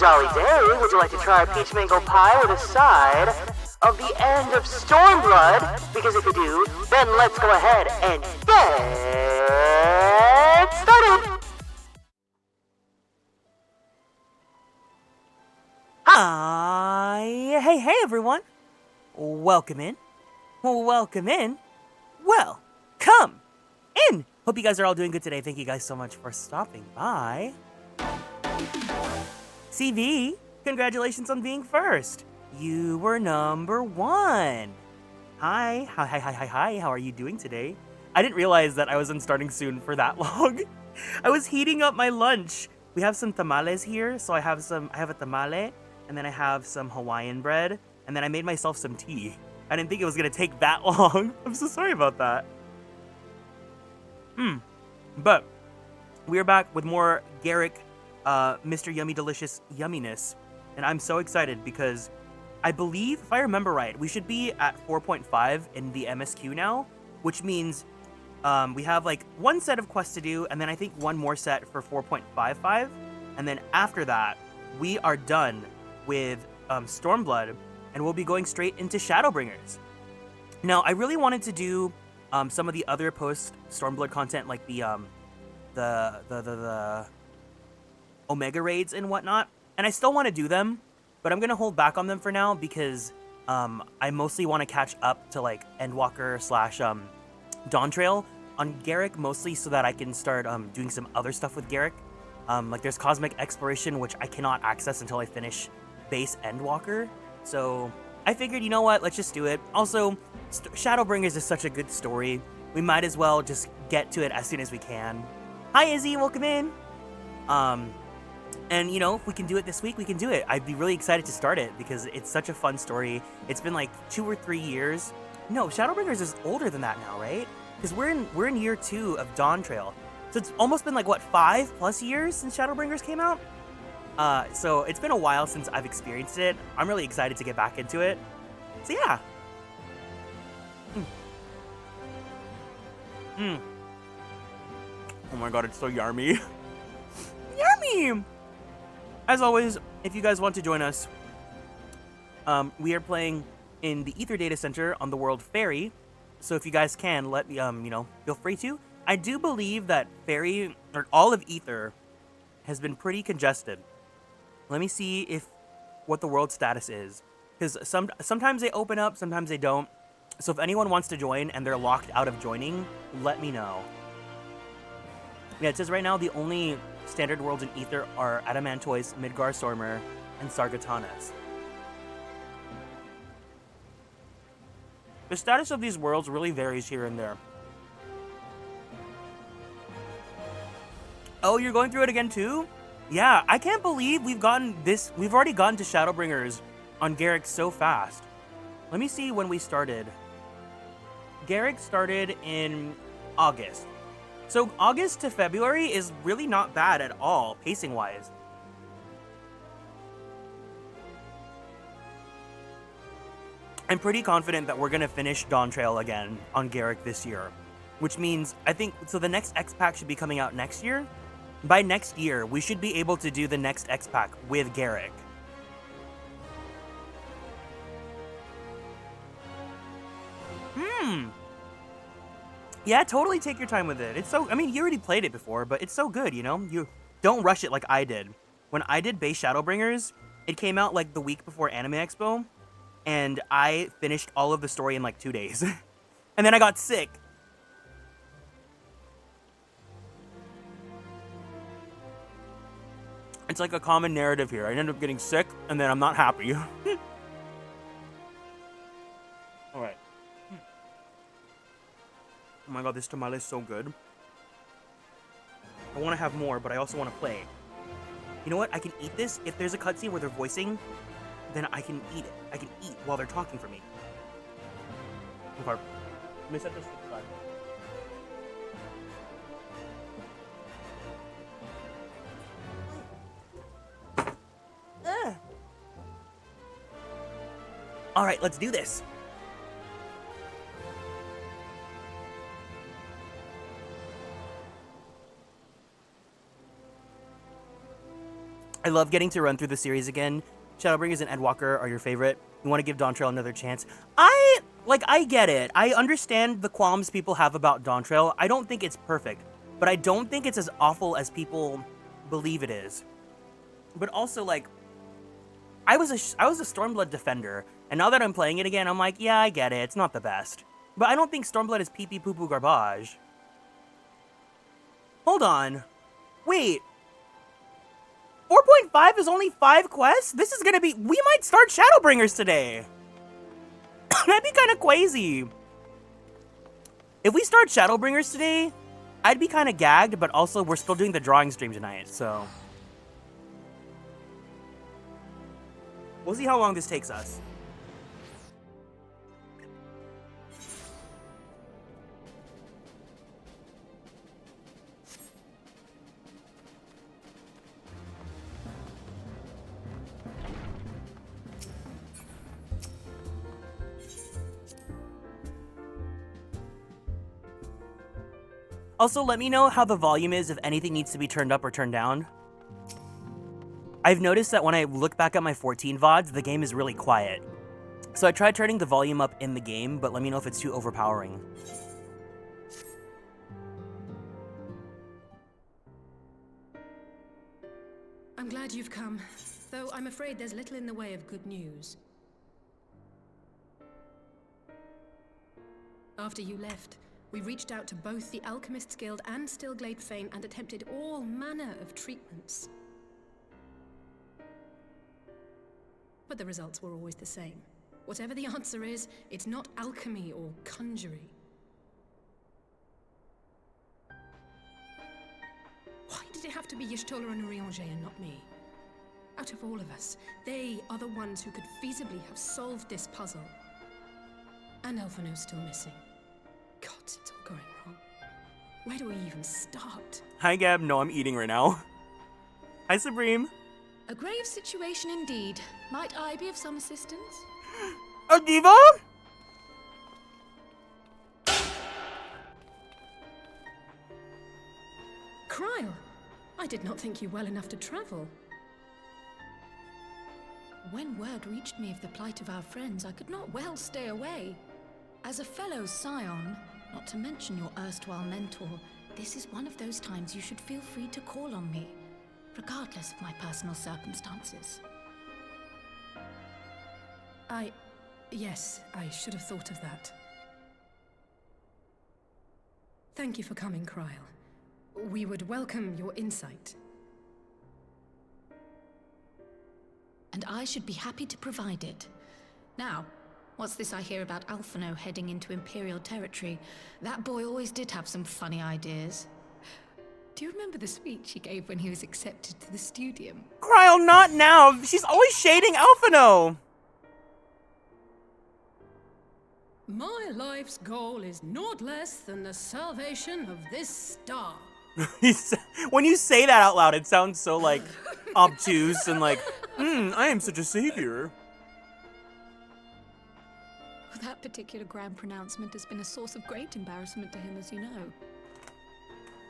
jolly day, would you like to try peach mango pie with a side of the end of Stormblood? Because if you do, then let's go ahead and get started! Hey everyone! Welcome in. Welcome in. Well, come in! Hope you guys are all doing good today. Thank you guys so much for stopping by. CV, congratulations on being first. You were number 1. Hi, how are you doing today? I didn't realize that I wasn't starting soon for that long. I was heating up my lunch. We have some tamales here, so I have a tamale, and then I have some Hawaiian bread, and then I made myself some tea. I didn't think it was gonna take that long. I'm so sorry about that. But we are back with more Garrick, Mr. Yummy Delicious Yumminess, and I'm so excited because I believe, if I remember right, we should be at 4.5 in the MSQ now, which means we have like one set of quests to do, and then I think one more set for 4.55, and then after that, we are done with Stormblood, and we'll be going straight into Shadowbringers. Now, I really wanted to do some of the other post-Stormblood content, like the Omega raids and whatnot, and I still want to do them, but I'm gonna hold back on them for now because I mostly want to catch up to like Endwalker / Dawn Trail on Garrick, mostly so that I can start doing some other stuff with Garrick. Like there's Cosmic Exploration, which I cannot access until I finish base Endwalker. So I figured, you know what, let's just do it. Also, Shadowbringers is such a good story. We might as well just get to it as soon as we can. Hi Izzy, welcome in. And you know, if we can do it this week, we can do it. I'd be really excited to start it because it's such a fun story. It's been like 2 or 3 years. No, Shadowbringers is older than that now, right? Because we're in year 2 of Dawn Trail. So it's almost been like, what, 5+ years since Shadowbringers came out? So it's been a while since I've experienced it. I'm really excited to get back into it. So yeah. Oh my god, it's so yummy. Yummy! As always, if you guys want to join us, we are playing in the Aether Data Center on the world Fairy. So if you guys can, let me, feel free to. I do believe that Fairy, or all of Aether, has been pretty congested. Let me see what the world status is. Because sometimes they open up, sometimes they don't. So if anyone wants to join and they're locked out of joining, let me know. Yeah, it says right now the only standard worlds in Aether are Adamantoise, Midgar Stormer, and Sargatanas. The status of these worlds really varies here and there. Oh, you're going through it again too? Yeah, I can't believe we've already gotten to Shadowbringers on Garrick so fast. Let me see when we started. Garrick started in August. So August to February is really not bad at all, pacing-wise. I'm pretty confident that we're going to finish Dawn Trail again on Garrick this year. Which means, I think, so the next X-Pack should be coming out next year. By next year, we should be able to do the next X-Pack with Garrick. Yeah, totally take your time with it. It's so, I mean, you already played it before, but it's so good, you know? You don't rush it like I did. When I did base Shadowbringers, it came out like the week before Anime Expo, and I finished all of the story in like 2 days. And then I got sick. It's like a common narrative here. I end up getting sick, and then I'm not happy. Alright. Oh my god, this tamale is so good. I want to have more, but I also want to play. You know what? I can eat this. If there's a cutscene where they're voicing, then I can eat it. I can eat while they're talking for me. Okay. Let me set this aside. Alright, let's do this. I love getting to run through the series again. Shadowbringers and Endwalker are your favorite. You want to give Dawntrail another chance. I get it. I understand the qualms people have about Dawntrail. I don't think it's perfect, but I don't think it's as awful as people believe it is. But also, like, I was a Stormblood defender, and now that I'm playing it again, I'm like, yeah, I get it. It's not the best. But I don't think Stormblood is pee-pee poo-poo garbage. Hold on. Wait. 4.5 is only 5 quests? This is gonna be... We might start Shadowbringers today. That'd be kind of crazy. If we start Shadowbringers today, I'd be kind of gagged, but also we're still doing the drawing stream tonight, so... We'll see how long this takes us. Also, let me know how the volume is if anything needs to be turned up or turned down. I've noticed that when I look back at my 14 VODs, the game is really quiet. So I tried turning the volume up in the game, but let me know if it's too overpowering. I'm glad you've come, though I'm afraid there's little in the way of good news. After you left, we reached out to both the Alchemists Guild and Stillglade Fane and attempted all manner of treatments. But the results were always the same. Whatever the answer is, it's not alchemy or conjuring. Why did it have to be Y'shtola and Urianger and not me? Out of all of us, they are the ones who could feasibly have solved this puzzle. And Elfino's still missing. God, it's all going wrong. Where do we even start? Hi, Gab. No, I'm eating right now. Hi, Supreme. A grave situation indeed. Might I be of some assistance? A diva? Kryle, I did not think you well enough to travel. When word reached me of the plight of our friends, I could not well stay away. As a fellow scion, not to mention your erstwhile mentor, this is one of those times you should feel free to call on me, regardless of my personal circumstances. Yes, I should have thought of that. Thank you for coming, Kryle. We would welcome your insight. And I should be happy to provide it. Now, what's this I hear about Alphino heading into Imperial territory? That boy always did have some funny ideas. Do you remember the speech he gave when he was accepted to the Studium? Kryle, not now. She's always shading Alphino. My life's goal is naught less than the salvation of this star. When you say that out loud, it sounds so, like, obtuse and like, I am such a savior. That particular grand pronouncement has been a source of great embarrassment to him, as you know.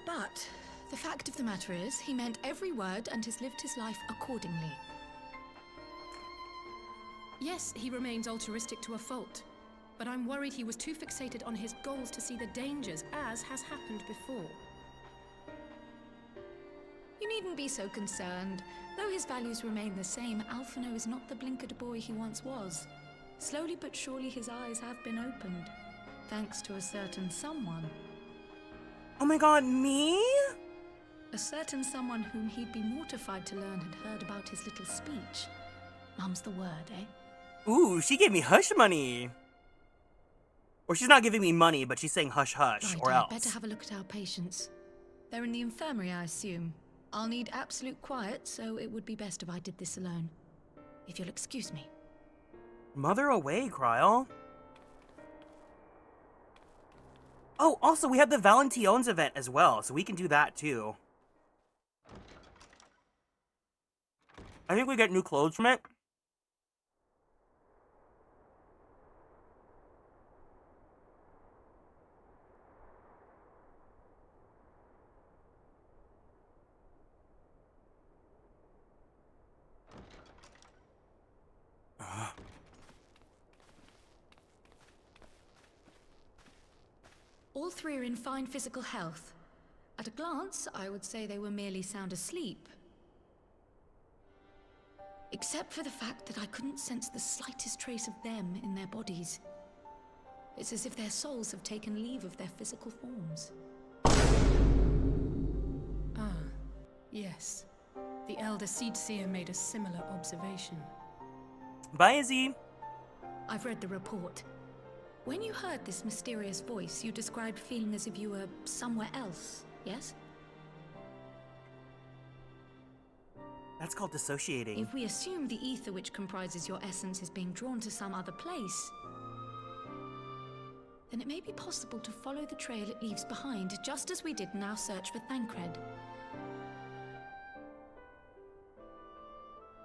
But the fact of the matter is, he meant every word and has lived his life accordingly. Yes, he remains altruistic to a fault, but I'm worried he was too fixated on his goals to see the dangers, as has happened before. You needn't be so concerned. Though his values remain the same, Alphino is not the blinkered boy he once was. Slowly but surely his eyes have been opened, thanks to a certain someone. Oh my god, me? A certain someone whom he'd be mortified to learn had heard about his little speech. Mum's the word, eh? Ooh, she gave me hush money. Or she's not giving me money, but she's saying hush hush, Right, or I'd else. better have a look at our patients. They're in the infirmary, I assume. I'll need absolute quiet, so it would be best if I did this alone. If you'll excuse me. Mother away, Kryle. Oh, also, we have the Valention's event as well, so we can do that too. I think we get new clothes from it. All three are in fine physical health. At a glance, I would say they were merely sound asleep. Except for the fact that I couldn't sense the slightest trace of them in their bodies. It's as if their souls have taken leave of their physical forms. Ah, yes. The Elder Seedseer made a similar observation. Bye, Izzy. I've read the report. When you heard this mysterious voice, you described feeling as if you were somewhere else, yes? That's called dissociating. If we assume the ether which comprises your essence is being drawn to some other place, then it may be possible to follow the trail it leaves behind, just as we did in our search for Thancred.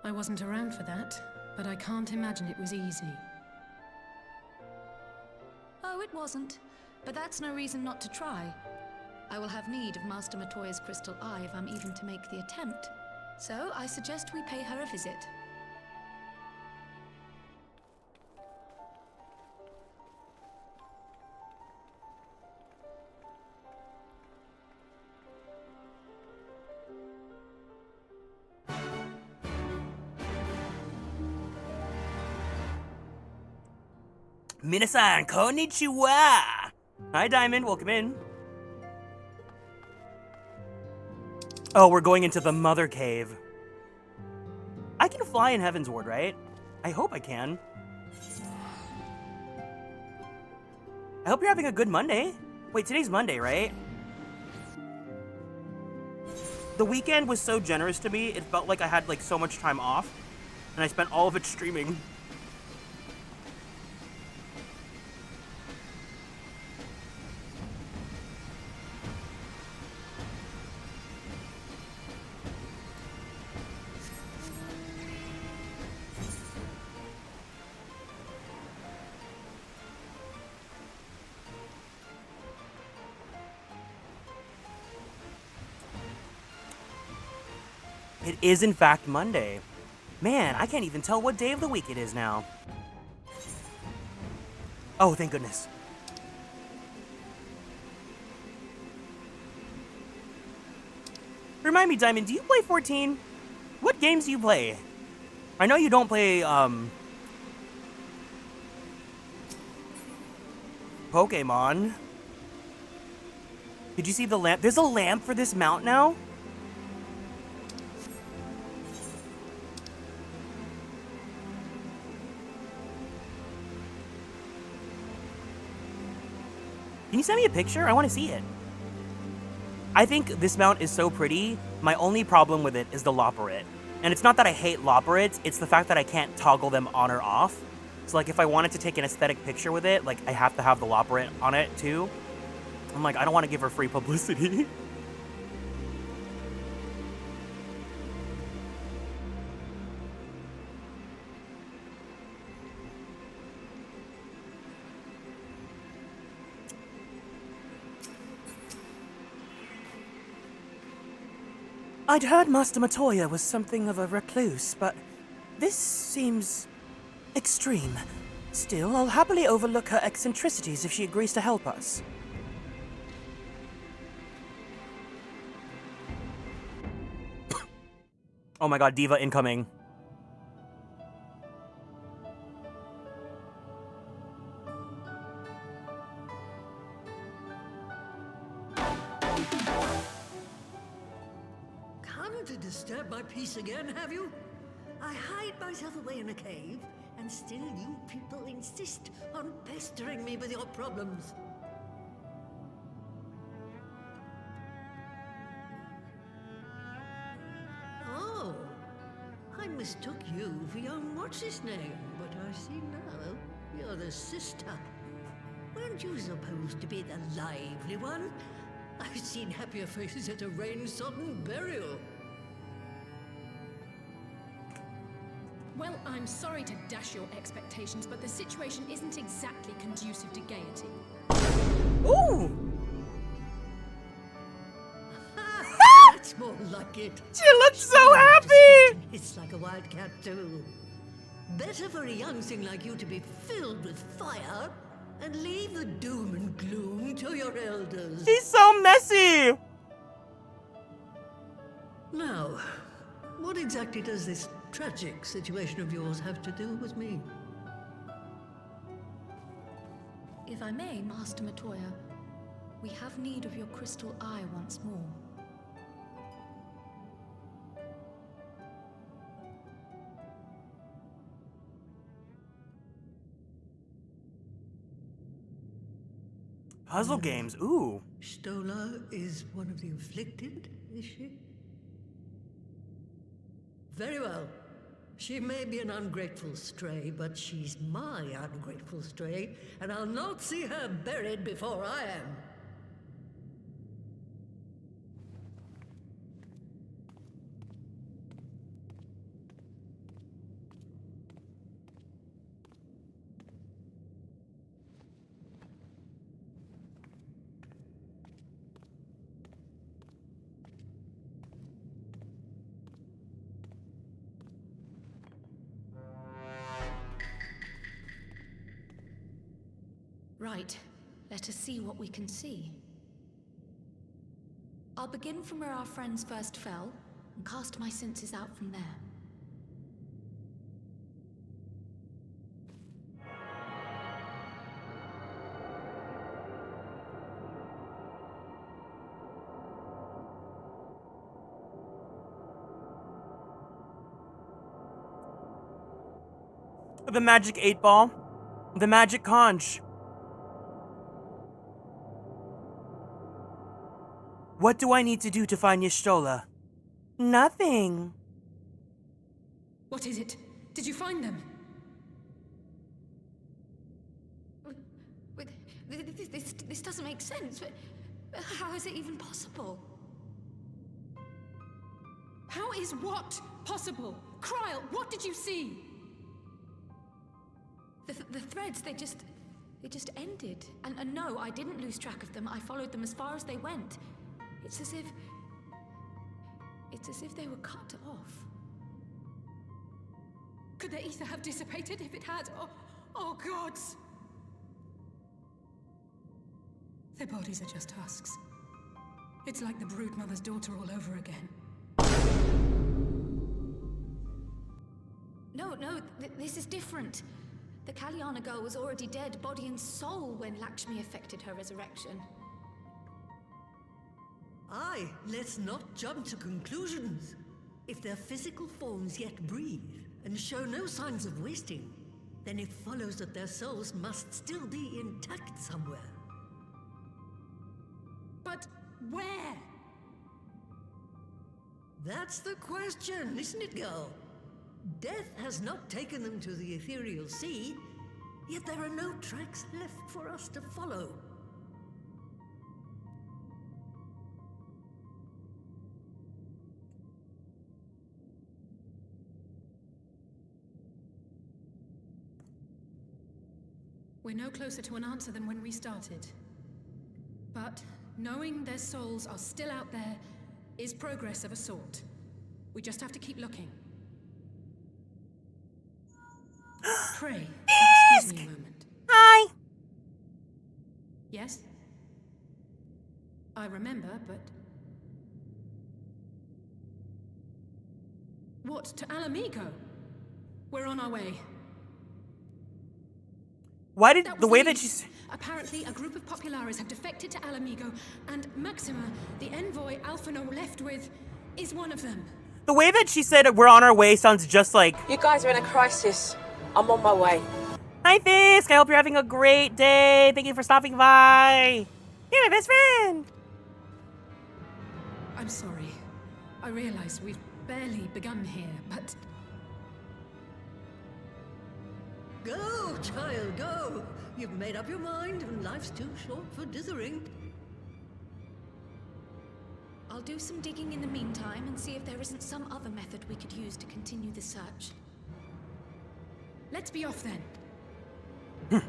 I wasn't around for that, but I can't imagine it was easy. Oh, it wasn't. But that's no reason not to try. I will have need of Master Matoya's crystal eye if I'm even to make the attempt. So, I suggest we pay her a visit. Minasan, konnichiwa! Hi, Diamond. Welcome in. Oh, we're going into the Mother Cave. I can fly in Heaven's Ward, right? I hope I can. I hope you're having a good Monday. Wait, today's Monday, right? The weekend was so generous to me, it felt like I had like so much time off, and I spent all of it streaming. It is, in fact, Monday. Man, I can't even tell what day of the week it is now. Oh, thank goodness. Remind me, Diamond, do you play 14? What games do you play? I know you don't play, Pokemon. Did you see the lamp? There's a lamp for this mount now? Can you send me a picture? I want to see it. I think this mount is so pretty. My only problem with it is the Loporrit. And it's not that I hate Loporrits, it's the fact that I can't toggle them on or off. So like if I wanted to take an aesthetic picture with it, like I have to have the Loporrit on it too. I'm like, I don't want to give her free publicity. I'd heard Master Matoya was something of a recluse, but this seems extreme. Still, I'll happily overlook her eccentricities if she agrees to help us. Oh my god, Diva incoming. To disturb my peace again, have you? I hide myself away in a cave, and still you people insist on pestering me with your problems. Oh, I mistook you for young what's-his-name, but I see now you're the sister. Weren't you supposed to be the lively one? I've seen happier faces at a rain-sodden burial. Well, I'm sorry to dash your expectations, but the situation isn't exactly conducive to gaiety. Ooh! That's more like it. She looks so happy! It's like a wildcat too. Better for a young thing like you to be filled with fire and leave the doom and gloom to your elders. She's so messy! Now, what exactly does this tragic situation of yours have to do with me? If I may, Master Matoya, we have need of your crystal eye once more. Puzzle games, ooh. Stola is one of the afflicted, is she? Very well. She may be an ungrateful stray, but she's my ungrateful stray, and I'll not see her buried before I am. Right. Let us see what we can see. I'll begin from where our friends first fell, and cast my senses out from there. The magic 8-ball. The magic conch. What do I need to do to find Y'shtola? Nothing. What is it? Did you find them? This doesn't make sense. How is it even possible? How is what possible? Kryl, what did you see? The threads, they just ended. And no, I didn't lose track of them. I followed them as far as they went. It's as if they were cut off. Could the ether have dissipated if it had? Oh gods! Their bodies are just husks. It's like the broodmother's daughter all over again. No, this is different. The Kalyana girl was already dead, body and soul, when Lakshmi effected her resurrection. Aye, let's not jump to conclusions. If their physical forms yet breathe and show no signs of wasting, then it follows that their souls must still be intact somewhere. But where? That's the question, isn't it, girl? Death has not taken them to the ethereal sea, yet there are no tracks left for us to follow. We're no closer to an answer than when we started. But knowing their souls are still out there is progress of a sort. We just have to keep looking. Pray, excuse me a moment. Hi. Yes? I remember, but... What, to Alamigo? We're on our way. Why did That the was way the that lead. she's... Apparently, a group of Populares have defected to Alamigo, and Maxima, the envoy Alphino left with, is one of them. The way that she said we're on our way sounds just like... You guys are in a crisis. I'm on my way. Hi, Fisk! I hope you're having a great day. Thank you for stopping by. You're my best friend. I'm sorry. I realize we've barely begun here, but... Go, child, go! You've made up your mind, and life's too short for dithering. I'll do some digging in the meantime and see if there isn't some other method we could use to continue the search. Let's be off then.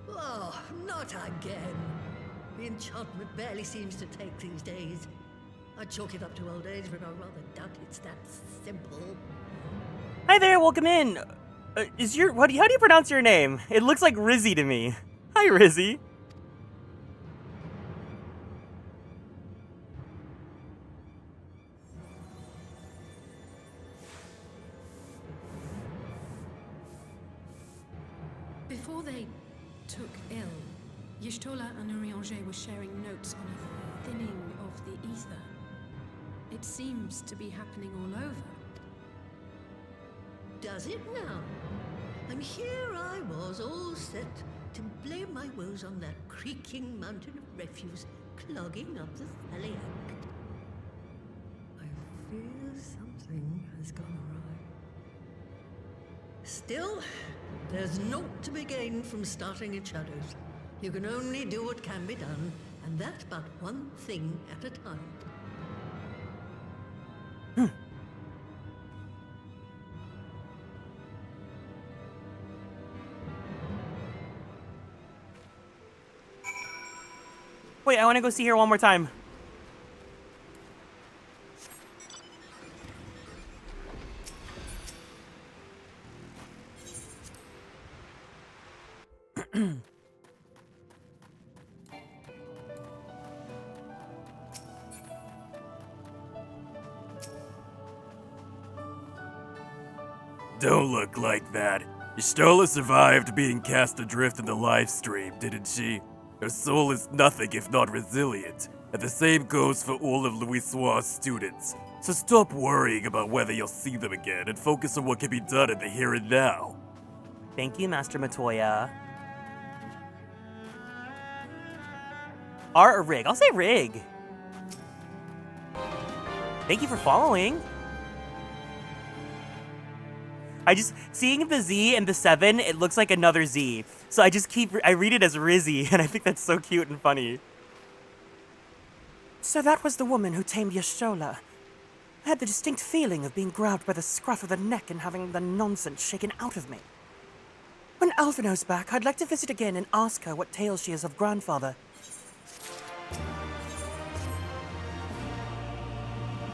Oh, not again. The enchantment barely seems to take these days. I chalk it up to old age, but I rather doubt it's that simple. Hi there, welcome in. How do you pronounce your name? It looks like Rizzy to me. Hi, Rizzy. Before they took ill, Y'shtola and Urianger were sharing notes on a thinning of the ether. It seems to be happening all over. Does it now? And here I was all set to blame my woes on that creaking mountain of refuse clogging up the Thaliac. I fear something has gone awry. Still, there's naught to be gained from starting in shadows. You can only do what can be done, and that's but one thing at a time. Wait, I want to go see her one more time. Don't look like that. Y'shtola survived being cast adrift in the live stream, didn't she? Her soul is nothing if not resilient, and the same goes for all of Louisoir's students. So stop worrying about whether you'll see them again and focus on what can be done in the here and now. Thank you, Master Matoya. R or Rig? I'll say Rig. Thank you for following. Seeing the Z and the 7, it looks like another Z. So I read it as Rizzy, and I think that's so cute and funny. So that was the woman who tamed Y'shtola. I had the distinct feeling of being grabbed by the scruff of the neck and having the nonsense shaken out of me. When Alphino's back, I'd like to visit again and ask her what tales she has of grandfather.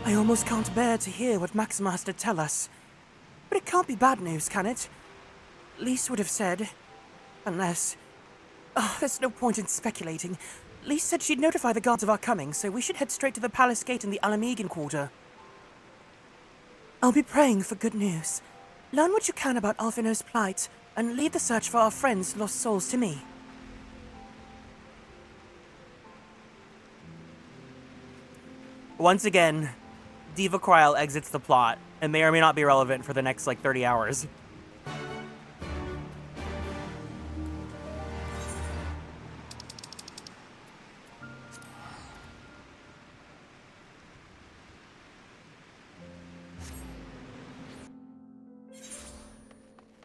I almost can't bear to hear what Maxima has to tell us. But it can't be bad news, can it? Lise would have said. Unless... Oh, there's no point in speculating. Lise said she'd notify the guards of our coming, so we should head straight to the palace gate in the Alamegan quarter. I'll be praying for good news. Learn what you can about Alphino's plight, and lead the search for our friends' lost souls to me. Once again, Diva Kryl exits the plot, and may or may not be relevant for the next, 30 hours.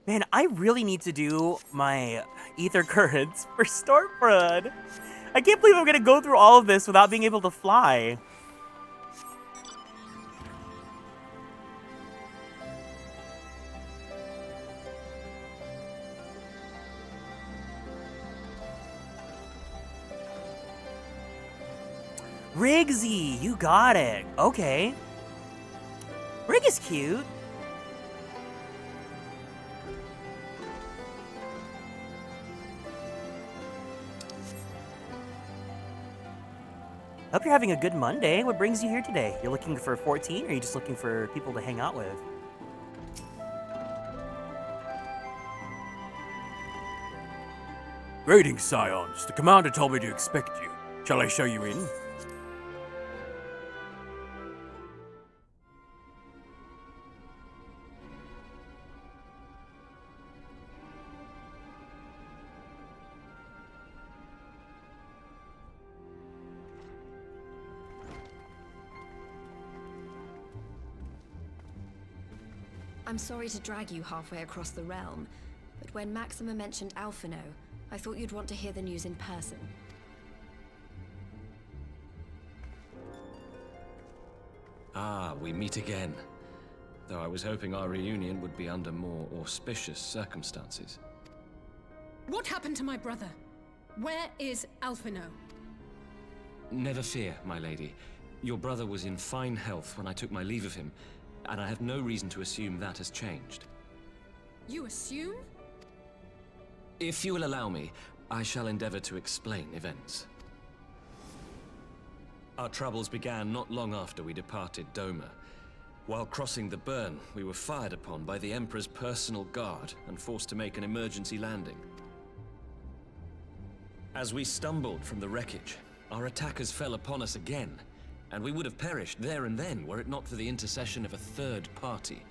Man, I really need to do my Ether Currents for Stormblood. I can't believe I'm gonna go through all of this without being able to fly. Rigsy, you got it. Okay. Rig is cute. Hope you're having a good Monday. What brings you here today? You're looking for 14, or are you just looking for people to hang out with? Greetings, Scions. The commander told me to expect you. Shall I show you in? I'm sorry to drag you halfway across the realm, but when Maxima mentioned Alphino, I thought you'd want to hear the news in person. Ah, we meet again. Though I was hoping our reunion would be under more auspicious circumstances. What happened to my brother? Where is Alphino? Never fear, my lady. Your brother was in fine health when I took my leave of him, and I have no reason to assume that has changed. You assume? If you will allow me, I shall endeavor to explain events. Our troubles began not long after we departed Doma. While crossing the burn, we were fired upon by the Emperor's personal guard and forced to make an emergency landing. As we stumbled from the wreckage, our attackers fell upon us again, and we would have perished there and then were it not for the intercession of a third party,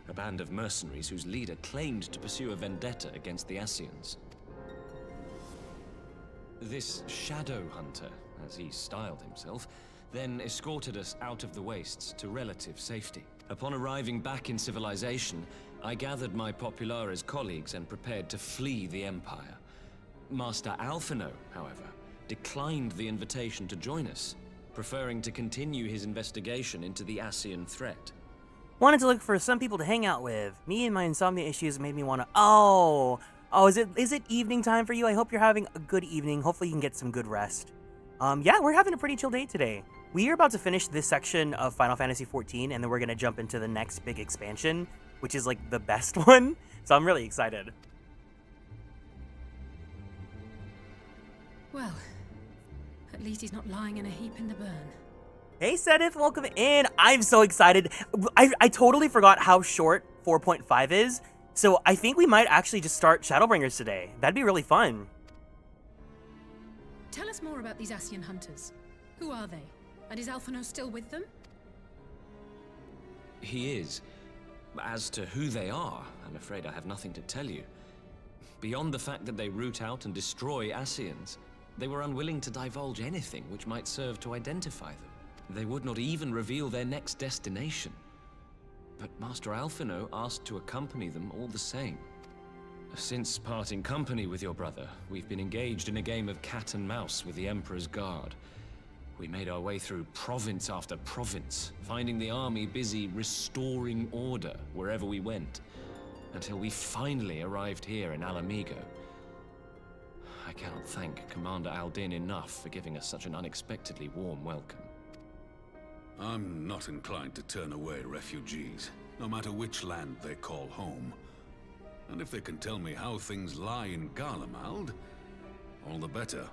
a band of mercenaries whose leader claimed to pursue a vendetta against the Ascians. This shadow hunter, as he styled himself, then escorted us out of the wastes to relative safety. Upon arriving back in civilization, I gathered my Populares colleagues and prepared to flee the Empire. Master Alphino, however, declined the invitation to join us, preferring to continue his investigation into the Ascian threat. Wanted to look for some people to hang out with. Me and my insomnia issues made me want to... Oh, is it evening time for you? I hope you're having a good evening. Hopefully you can get some good rest. Yeah, we're having a pretty chill day today. We are about to finish this section of Final Fantasy XIV, and then we're going to jump into the next big expansion, which is like the best one. So I'm really excited. Well, at least he's not lying in a heap in the burn. Hey, Sedith, welcome in. I'm so excited. I totally forgot how short 4.5 is, so I think we might actually just start Shadowbringers today. That'd be really fun. Tell us more about these Ascian hunters. Who are they? And is Alphino still with them? He is. As to who they are, I'm afraid I have nothing to tell you. Beyond the fact that they root out and destroy Ascians, they were unwilling to divulge anything which might serve to identify them. They would not even reveal their next destination. But Master Alphino asked to accompany them all the same. Since parting company with your brother, we've been engaged in a game of cat and mouse with the Emperor's guard. We made our way through province after province, finding the army busy restoring order wherever we went, until we finally arrived here in Alamigo. I cannot thank Commander Aldin enough for giving us such an unexpectedly warm welcome. I'm not inclined to turn away refugees, no matter which land they call home. And if they can tell me how things lie in Garlemald, all the better.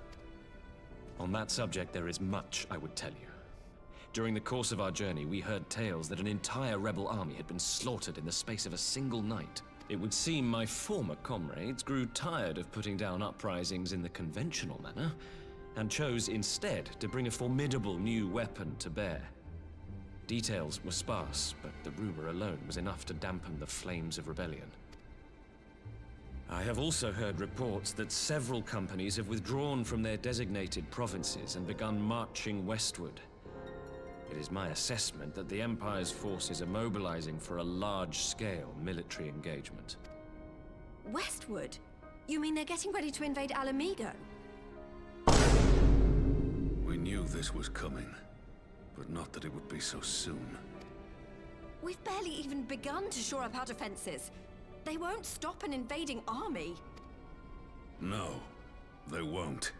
On that subject, there is much I would tell you. During the course of our journey, we heard tales that an entire rebel army had been slaughtered in the space of a single night. It would seem my former comrades grew tired of putting down uprisings in the conventional manner, and chose instead to bring a formidable new weapon to bear. Details were sparse, but the rumor alone was enough to dampen the flames of rebellion. I have also heard reports that several companies have withdrawn from their designated provinces and begun marching westward. It is my assessment that the Empire's forces are mobilizing for a large-scale military engagement. Westward? You mean they're getting ready to invade Alamigo? We knew this was coming, but not that it would be so soon. We've barely even begun to shore up our defenses. They won't stop an invading army. No, they won't.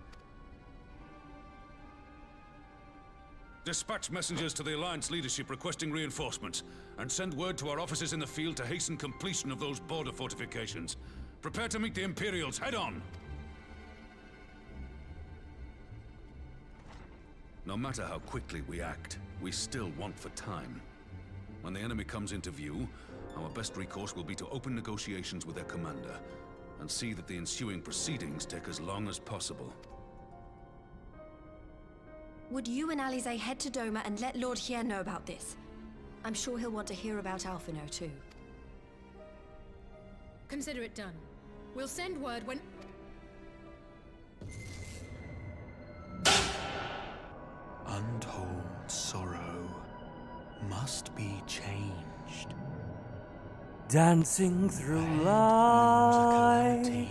Dispatch messengers to the Alliance leadership requesting reinforcements, and send word to our officers in the field to hasten completion of those border fortifications. Prepare to meet the Imperials head on! No matter how quickly we act, we still want for time. When the enemy comes into view, our best recourse will be to open negotiations with their commander, and see that the ensuing proceedings take as long as possible. Would you and Alize head to Doma and let Lord Hier know about this? I'm sure he'll want to hear about Alphino too. Consider it done. We'll send word when... Untold sorrow must be changed. Dancing through life.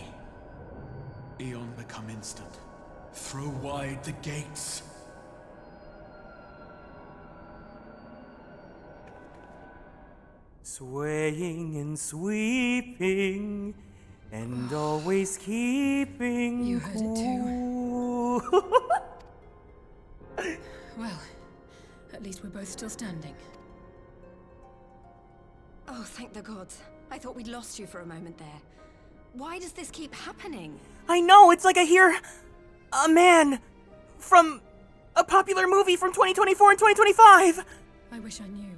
Eon become instant. Throw wide the gates. Swaying and sweeping, and always keeping You heard it cool. Well, at least we're both still standing. Oh, thank the gods. I thought we'd lost you for a moment there. Why does this keep happening? I know, it's like I hear a man from a popular movie from 2024 and 2025. I wish I knew.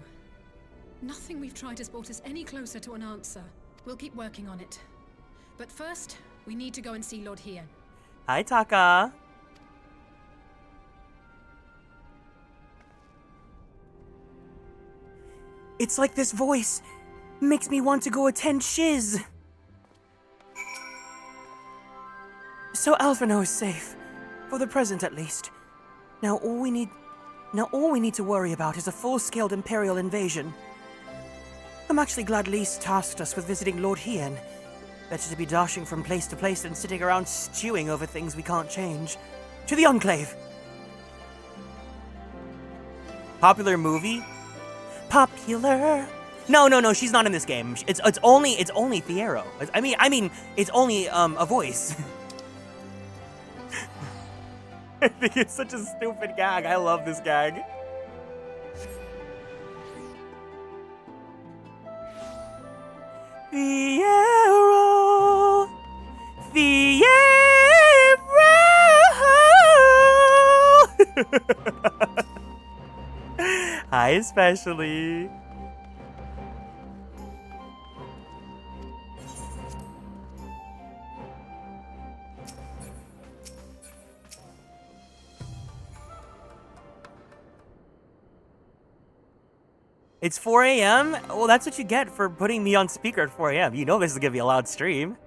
Nothing we've tried has brought us any closer to an answer. We'll keep working on it. But first, we need to go and see Lord Hien. Hi, Taka. It's like this voice makes me want to go attend shiz. So Alphino is safe, for the present at least. Now all we need to worry about is a full-scaled Imperial invasion. I'm actually glad Lise tasked us with visiting Lord Hien. Better to be dashing from place to place than sitting around stewing over things we can't change. To the Enclave! Popular movie? Popular? No, she's not in this game. It's only Fiero. I mean, it's only a voice. I think it's such a stupid gag. I love this gag. Fiero. Fiero. Hi, especially. It's 4 a.m.? Well, that's what you get for putting me on speaker at 4 a.m. You know this is gonna be a loud stream.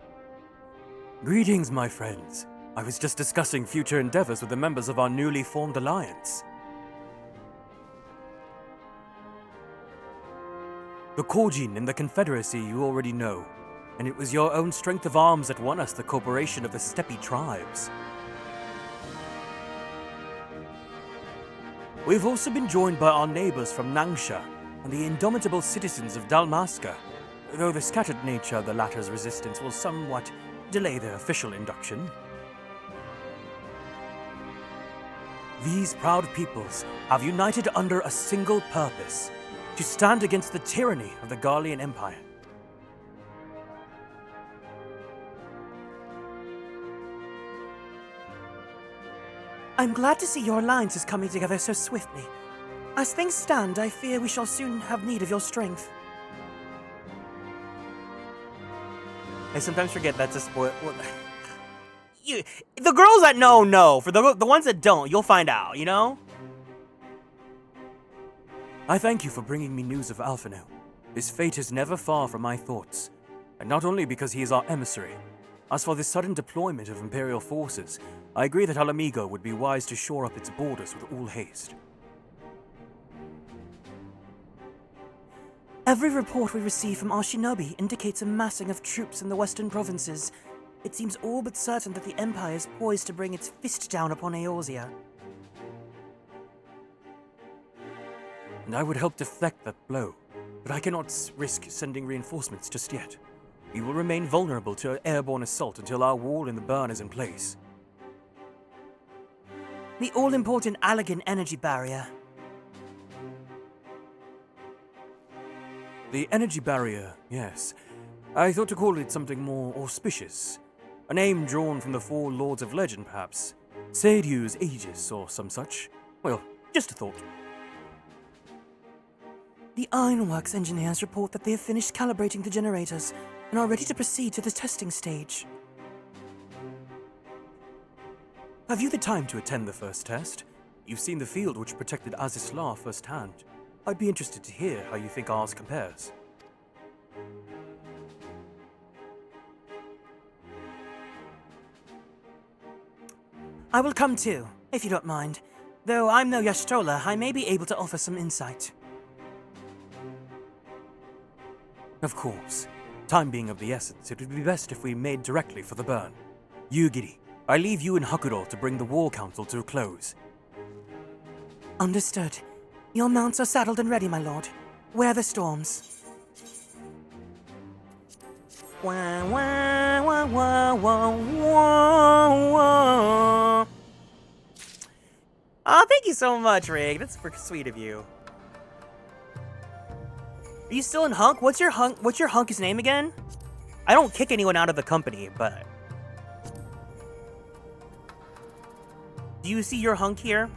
Greetings, my friends. I was just discussing future endeavors with the members of our newly formed alliance. The Korjin in the Confederacy you already know, and it was your own strength of arms that won us the cooperation of the Steppe tribes. We've also been joined by our neighbors from Nangsha and the indomitable citizens of Dalmasca, though the scattered nature of the latter's resistance will somewhat delay their official induction. These proud peoples have united under a single purpose: to stand against the tyranny of the Garlean Empire. I'm glad to see your alliance is coming together so swiftly. As things stand, I fear we shall soon have need of your strength. I sometimes forget that's a spoil. Well, the girls that know. For the ones that don't, you'll find out, you know? I thank you for bringing me news of Alphino. His fate is never far from my thoughts, and not only because he is our emissary. As for the sudden deployment of Imperial forces, I agree that Alamigo would be wise to shore up its borders with all haste. Every report we receive from our shinobi indicates a massing of troops in the western provinces. It seems all but certain that the Empire is poised to bring its fist down upon Eorzea. And I would help deflect that blow, but I cannot risk sending reinforcements just yet. We will remain vulnerable to an airborne assault until our wall in the burn is in place. The all-important Allegan energy barrier. The energy barrier, yes. I thought to call it something more auspicious. A name drawn from the four lords of legend, perhaps. Seiryu's Aegis, or some such. Well, just a thought. The Ironworks engineers report that they have finished calibrating the generators and are ready to proceed to the testing stage. Have you the time to attend the first test? You've seen the field which protected Azislar firsthand. I'd be interested to hear how you think ours compares. I will come too, if you don't mind. Though I'm no Y'shtola, I may be able to offer some insight. Of course. Time being of the essence, it would be best if we made directly for the burn. Yugiri, I leave you and Hakuro to bring the War Council to a close. Understood. Your mounts are saddled and ready, my lord. Wear the storms. Wah, wah, wah, wah, wah, wah, wah. Oh, thank you so much, Rig. That's super sweet of you. Are you still in Hunk? What's your Hunk's name again? I don't kick anyone out of the company, but... Do you see your Hunk here?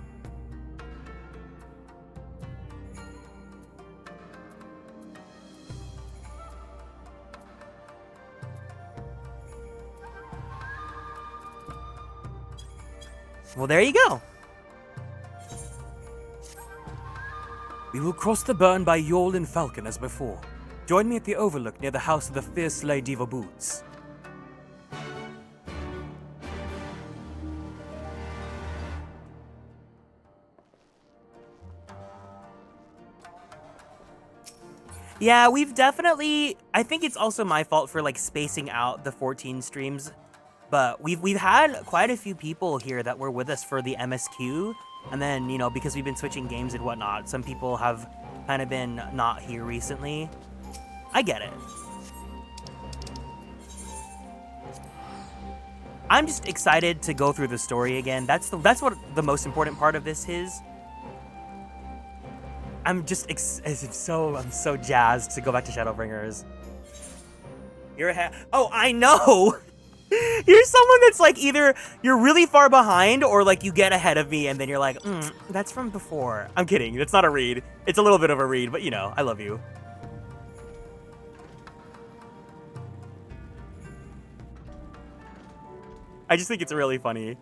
Well, there you go. We will cross the burn by Yol and Falcon as before. Join me at the overlook near the house of the fierce Lady of Boots. Yeah, we've definitely... I think it's also my fault for, like, spacing out the 14 streams. But we've had quite a few people here that were with us for the MSQ. And then, you know, because we've been switching games and whatnot, some people have kind of been not here recently. I get it. I'm just excited to go through the story again. That's what the most important part of this is. I'm so jazzed to go back to Shadowbringers. Oh, I know. You're someone that's like either you're really far behind or like you get ahead of me and then you're like, that's from before. I'm kidding. It's not a read. It's a little bit of a read, but you know, I love you. I just think it's really funny.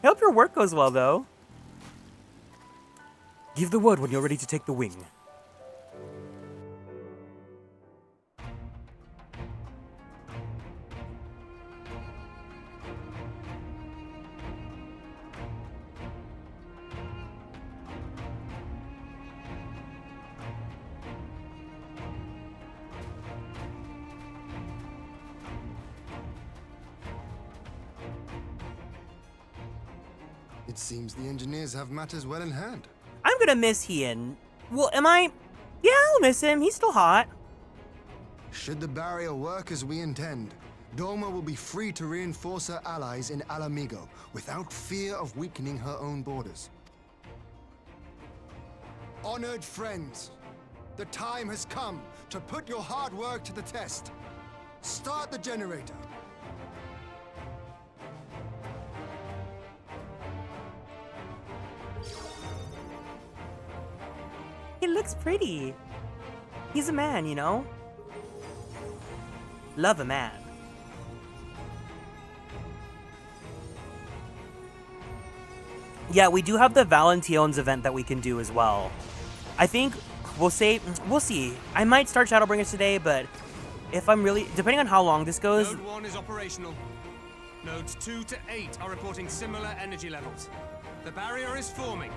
I hope your work goes well, though. Give the word when you're ready to take the wing. It seems the engineers have matters well in hand. I'm gonna miss Ian. Well, am I? Yeah, I'll miss him. He's still hot. Should the barrier work as we intend, Doma will be free to reinforce her allies in Alamigo without fear of weakening her own borders. Honored friends, the time has come to put your hard work to the test. Start the generator. He looks pretty. He's a man, you know? Love a man. Yeah, we do have the Valention's event that we can do as well. I think we'll see. I might start Shadowbringers today, but if I'm really... Depending on how long this goes... Node 1 is operational. Nodes 2 to 8 are reporting similar energy levels. The barrier is forming.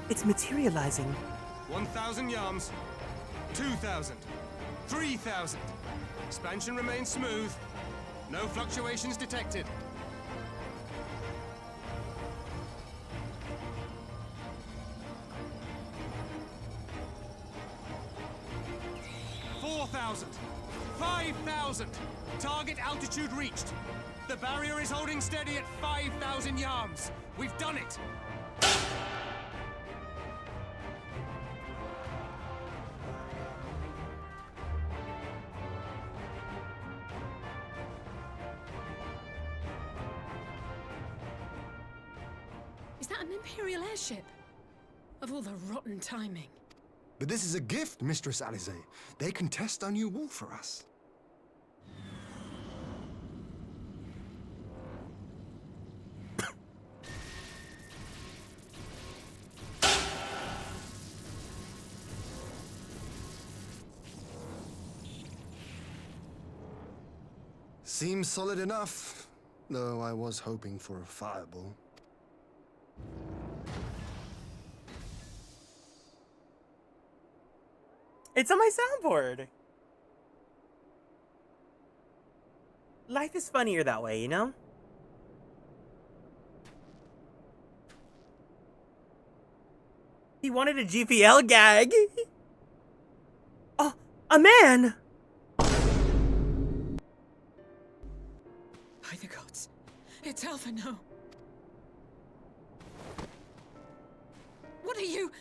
It's materializing. 1,000 yards. 2,000. 3,000. Expansion remains smooth. No fluctuations detected. 4,000. 5,000. Target altitude reached. The barrier is holding steady at 5,000 yards. We've done it. Is that an Imperial airship? Of all the rotten timing. But this is a gift, Mistress Alize. They can test our new wall for us. Seems solid enough, though I was hoping for a fireball. It's on my soundboard. Life is funnier that way, you know? He wanted a GPL gag. Oh, a man! By the gods. It's Alphino. What are you?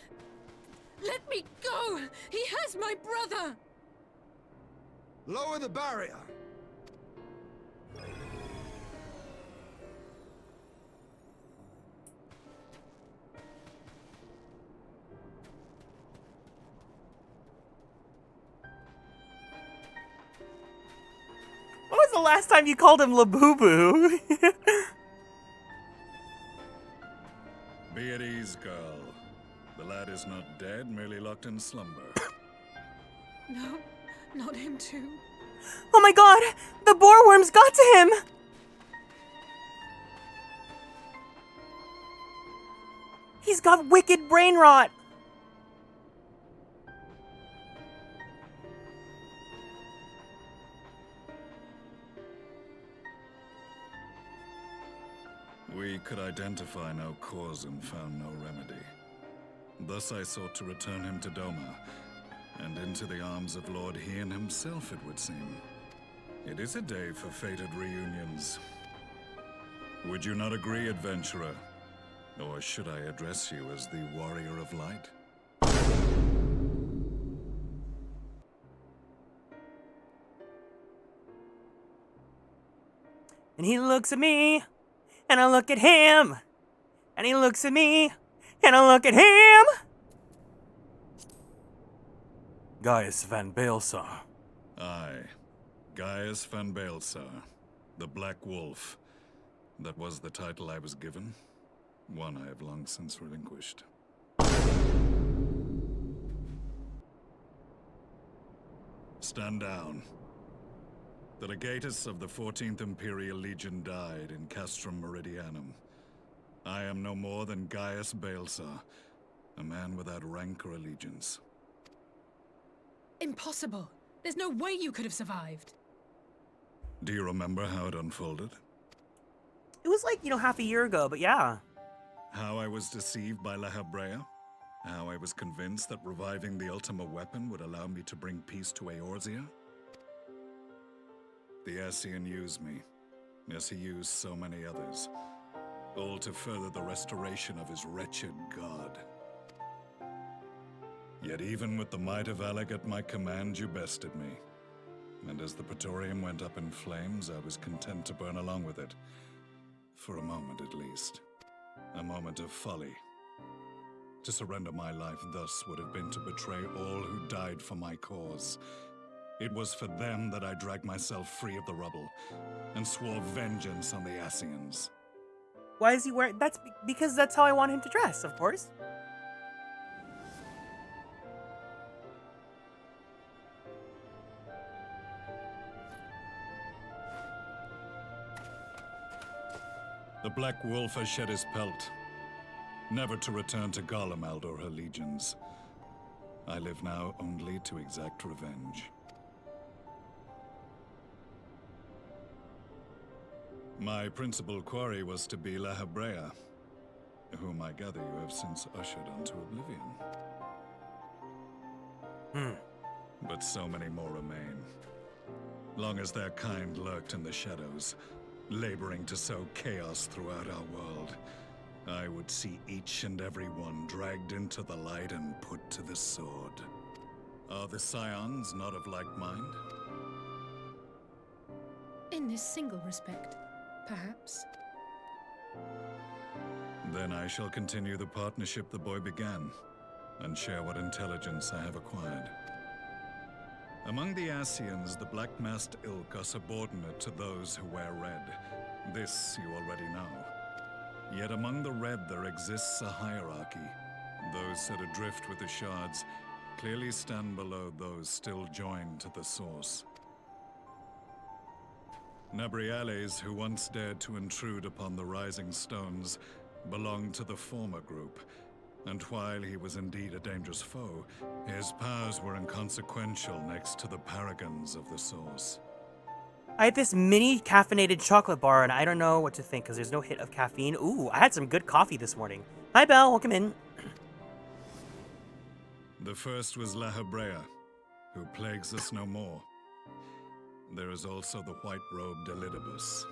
Let me go! He has my brother! Lower the barrier! When was the last time you called him Labubu? Be at ease, girl. The lad is not dead, merely locked in slumber. No, not him too. Oh my god! The boar worms got to him! He's got wicked brain rot! We could identify no cause and found no remedy. Thus I sought to return him to Doma, and into the arms of Lord Hien himself, it would seem. It is a day for fated reunions. Would you not agree, adventurer? Or should I address you as the Warrior of Light? And he looks at me, and I look at him, and he looks at me, and I look at him! Gaius van Baelsar. Aye. Gaius van Baelsar, the Black Wolf. That was the title I was given. One I have long since relinquished. Stand down. The legatus of the 14th Imperial Legion died in Castrum Meridianum. I am no more than Gaius Baelsar, a man without rank or allegiance. Impossible. There's no way you could have survived. Do you remember how it unfolded? It was like, half a year ago, but yeah. How I was deceived by La Habrea? How I was convinced that reviving the Ultima weapon would allow me to bring peace to Eorzea? The Ascian used me, as he used so many others, all to further the restoration of his wretched god. Yet even with the might of Alec at my command, you bested me. And as the Praetorium went up in flames, I was content to burn along with it. For a moment at least. A moment of folly. To surrender my life thus would have been to betray all who died for my cause. It was for them that I dragged myself free of the rubble, and swore vengeance on the Ascians. Why is he wearing... That's because that's how I want him to dress, of course. The Black Wolf has shed his pelt, never to return to Garlemald or her legions. I live now only to exact revenge. My principal quarry was to be La Habrea, whom I gather you have since ushered onto oblivion. But so many more remain. Long as their kind lurked in the shadows, laboring to sow chaos throughout our world, I would see each and every one dragged into the light and put to the sword. Are the Scions not of like mind? In this single respect, perhaps. Then I shall continue the partnership the boy began, and share what intelligence I have acquired. Among the Ascians, the Black-Masked Ilk are subordinate to those who wear red. This you already know. Yet among the red there exists a hierarchy. Those set adrift with the shards clearly stand below those still joined to the source. Nabriales, who once dared to intrude upon the Rising Stones, belonged to the former group, and while he was indeed a dangerous foe, his powers were inconsequential next to the paragons of the source. I had this mini caffeinated chocolate bar, and I don't know what to think because there's no hit of caffeine. Ooh, I had some good coffee this morning. Hi, Belle. Welcome in. The first was La Habrea, who plagues us no more. There is also the white-robed Elidibus.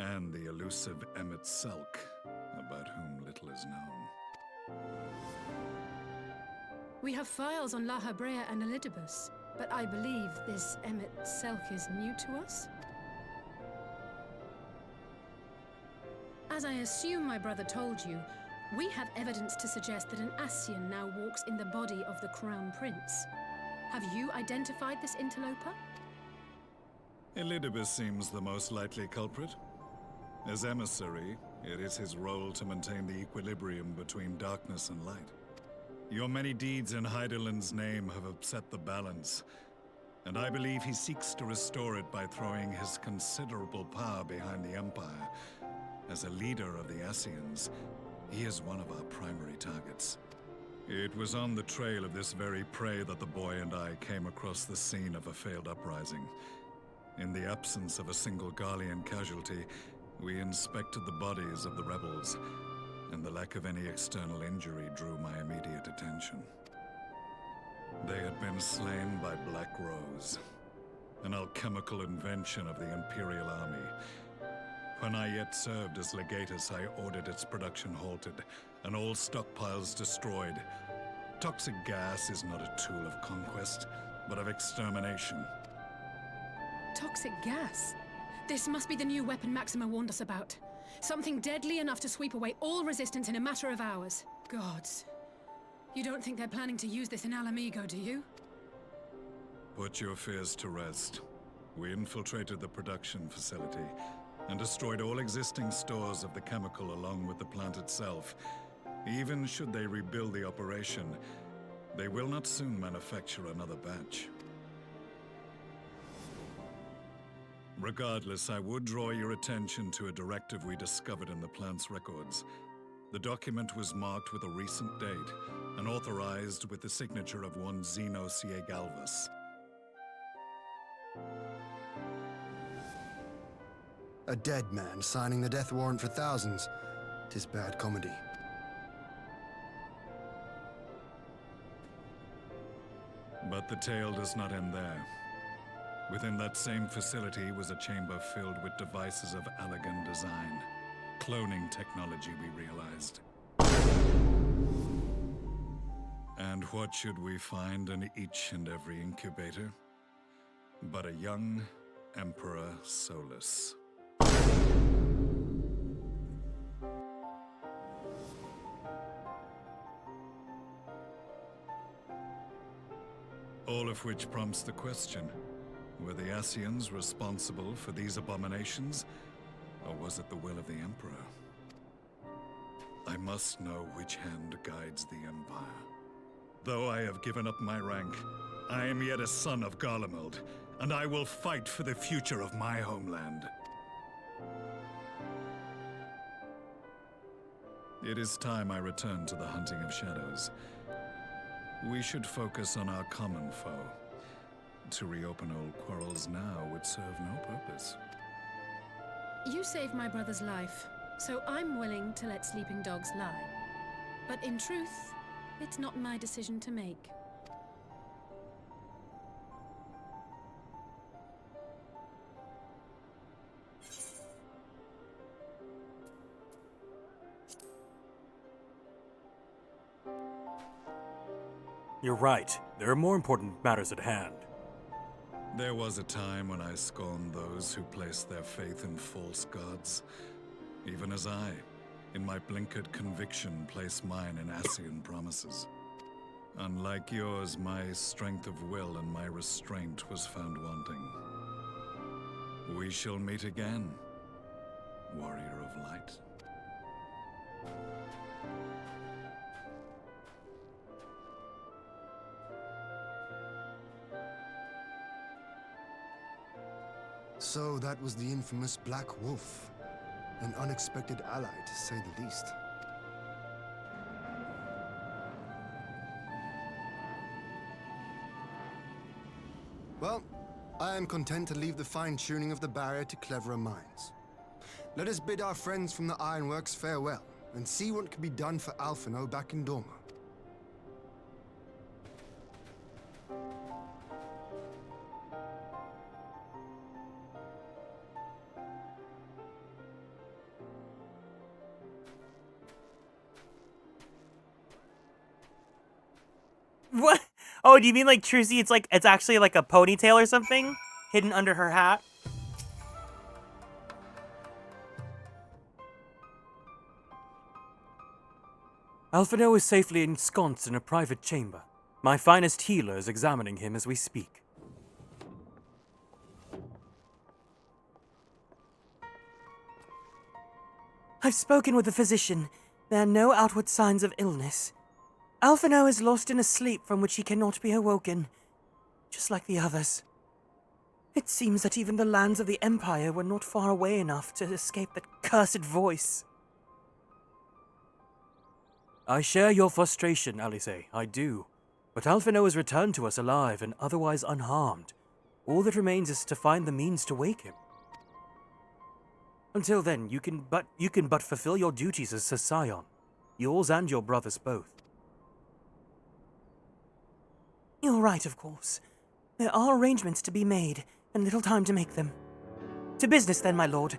and the elusive Emmett Selk, about whom little is known. We have files on La Habrea and Elidibus, but I believe this Emmett Selk is new to us? As I assume my brother told you, we have evidence to suggest that an Ascian now walks in the body of the Crown Prince. Have you identified this interloper? Elidibus seems the most likely culprit. As emissary, it is his role to maintain the equilibrium between darkness and light. Your many deeds in Hydaelyn's name have upset the balance, and I believe he seeks to restore it by throwing his considerable power behind the Empire. As a leader of the Ascians, he is one of our primary targets. It was on the trail of this very prey that the boy and I came across the scene of a failed uprising. In the absence of a single Garlean casualty, we inspected the bodies of the rebels, and the lack of any external injury drew my immediate attention. They had been slain by Black Rose, an alchemical invention of the Imperial Army. When I yet served as legatus, I ordered its production halted, and all stockpiles destroyed. Toxic gas is not a tool of conquest, but of extermination. Toxic gas? This must be the new weapon Maxima warned us about. Something deadly enough to sweep away all resistance in a matter of hours. Gods. You don't think they're planning to use this in Alamigo, do you? Put your fears to rest. We infiltrated the production facility and destroyed all existing stores of the chemical along with the plant itself. Even should they rebuild the operation, they will not soon manufacture another batch. Regardless, I would draw your attention to a directive we discovered in the plant's records. The document was marked with a recent date and authorized with the signature of one Zeno Ciegalvus. A dead man signing the death warrant for thousands. 'Tis bad comedy. But the tale does not end there. Within that same facility was a chamber filled with devices of elegant design. Cloning technology, we realized. And what should we find in each and every incubator? But a young Emperor Solus. All of which prompts the question, were the Ascians responsible for these abominations, or was it the will of the Emperor? I must know which hand guides the Empire. Though I have given up my rank, I am yet a son of Garlemald, and I will fight for the future of my homeland. It is time I return to the hunting of shadows. We should focus on our common foe. To reopen old quarrels now would serve no purpose. You saved my brother's life, so I'm willing to let sleeping dogs lie. But in truth, it's not my decision to make. You're right. There are more important matters at hand. There was a time when I scorned those who placed their faith in false gods. Even as I, in my blinkered conviction, place mine in Ascian promises. Unlike yours, my strength of will and my restraint was found wanting. We shall meet again, warrior of light. So that was the infamous Black Wolf. An unexpected ally, to say the least. Well, I am content to leave the fine-tuning of the barrier to cleverer minds. Let us bid our friends from the Ironworks farewell, and see what can be done for Alphino back in Dorma. What? Oh, do you mean like Trucy? It's actually like a ponytail or something hidden under her hat. Alphino is safely ensconced in a private chamber. My finest healer is examining him as we speak. I've spoken with the physician. There are no outward signs of illness. Alphino is lost in a sleep from which he cannot be awoken, just like the others. It seems that even the lands of the Empire were not far away enough to escape that cursed voice. I share your frustration, Alice. I do. But Alphino has returned to us alive and otherwise unharmed. All that remains is to find the means to wake him. Until then, you can but fulfill your duties as Sir Scion. Yours and your brother's both. You're right, of course. There are arrangements to be made, and little time to make them. To business then, my lord.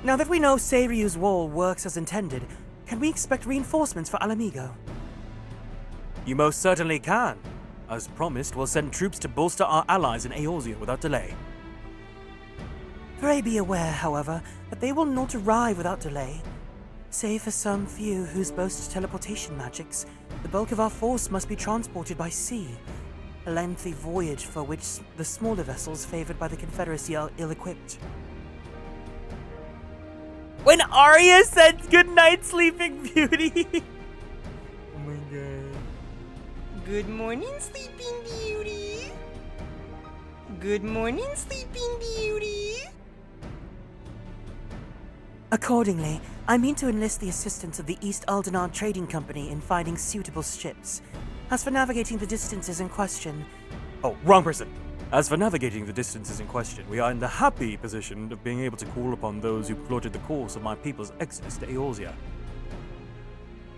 Now that we know Seiryu's wall works as intended, can we expect reinforcements for Alamigo? You most certainly can. As promised, we'll send troops to bolster our allies in Eorzea without delay. Pray be aware, however, that they will not arrive without delay. Save for some few whose boast teleportation magics, the bulk of our force must be transported by sea. A lengthy voyage for which the smaller vessels favored by the Confederacy are ill-equipped. When Arya said goodnight, Sleeping Beauty. Oh my god. Good morning, Sleeping Beauty. Good morning, Sleeping Beauty. Accordingly, I mean to enlist the assistance of the East Aldenard Trading Company in finding suitable ships. As for navigating the distances in question... Oh, wrong person. As for navigating the distances in question, we are in the happy position of being able to call upon those who plotted the course of my people's exodus to Eorzea.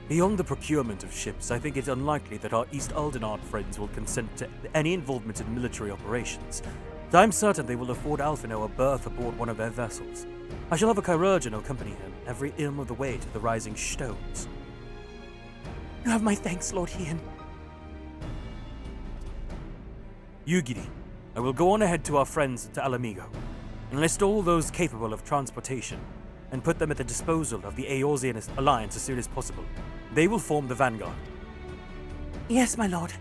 Beyond the procurement of ships, I think it unlikely that our East Aldenard friends will consent to any involvement in military operations. But I'm certain they will afford Alphino a berth aboard one of their vessels. I shall have a chirurgeon accompany him every ilm of the way to the Rising Stones. You have my thanks, Lord Hien. Yugiri, I will go on ahead to our friends to Alamigo, enlist all those capable of transportation, and put them at the disposal of the Eorzean Alliance as soon as possible. They will form the vanguard. Yes, my lord.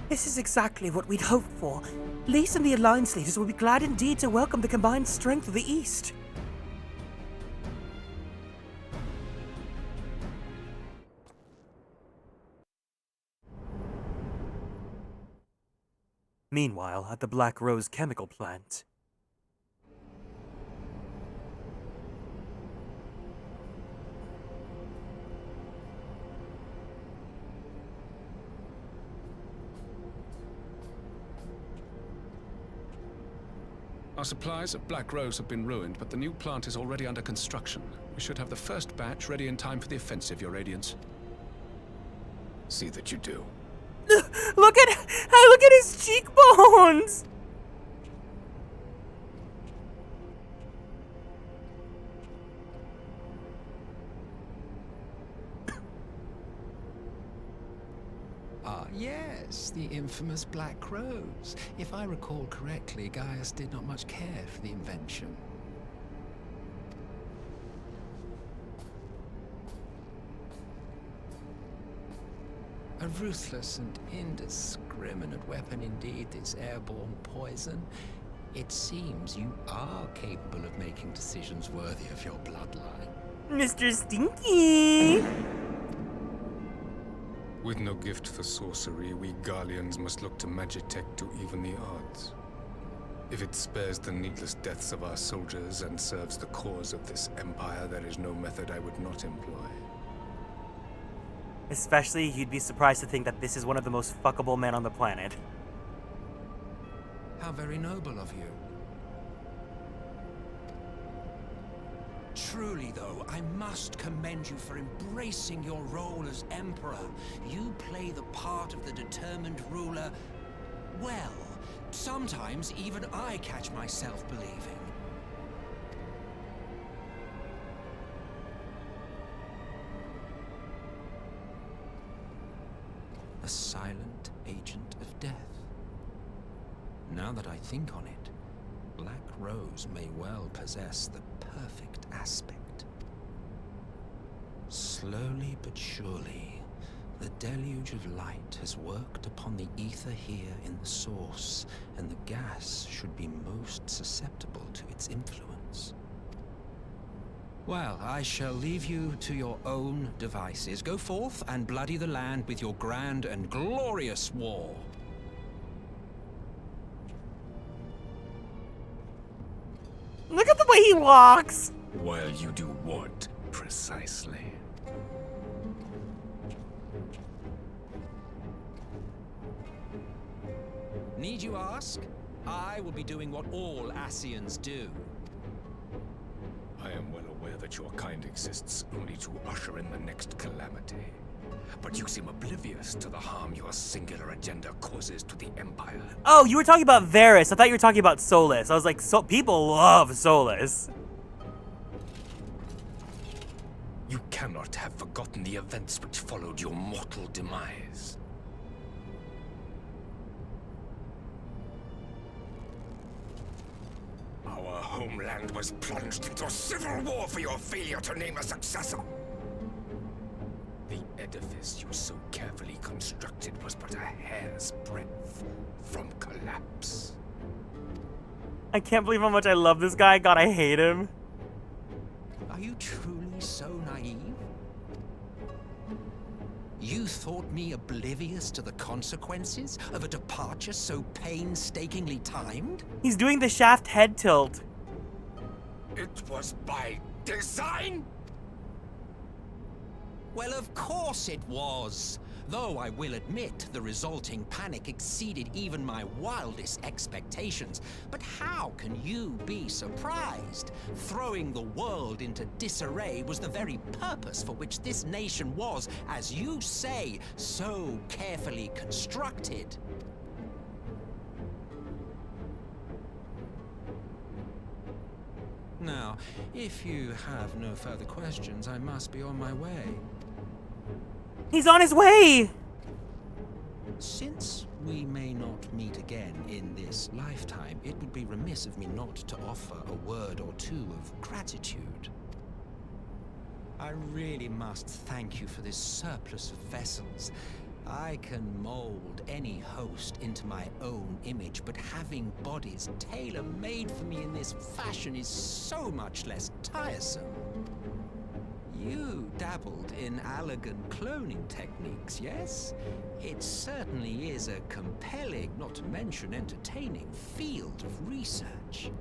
This is exactly what we'd hoped for. Lys and the Alliance leaders will be glad indeed to welcome the combined strength of the East. Meanwhile, at the Black Rose chemical plant... Our supplies at Black Rose have been ruined, but the new plant is already under construction. We should have the first batch ready in time for the offensive, Your Radiance. See that you do. Look at his cheekbones. Ah, yes, the infamous Black Rose. If I recall correctly, Gaius did not much care for the invention. A ruthless and indiscriminate weapon indeed, this airborne poison. It seems you are capable of making decisions worthy of your bloodline. Mr. Stinky! With no gift for sorcery, we Garleans must look to Magitech to even the odds. If it spares the needless deaths of our soldiers and serves the cause of this empire, there is no method I would not employ. Especially, you'd be surprised to think that this is one of the most fuckable men on the planet. How very noble of you. Truly, though, I must commend you for embracing your role as Emperor. You play the part of the determined ruler well. Sometimes even I catch myself believing. A agent of death. Now that I think on it, Black Rose may well possess the perfect aspect. Slowly but surely, the deluge of light has worked upon the ether here in the source, and the gas should be most susceptible to its influence. Well, I shall leave you to your own devices. Go forth and bloody the land with your grand and glorious war. Look at the way he walks! While you do what, precisely? Need you ask? I will be doing what all Ascians do. I am well aware that your kind exists only to usher in the next calamity. But you seem oblivious to the harm your singular agenda causes to the Empire. Oh, you were talking about Varys. I thought you were talking about Solus. I was like, so people love Solus. You cannot have forgotten the events which followed your mortal demise. Our homeland was plunged into civil war for your failure to name a successor. The edifice you so carefully constructed was but a hair's breadth from collapse. I can't believe how much I love this guy. God, I hate him. Are you truly so naive? You thought me oblivious to the consequences of a departure so painstakingly timed? He's doing the shaft head tilt. It was by design? Well, of course it was. Though I will admit the resulting panic exceeded even my wildest expectations. But how can you be surprised? Throwing the world into disarray was the very purpose for which this nation was, as you say, so carefully constructed. Now, if you have no further questions, I must be on my way. He's on his way! Since we may not meet again in this lifetime, it would be remiss of me not to offer a word or two of gratitude. I really must thank you for this surplus of vessels. I can mold any host into my own image, but having bodies tailor-made for me in this fashion is so much less tiresome. You dabbled in elegant cloning techniques, yes? It certainly is a compelling, not to mention entertaining, field of research.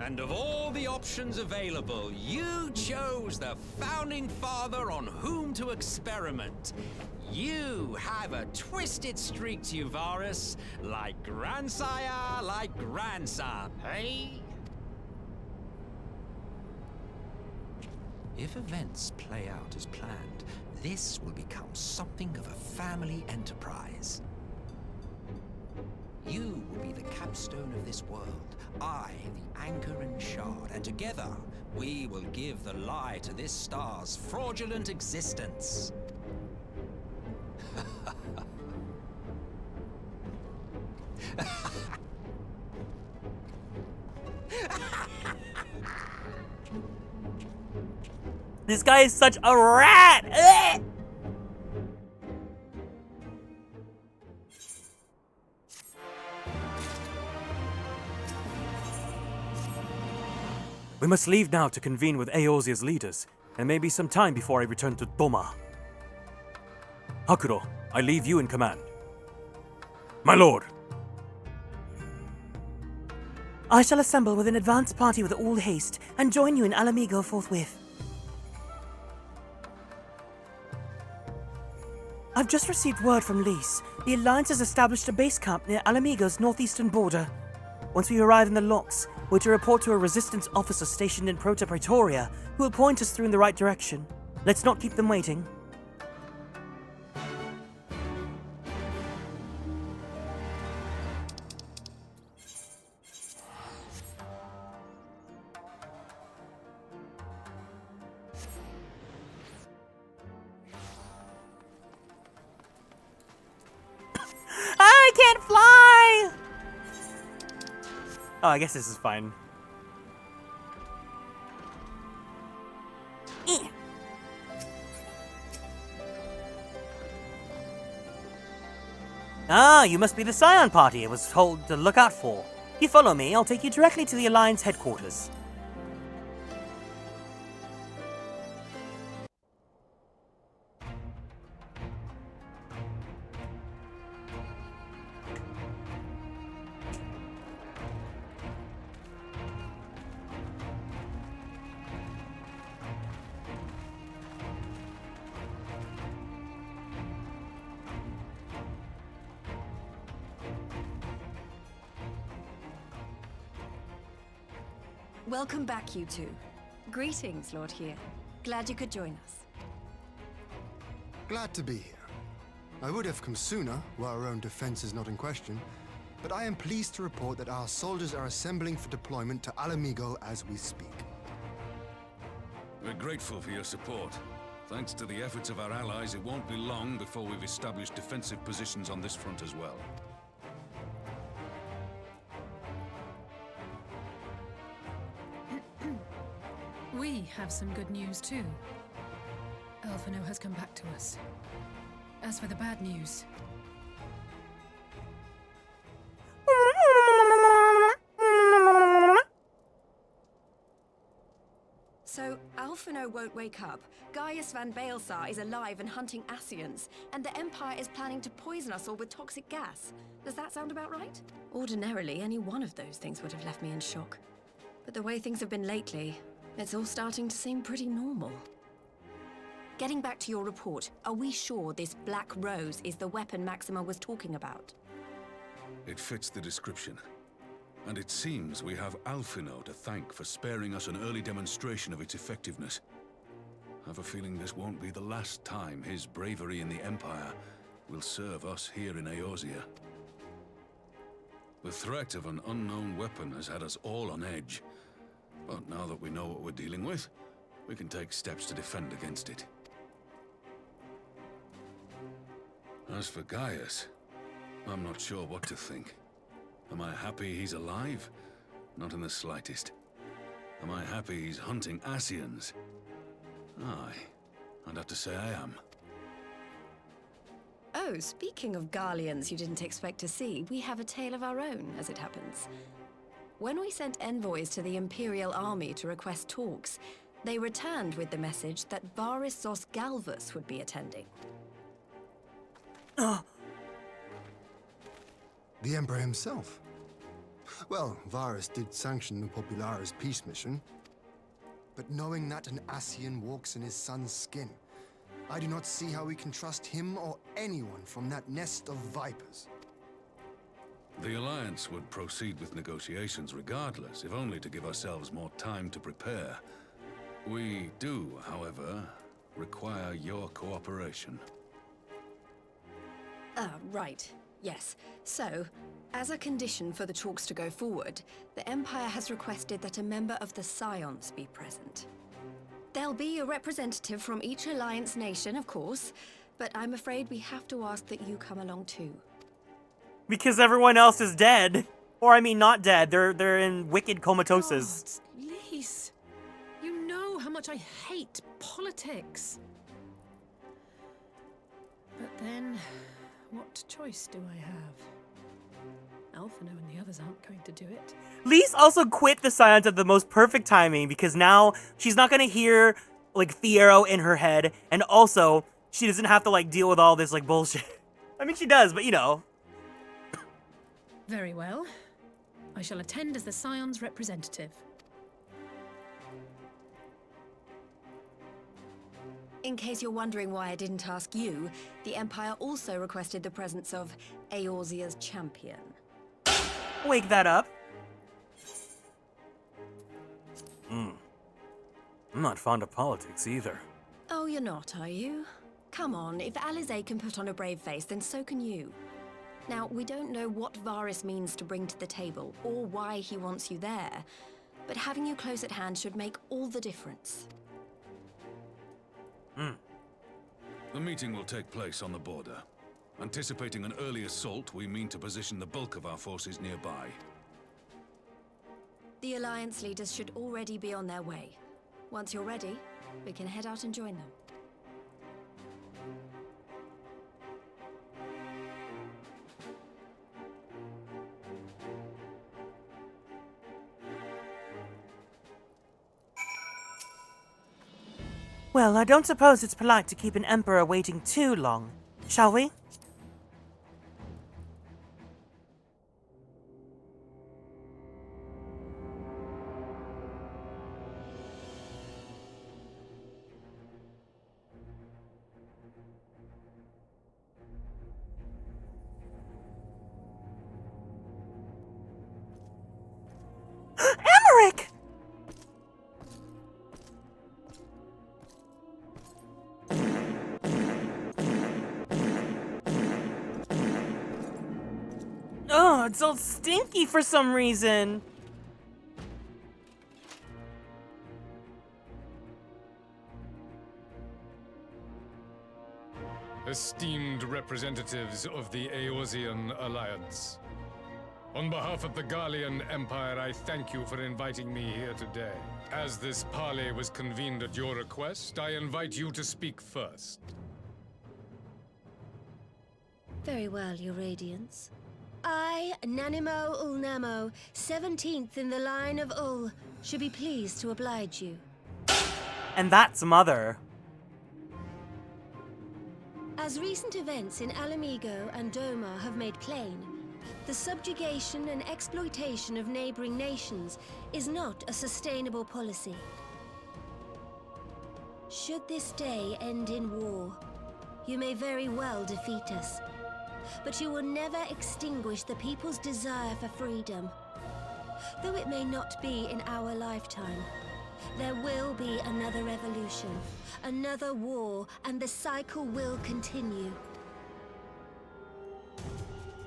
And of all the options available, you chose the founding father on whom to experiment. You have a twisted streak to you, Varys, like grandsire, like grandson, hey? If events play out as planned, this will become something of a family enterprise. You will be the capstone of this world, I the anchor and shard, and together we will give the lie to this star's fraudulent existence. This guy is such a rat! Ugh! We must leave now to convene with Eorzea's leaders, and maybe some time before I return to Doma. Hakuro, I leave you in command. My lord! I shall assemble with an advance party with all haste, and join you in Alamigo forthwith. I've just received word from Lys. The Alliance has established a base camp near Alamigo's northeastern border. Once we arrive in the locks, we're to report to a resistance officer stationed in Proto Praetoria, who will point us through in the right direction. Let's not keep them waiting. Oh, I guess this is fine. Ah, you must be the Scion party I was told to look out for. If you follow me, I'll take you directly to the Alliance headquarters. Welcome back, you two. Greetings, Lord Here. Glad you could join us. Glad to be here. I would have come sooner, while our own defense is not in question, but I am pleased to report that our soldiers are assembling for deployment to Alamigo as we speak. We're grateful for your support. Thanks to the efforts of our allies, it won't be long before we've established defensive positions on this front as well. We have some good news too. Alphino has come back to us. As for the bad news, so Alphino won't wake up. Gaius van Baelsar is alive and hunting Ascians, and the Empire is planning to poison us all with toxic gas. Does that sound about right? Ordinarily, any one of those things would have left me in shock. But the way things have been lately, it's all starting to seem pretty normal. Getting back to your report, are we sure this Black Rose is the weapon Maxima was talking about? It fits the description. And it seems we have Alphino to thank for sparing us an early demonstration of its effectiveness. I have a feeling this won't be the last time his bravery in the Empire will serve us here in Eorzea. The threat of an unknown weapon has had us all on edge. But now that we know what we're dealing with, we can take steps to defend against it. As for Gaius, I'm not sure what to think. Am I happy he's alive? Not in the slightest. Am I happy he's hunting Ascians? Aye, I'd have to say I am. Oh, speaking of Garleans you didn't expect to see, we have a tale of our own, as it happens. When we sent envoys to the Imperial Army to request talks, they returned with the message that Varys Zos Galvus would be attending. The Emperor himself. Well, Varys did sanction the Popularis peace mission. But knowing that an Ascian walks in his son's skin, I do not see how we can trust him or anyone from that nest of vipers. The Alliance would proceed with negotiations regardless, if only to give ourselves more time to prepare. We do, however, require your cooperation. Right. Yes. So, as a condition for the talks to go forward, the Empire has requested that a member of the Scions be present. There'll be a representative from each Alliance nation, of course, but I'm afraid we have to ask that you come along too. Because everyone else is dead. Or, I mean, not dead. They're in wicked comatoses. God, Lise, you know how much I hate politics. But then, what choice do I have? Alphino and the others aren't going to do it. Lise also quit the Scions at the most perfect timing because now she's not going to hear, like, Fiero in her head. And also, she doesn't have to, like, deal with all this, like, bullshit. I mean, she does, but, you know. Very well. I shall attend as the Scion's representative. In case you're wondering why I didn't ask you, the Empire also requested the presence of Eorzea's champion. Wake that up. I'm not fond of politics either. Oh, you're not, are you? Come on, if Alisaie can put on a brave face, then so can you. Now, we don't know what Varys means to bring to the table, or why he wants you there, but having you close at hand should make all the difference. The meeting will take place on the border. Anticipating an early assault, we mean to position the bulk of our forces nearby. The Alliance leaders should already be on their way. Once you're ready, we can head out and join them. Well, I don't suppose it's polite to keep an emperor waiting too long, shall we? Emmerich! Oh, it's all stinky for some reason. Esteemed representatives of the Eorzean Alliance. On behalf of the Gallian Empire, I thank you for inviting me here today. As this parley was convened at your request, I invite you to speak first. Very well, Your Radiance. I, Nanimo Ulnamo, 17th in the line of Ul, should be pleased to oblige you. And that's Mother. As recent events in Alamigo and Doma have made plain, the subjugation and exploitation of neighboring nations is not a sustainable policy. Should this day end in war, you may very well defeat us, but you will never extinguish the people's desire for freedom. Though it may not be in our lifetime, there will be another revolution, another war, and the cycle will continue.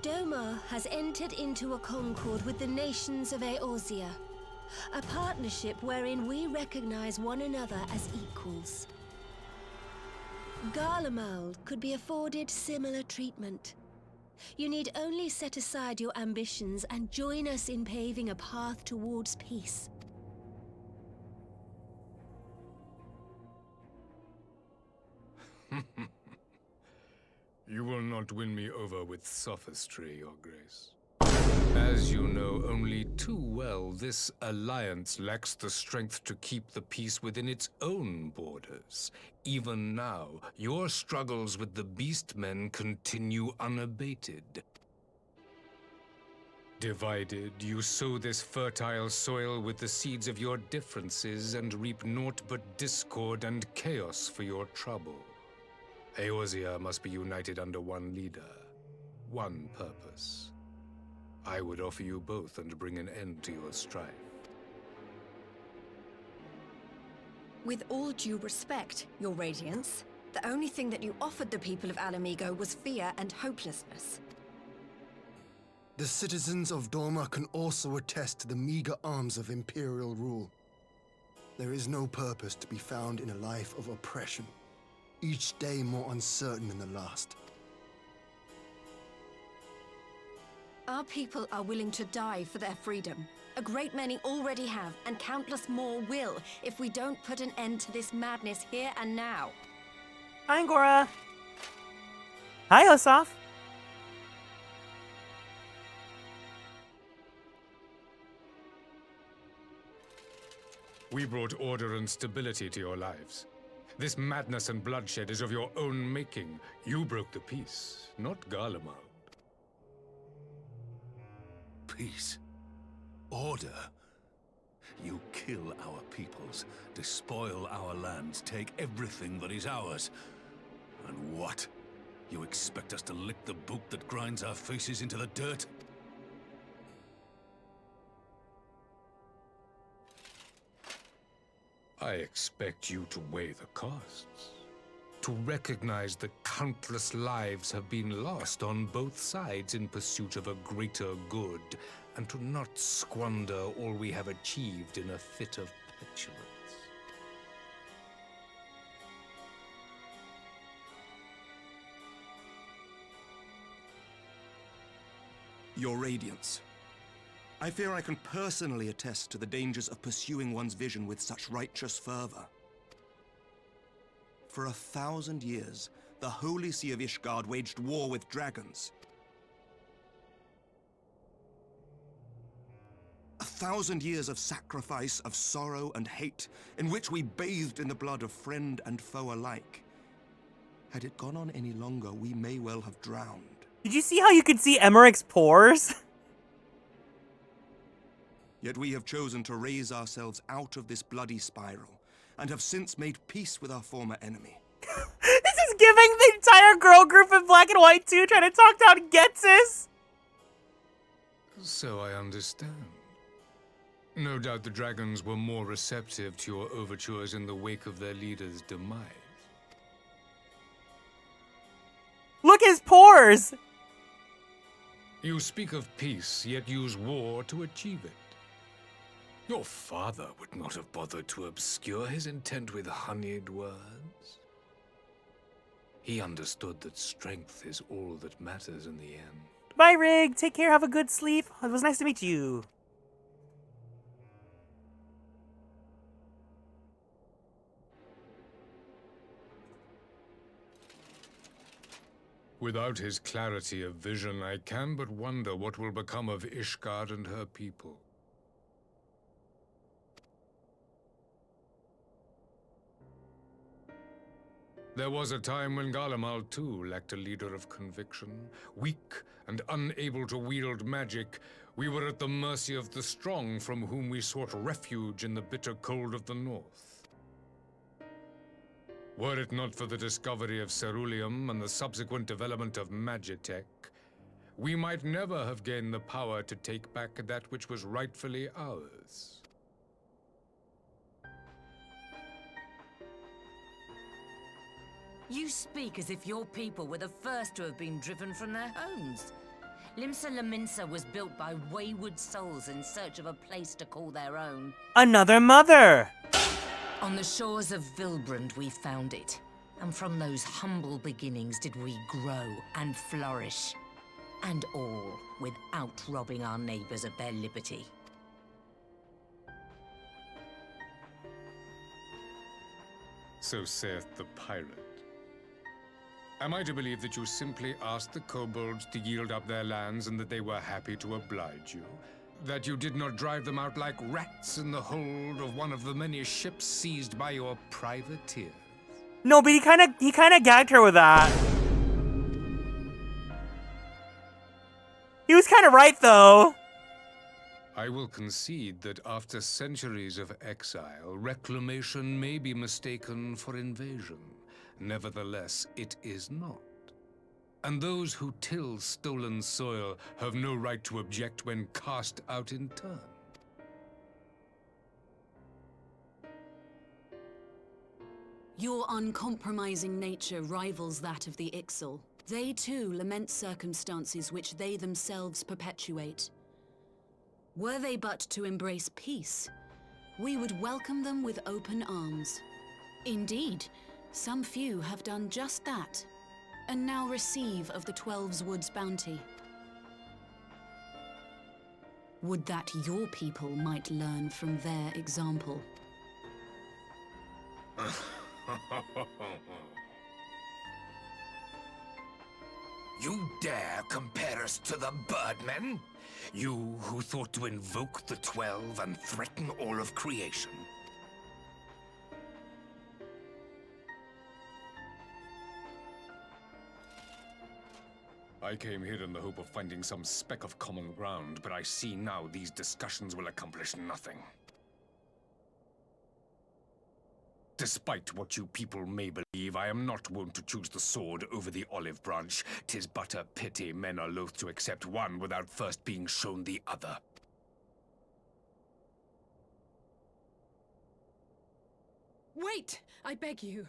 Doma has entered into a concord with the nations of Eorzea, a partnership wherein we recognize one another as equals. Garlemald could be afforded similar treatment. You need only set aside your ambitions and join us in paving a path towards peace. You will not win me over with sophistry, Your Grace. As you know only too well, this alliance lacks the strength to keep the peace within its own borders. Even now, your struggles with the Beastmen continue unabated. Divided, you sow this fertile soil with the seeds of your differences and reap naught but discord and chaos for your trouble. Eorzea must be united under one leader, one purpose. I would offer you both and bring an end to your strife. With all due respect, Your Radiance, the only thing that you offered the people of Alamigo was fear and hopelessness. The citizens of Doma can also attest to the meager arms of Imperial rule. There is no purpose to be found in a life of oppression, each day more uncertain than the last. Our people are willing to die for their freedom. A great many already have, and countless more will, if we don't put an end to this madness here and now. Hi, Angora. Hi, Osaf. We brought order and stability to your lives. This madness and bloodshed is of your own making. You broke the peace, not Garlemald. Peace. Order. You kill our peoples, despoil our lands, take everything that is ours. And what? You expect us to lick the boot that grinds our faces into the dirt? I expect you to weigh the costs. To recognize that countless lives have been lost on both sides in pursuit of a greater good, and to not squander all we have achieved in a fit of petulance. Your Radiance. I fear I can personally attest to the dangers of pursuing one's vision with such righteous fervor. For 1,000 years, the Holy See of Ishgard waged war with dragons. 1,000 years of sacrifice, of sorrow and hate, in which we bathed in the blood of friend and foe alike. Had it gone on any longer, we may well have drowned. Did you see how you could see Emmerich's pores? Yet we have chosen to raise ourselves out of this bloody spiral, and have since made peace with our former enemy. This is giving the entire girl group in Black and White 2 trying to talk down Getsis. So I understand. No doubt the dragons were more receptive to your overtures in the wake of their leader's demise. Look at his pores! You speak of peace, yet use war to achieve it. Your father would not have bothered to obscure his intent with honeyed words. He understood that strength is all that matters in the end. Bye, Rig. Take care. Have a good sleep. It was nice to meet you. Without his clarity of vision, I can but wonder what will become of Ishgard and her people. There was a time when Garlemald too lacked a leader of conviction. Weak and unable to wield magic, we were at the mercy of the strong, from whom we sought refuge in the bitter cold of the north. Were it not for the discovery of ceruleum and the subsequent development of magitech, we might never have gained the power to take back that which was rightfully ours. You speak as if your people were the first to have been driven from their homes. Limsa Lominsa was built by wayward souls in search of a place to call their own. Another mother! On the shores of Vilbrand we found it. And from those humble beginnings did we grow and flourish. And all without robbing our neighbors of their liberty. So saith the pirate. Am I to believe that you simply asked the kobolds to yield up their lands and that they were happy to oblige you? That you did not drive them out like rats in the hold of one of the many ships seized by your privateers? No, but he kind of gagged her with that. He was kind of right, though. I will concede that after centuries of exile, reclamation may be mistaken for invasion. Nevertheless, it is not. And those who till stolen soil have no right to object when cast out in turn. Your uncompromising nature rivals that of the Ixal. They too lament circumstances which they themselves perpetuate. Were they but to embrace peace, we would welcome them with open arms. Indeed, some few have done just that, and now receive of the 12's Wood's bounty. Would that your people might learn from their example. You dare compare us to the Birdmen? You who thought to invoke the 12 and threaten all of creation? I came here in the hope of finding some speck of common ground, but I see now these discussions will accomplish nothing. Despite what you people may believe, I am not wont to choose the sword over the olive branch. 'Tis but a pity men are loath to accept one without first being shown the other. Wait! I beg you.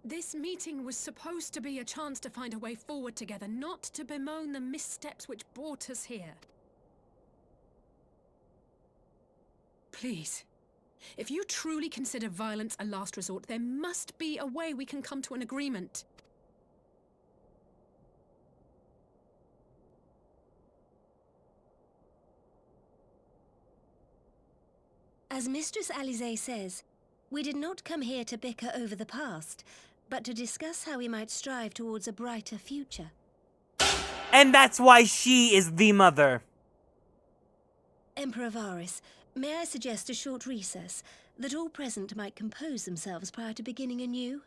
This meeting was supposed to be a chance to find a way forward together, not to bemoan the missteps which brought us here. Please. If you truly consider violence a last resort, there must be a way we can come to an agreement. As Mistress Alize says, we did not come here to bicker over the past, but to discuss how we might strive towards a brighter future. And that's why she is the mother. Emperor Varys, may I suggest a short recess, that all present might compose themselves prior to beginning anew?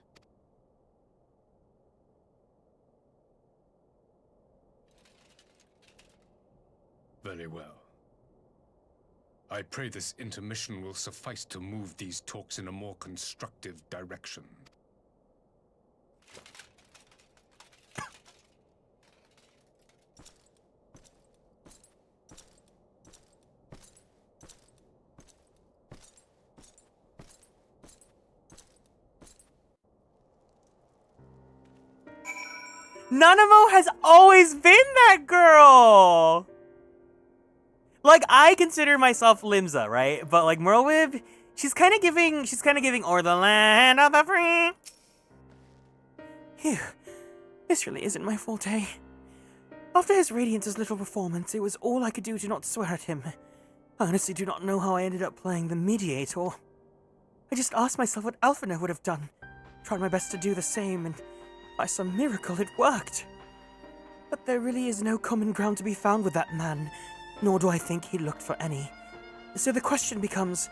Very well. I pray this intermission will suffice to move these talks in a more constructive direction. Nanamo has always been that girl! Like, I consider myself Limsa, right? But like Merlwyb, she's kind of giving or the land of the free. Phew. This really isn't my forte. After his Radiance's little performance, it was all I could do to not swear at him. I honestly do not know how I ended up playing the mediator. I just asked myself what Alphinaud would have done. Tried my best to do the same, and by some miracle it worked. But there really is no common ground to be found with that man, nor do I think he looked for any. So the question becomes,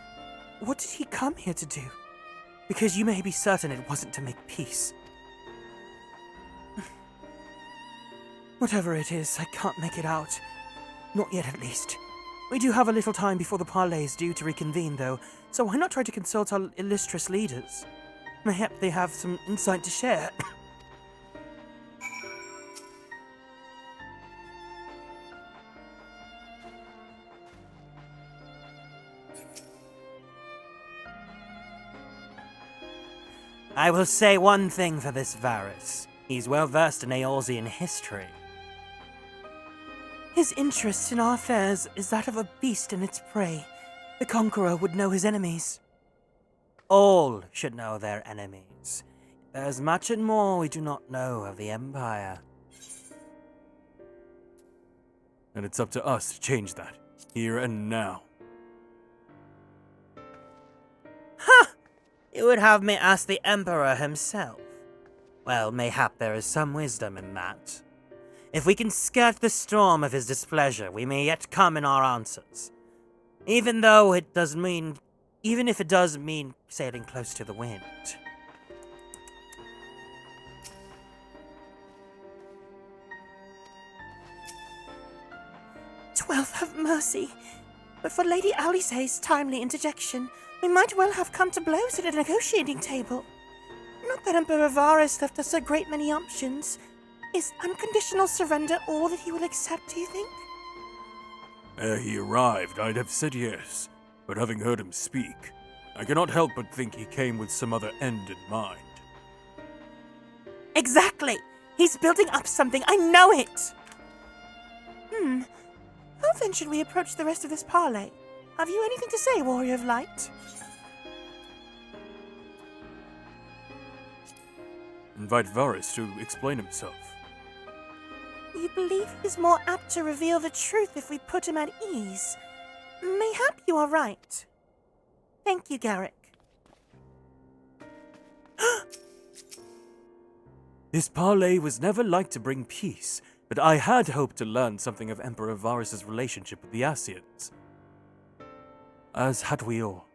what did he come here to do? Because you may be certain it wasn't to make peace. Whatever it is, I can't make it out. Not yet, at least. We do have a little time before the parley is due to reconvene, though, so why not try to consult our illustrious leaders? Mayhap they have some insight to share. I will say one thing for this Varys. He's well versed in Eorzean history. His interest in our affairs is that of a beast and its prey. The Conqueror would know his enemies. All should know their enemies. There's much and more we do not know of the Empire. And it's up to us to change that, here and now. Ha! You would have me ask the Emperor himself. Well, mayhap there is some wisdom in that. If we can skirt the storm of his displeasure, we may yet come in our answers. Even if it does mean sailing close to the wind. Twelve have mercy. But for Lady Alice's timely interjection, we might well have come to blows at a negotiating table. Not that Emperor Varys left us a great many options. Is unconditional surrender all that he will accept, do you think? Ere he arrived, I'd have said yes, but having heard him speak, I cannot help but think he came with some other end in mind. Exactly! He's building up something, I know it! How then should we approach the rest of this parley? Have you anything to say, Warrior of Light? Invite Varys to explain himself. You believe he's more apt to reveal the truth if we put him at ease? Mayhap you are right. Thank you, Garrick. This parley was never like to bring peace, but I had hoped to learn something of Emperor Varys' relationship with the Ascians. As had we all.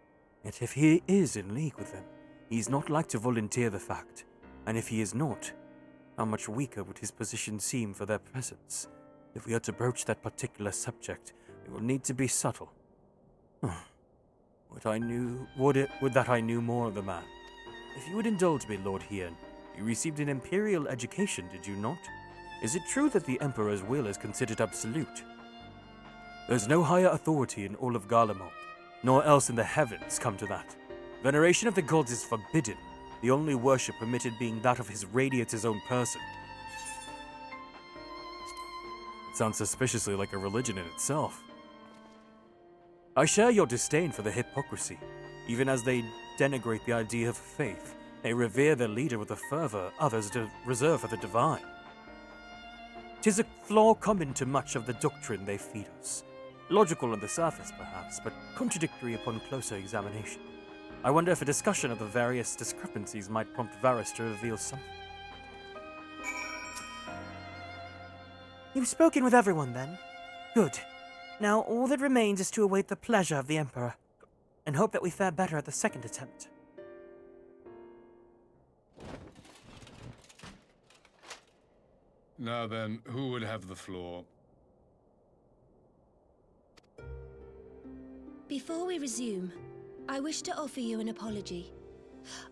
Yet if he is in league with them, he's not like to volunteer the fact. And if he is not, how much weaker would his position seem for their presence? If we are to broach that particular subject, we will need to be subtle. Would that I knew more of the man. If you would indulge me, Lord Kieran, you received an imperial education, did you not? Is it true that the Emperor's will is considered absolute? There's no higher authority in all of Garlemald, nor else in the heavens come to that. Veneration of the gods is forbidden, the only worship permitted being that of his Radiator's own person. It sounds suspiciously like a religion in itself. I share your disdain for the hypocrisy. Even as they denigrate the idea of faith, they revere their leader with a fervor others reserve for the divine. 'Tis a flaw common to much of the doctrine they feed us. Logical on the surface, perhaps, but contradictory upon closer examination. I wonder if a discussion of the various discrepancies might prompt Varys to reveal something. You've spoken with everyone, then? Good. Now all that remains is to await the pleasure of the Emperor, and hope that we fare better at the second attempt. Now then, who would have the floor? Before we resume, I wish to offer you an apology.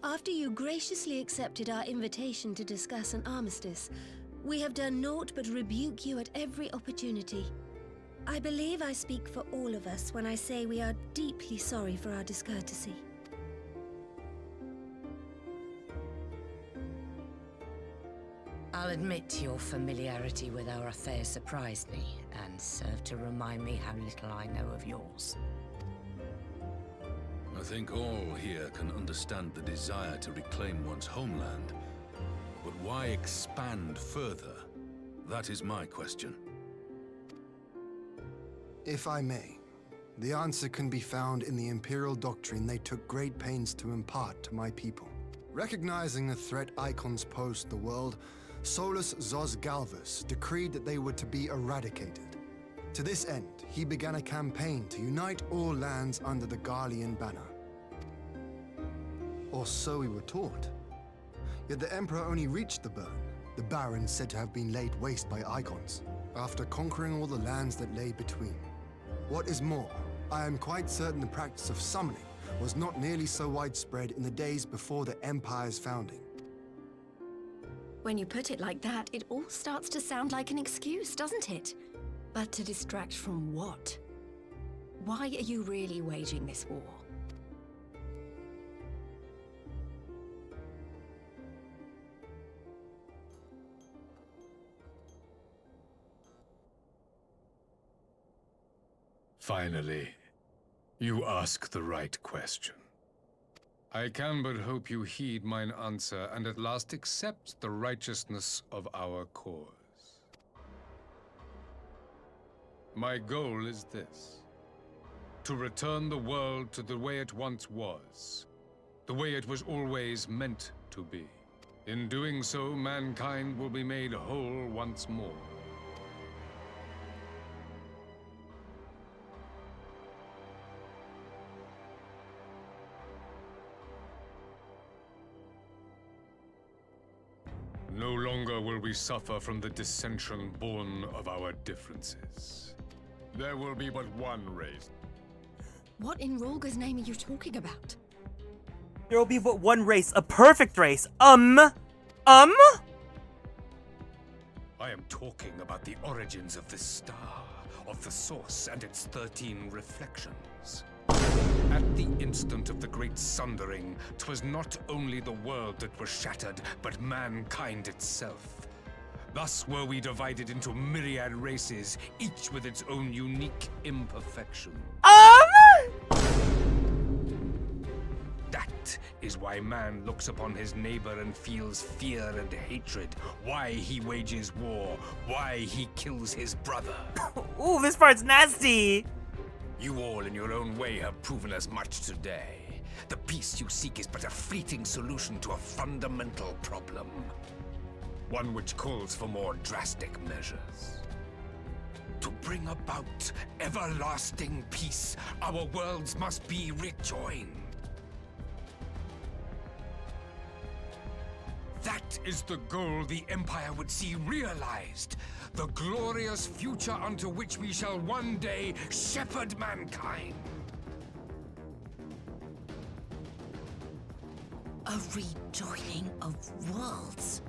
After you graciously accepted our invitation to discuss an armistice, we have done naught but rebuke you at every opportunity. I believe I speak for all of us when I say we are deeply sorry for our discourtesy. I'll admit your familiarity with our affair surprised me, and served to remind me how little I know of yours. I think all here can understand the desire to reclaim one's homeland. But why expand further? That is my question. If I may, the answer can be found in the Imperial doctrine they took great pains to impart to my people. Recognizing the threat icons pose to the world, Solus Zos Galvus decreed that they were to be eradicated. To this end, he began a campaign to unite all lands under the Garlean banner. Or so we were taught. Yet the Emperor only reached the burn, the barrens said to have been laid waste by icons, after conquering all the lands that lay between. What is more, I am quite certain the practice of summoning was not nearly so widespread in the days before the Empire's founding. When you put it like that, it all starts to sound like an excuse, doesn't it? But to distract from what? Why are you really waging this war? Finally, you ask the right question. I can but hope you heed mine answer and at last accept the righteousness of our cause. My goal is this: to return the world to the way it once was, the way it was always meant to be. In doing so, mankind will be made whole once more. No longer will we suffer from the dissension born of our differences. There will be but one race. What in Rhalgr's name are you talking about? There will be but one race, a perfect race. I am talking about the origins of this star, of the source and its 13 reflections. At the instant of the great sundering, 'twas not only the world that was shattered, but mankind itself. Thus were we divided into myriad races, each with its own unique imperfection. That is why man looks upon his neighbor and feels fear and hatred, why he wages war, why he kills his brother. Ooh, this part's nasty! You all in your own way have proven as much today. The peace you seek is but a fleeting solution to a fundamental problem. One which calls for more drastic measures. To bring about everlasting peace, our worlds must be rejoined. That is the goal the Empire would see realized. The glorious future unto which we shall one day shepherd mankind. A rejoining of worlds.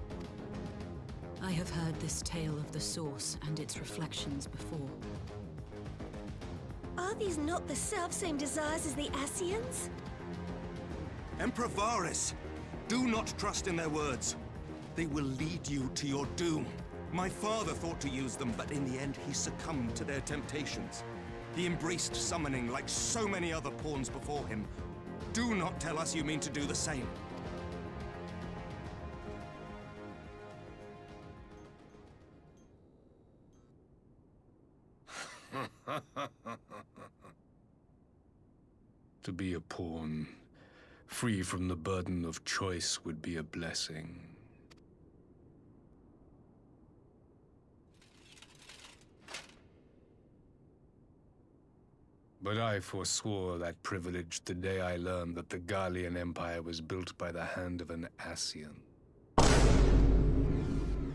I have heard this tale of the source and its reflections before. Are these not the selfsame desires as the Ascians? Emperor Varys, do not trust in their words. They will lead you to your doom. My father thought to use them, but in the end he succumbed to their temptations. He embraced summoning like so many other pawns before him. Do not tell us you mean to do the same. To be a pawn, free from the burden of choice, would be a blessing. But I forswore that privilege the day I learned that the Gallian Empire was built by the hand of an Ascian.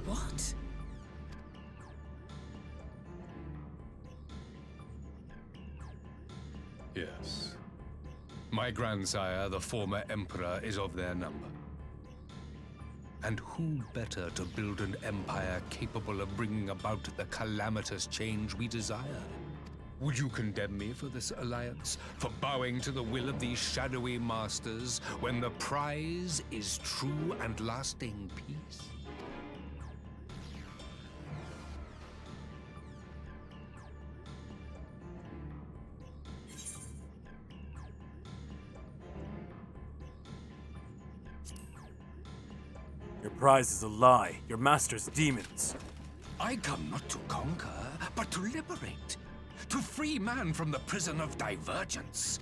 What? Yes. My grandsire, the former emperor, is of their number. And who better to build an empire capable of bringing about the calamitous change we desire? Would you condemn me for this alliance? For bowing to the will of these shadowy masters, when the prize is true and lasting peace? Your prize is a lie. Your master's demons. I come not to conquer, but to liberate. To free man from the prison of divergence.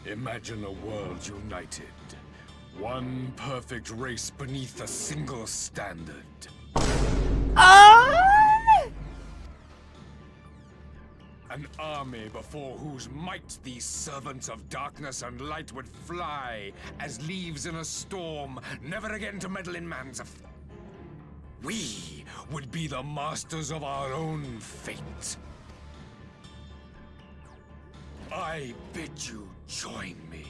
Imagine a world united. One perfect race beneath a single standard. An army before whose might these servants of darkness and light would fly as leaves in a storm, never again to meddle in man's affairs. We would be the masters of our own fate. I bid you join me,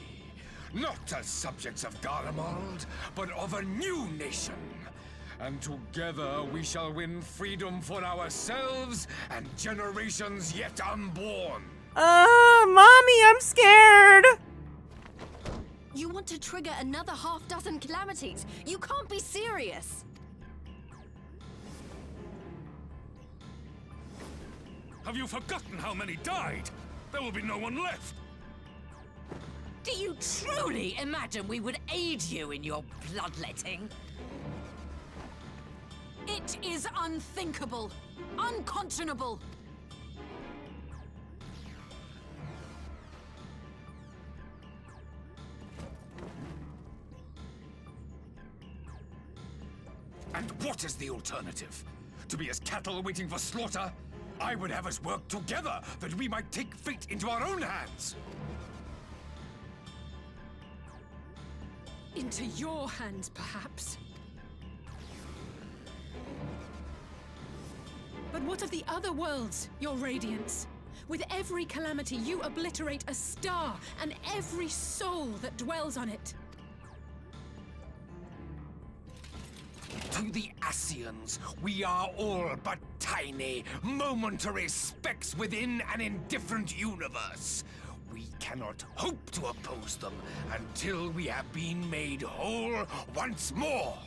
not as subjects of Garlemald, but of a new nation. And together we shall win freedom for ourselves and generations yet unborn. Mommy, I'm scared! You want to trigger another half-dozen calamities? You can't be serious! Have you forgotten how many died? There will be no one left. Do you truly imagine we would aid you in your bloodletting? It is unthinkable. Unconscionable. And what is the alternative? To be as cattle waiting for slaughter? I would have us work together, that we might take fate into our own hands. Into your hands, perhaps. But what of the other worlds, your radiance? With every calamity, you obliterate a star and every soul that dwells on it. To the Ascians, we are all but tiny, momentary specks within an indifferent universe. We cannot hope to oppose them until we have been made whole once more.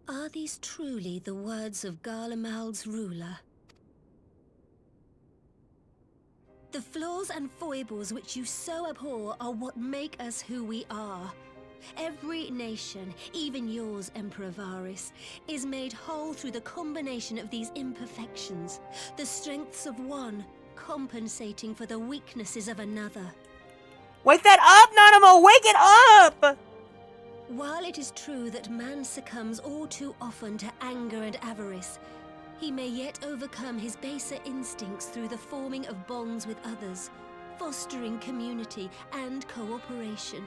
Are these truly the words of Garlemald's ruler? The flaws and foibles which you so abhor are what make us who we are. Every nation, even yours, Emperor Varys, is made whole through the combination of these imperfections, the strengths of one compensating for the weaknesses of another. Wake that up, Nanamo! Wake it up! While it is true that man succumbs all too often to anger and avarice, he may yet overcome his baser instincts through the forming of bonds with others, fostering community and cooperation.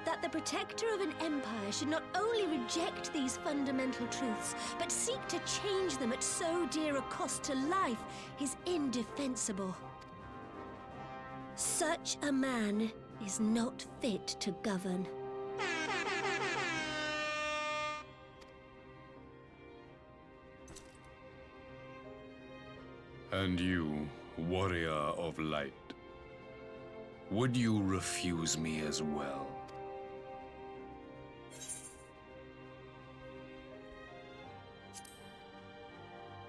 That the protector of an empire should not only reject these fundamental truths, but seek to change them at so dear a cost to life is indefensible. Such a man is not fit to govern. And you, warrior of light, would you refuse me as well?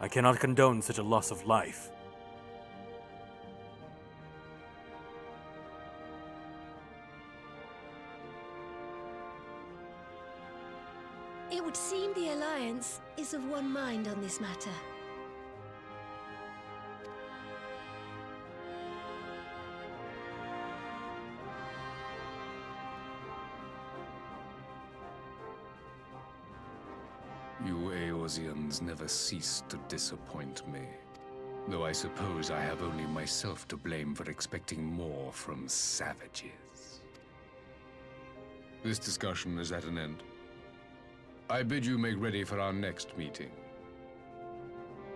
I cannot condone such a loss of life. It would seem the Alliance is of one mind on this matter. You Eorzeans never cease to disappoint me. Though I suppose I have only myself to blame for expecting more from savages. This discussion is at an end. I bid you make ready for our next meeting.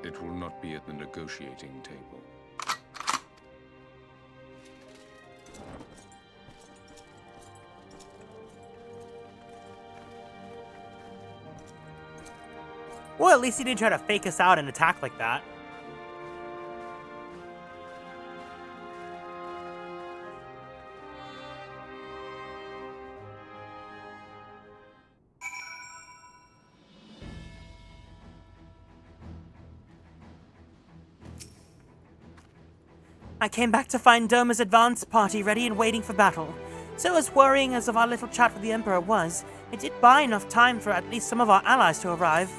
It will not be at the negotiating table. Well, at least he didn't try to fake us out and attack like that. I came back to find Doma's advance party ready and waiting for battle. So as worrying as our little chat with the Emperor was, it did buy enough time for at least some of our allies to arrive.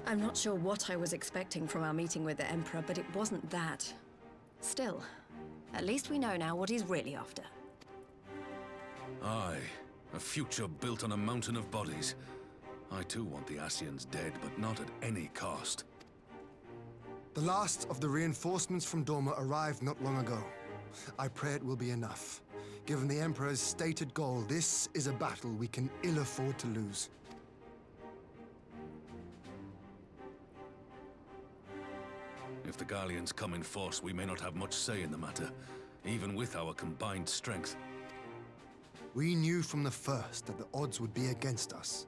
I'm not sure what I was expecting from our meeting with the Emperor, but it wasn't that. Still, at least we know now what he's really after. Aye, a future built on a mountain of bodies. I too want the Ascians dead, but not at any cost. The last of the reinforcements from Doma arrived not long ago. I pray it will be enough. Given the Emperor's stated goal, this is a battle we can ill afford to lose. If the Gallians come in force, we may not have much say in the matter, even with our combined strength. We knew from the first that the odds would be against us.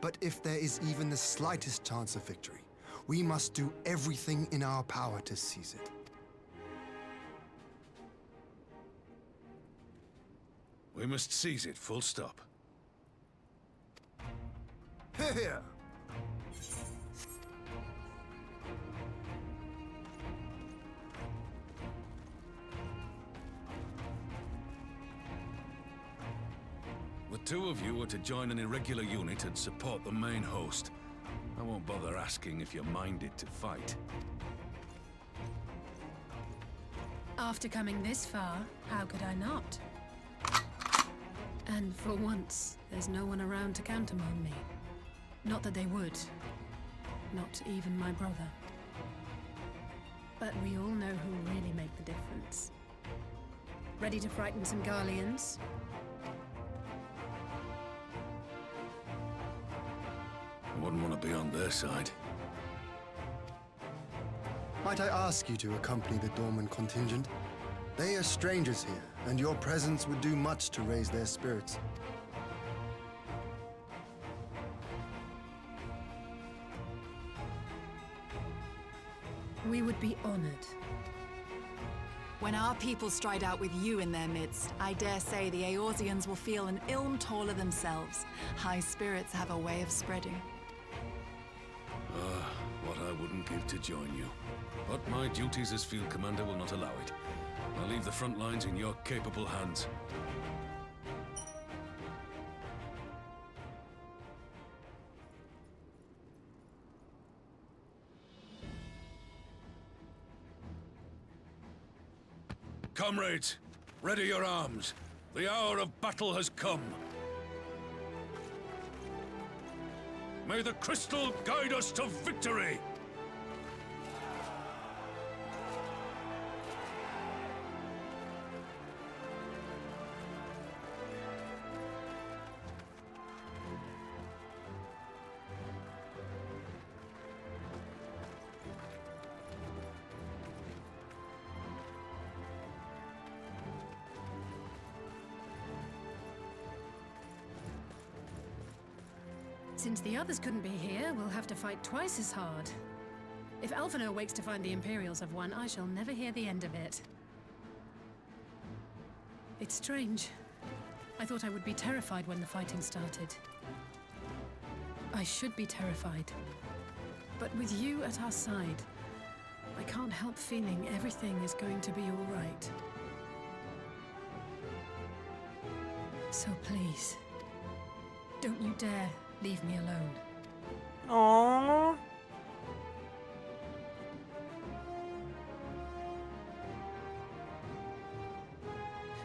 But if there is even the slightest chance of victory, we must do everything in our power to seize it. We must seize it, full stop. Hear, hear! The two of you are to join an irregular unit and support the main host. I won't bother asking if you're minded to fight. After coming this far, how could I not? And for once, there's no one around to countermand me. Not that they would. Not even my brother. But we all know who really make the difference. Ready to frighten some Garleans? I wouldn't want to be on their side. Might I ask you to accompany the Dorman contingent? They are strangers here, and your presence would do much to raise their spirits. We would be honored. When our people stride out with you in their midst, I dare say the Eorzeans will feel an ilm taller themselves. High spirits have a way of spreading. What I wouldn't give to join you. But my duties as field commander will not allow it. I'll leave the front lines in your capable hands. Comrades, ready your arms. The hour of battle has come. May the crystal guide us to victory! Since the others couldn't be here, we'll have to fight twice as hard. If Alphinaud wakes to find the Imperials have won, I shall never hear the end of it. It's strange. I thought I would be terrified when the fighting started. I should be terrified. But with you at our side, I can't help feeling everything is going to be all right. So please, don't you dare leave me alone. Aww.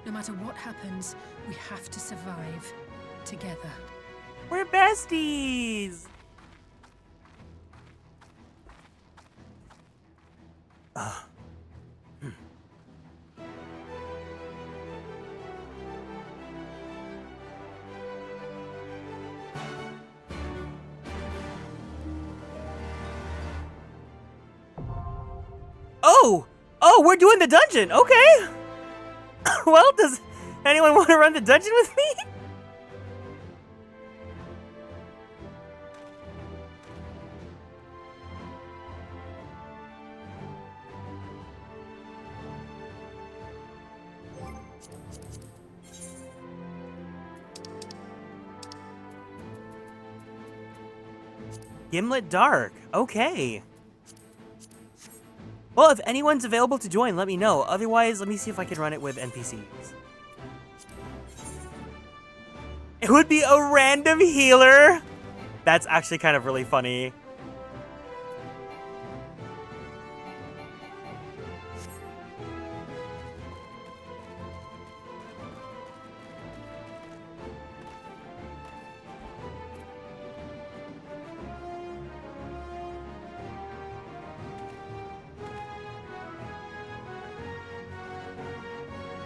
No matter what happens, we have to survive together. We're besties! Oh, we're doing the dungeon. Okay. Well, does anyone want to run the dungeon with me? Gimlet Dark. Okay. Well, if anyone's available to join, let me know. Otherwise, let me see if I can run it with NPCs. It would be a random healer. That's actually kind of really funny.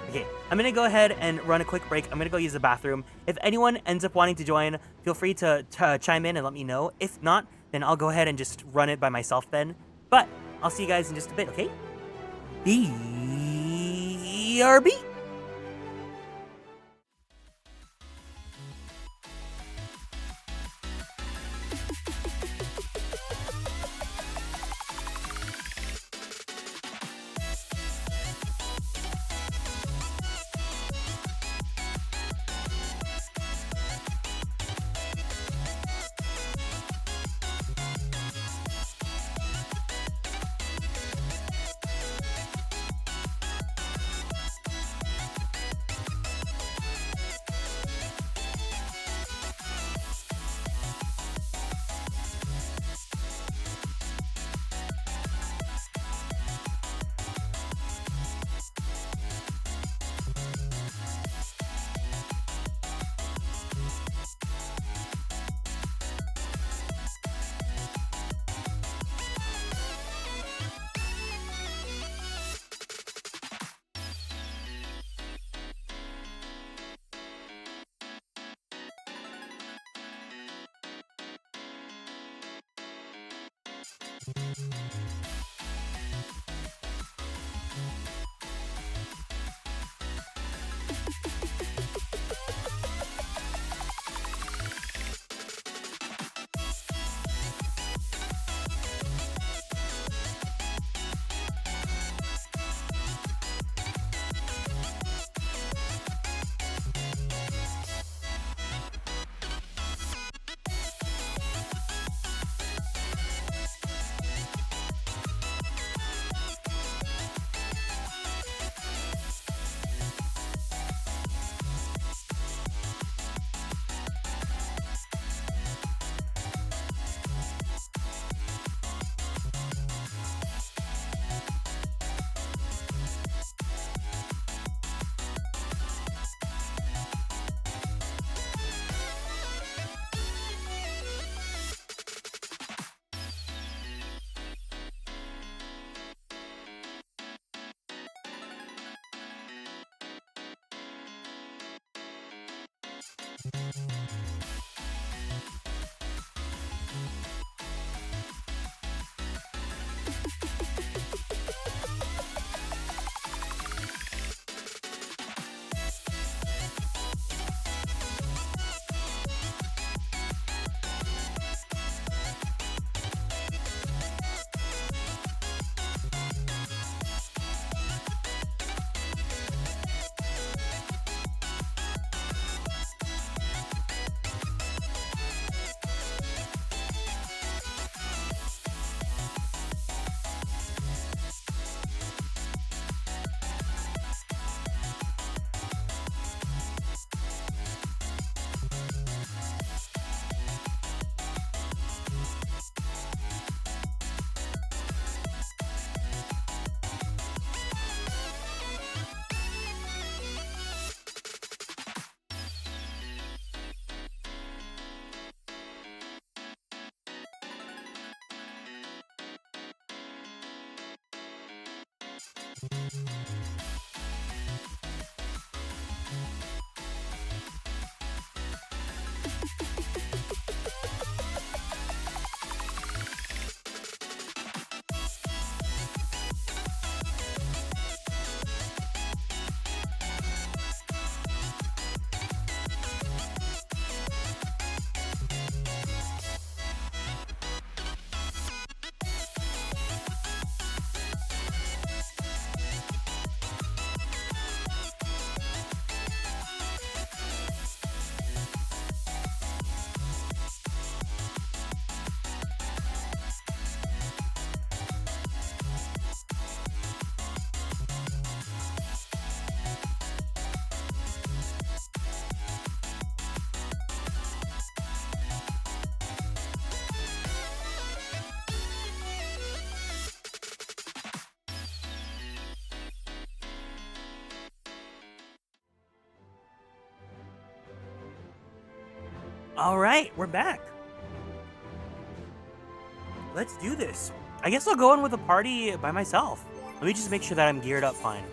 Okay, I'm gonna go ahead and run a quick break. I'm gonna go use the bathroom. If anyone ends up wanting to join, feel free to chime in and let me know. If not, then I'll go ahead and just run it by myself then. But I'll see you guys in just a bit, okay? BRB! All right, we're back. Let's do this. I guess I'll go in with a party by myself. Let me just make sure that I'm geared up fine.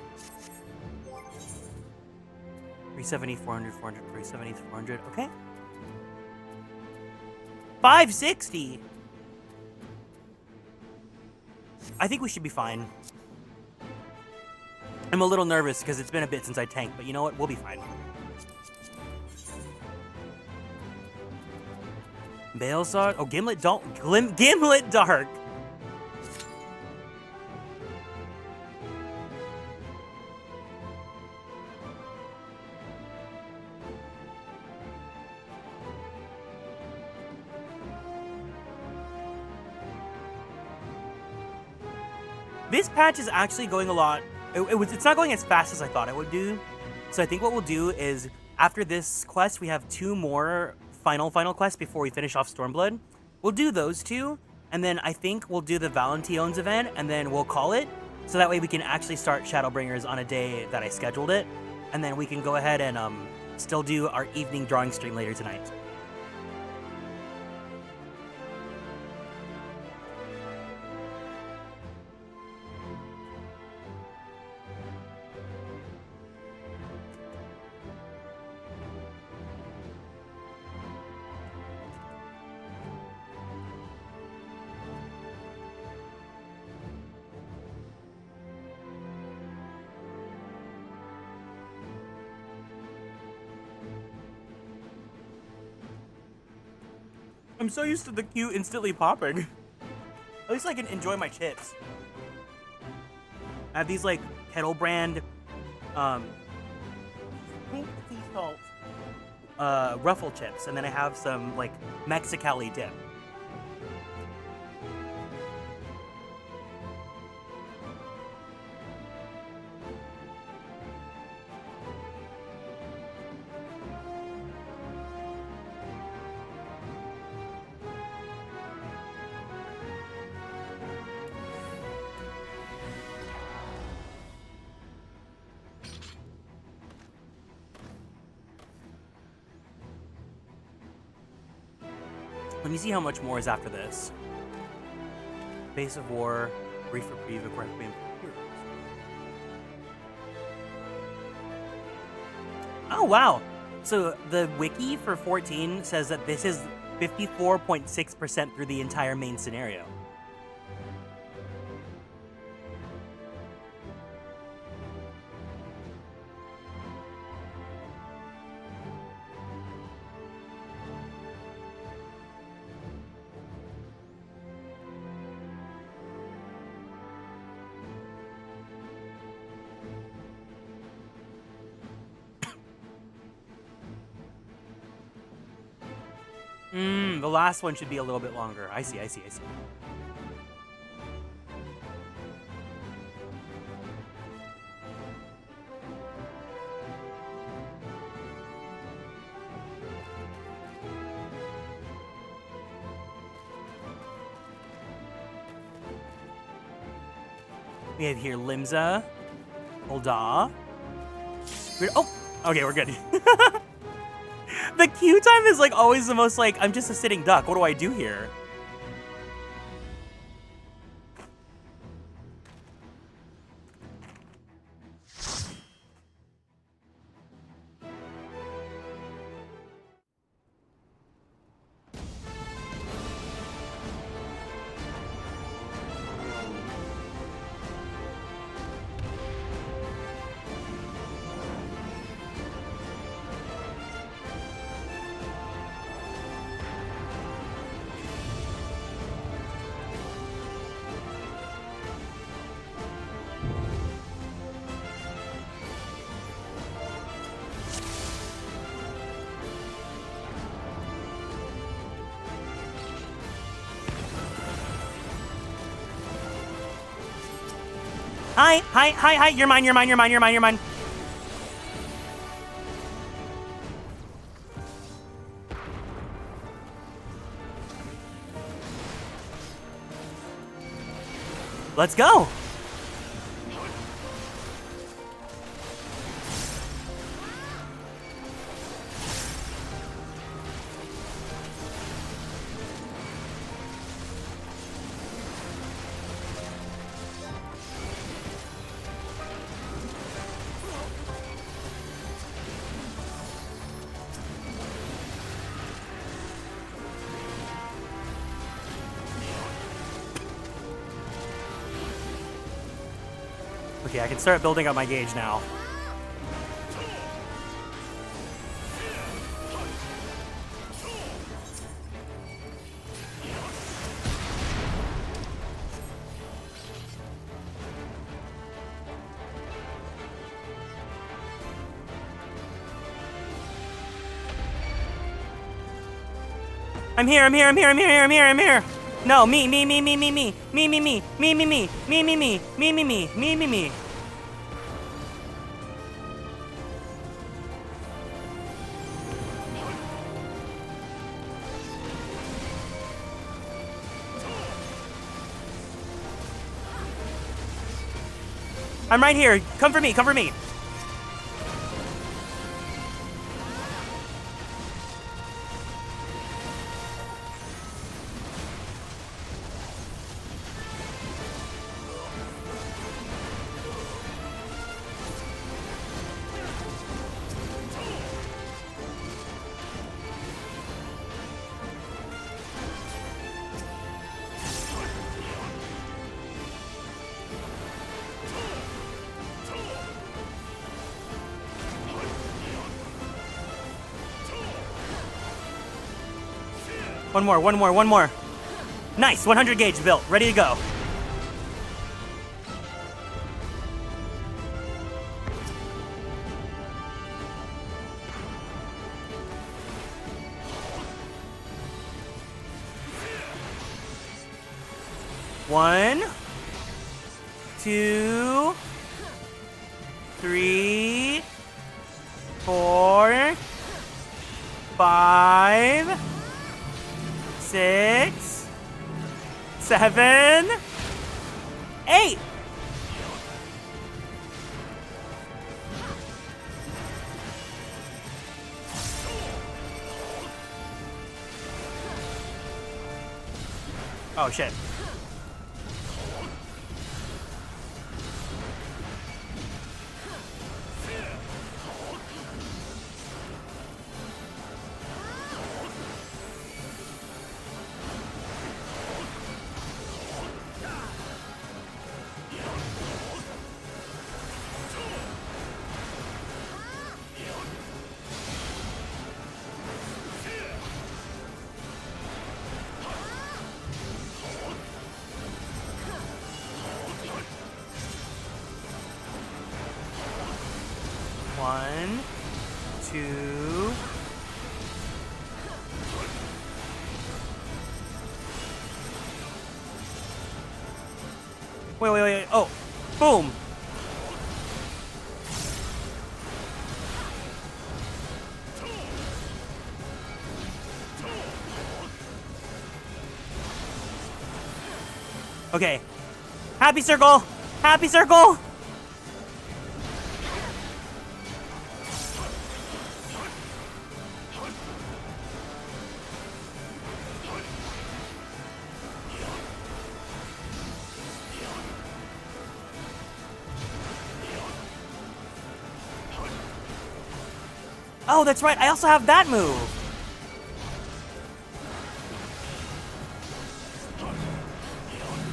370, 400, 400, 370, 400. Okay. 560. I think we should be fine. I'm a little nervous because it's been a bit since I tanked, but you know what? We'll be fine. Balesard. Oh, Gimlet Gimlet Dark. This patch is actually going a lot. It's not going as fast as I thought it would do. So I think what we'll do is after this quest, we have 2 more final quests before we finish off Stormblood. We'll do those 2, and then I think we'll do the Valention's event, and then we'll call it. So that way we can actually start Shadowbringers on a day that I scheduled it, and then we can go ahead and still do our evening drawing stream later tonight. I'm so used to the queue instantly popping. At least I can enjoy my chips. I have these like kettle brand pink sea salt ruffle chips, and then I have some like Mexicali dip. Let me see how much more is after this. Base of War, Brief Reprieve, Requiem. Oh, wow. So the wiki for 14 says that this is 54.6% through the entire main scenario. The last one should be a little bit longer. I see. We have here Limza, Ulda. Oh, okay, we're good. The queue time is like always the most like, I'm just a sitting duck. What do I do here? Hi. You're mine. Let's go. Okay, I can start building up my gauge now. I'm here. No, me. I'm right here. Come for me. One more. Nice, 100 gauge built, ready to go. One, 2, 3, 4, 5, 6, 7, 8. Oh shit. One, 2. Wait. Oh, boom. Okay. Happy circle. Oh, that's right. I also have that move.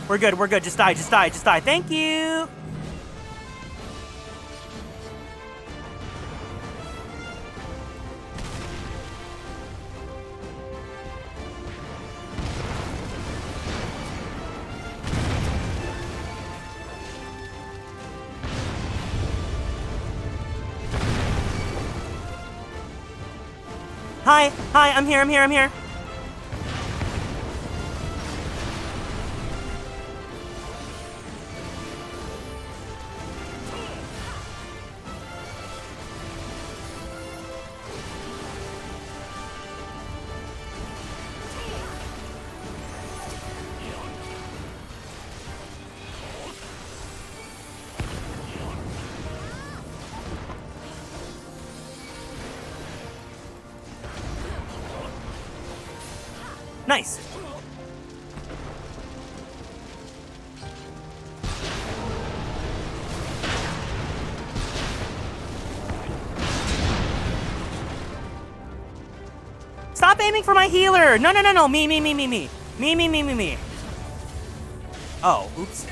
We're good. Just die. Thank you. Hi, I'm here. Nice. Stop aiming for my healer! No, no, no, no, me. Me. Oh, oops.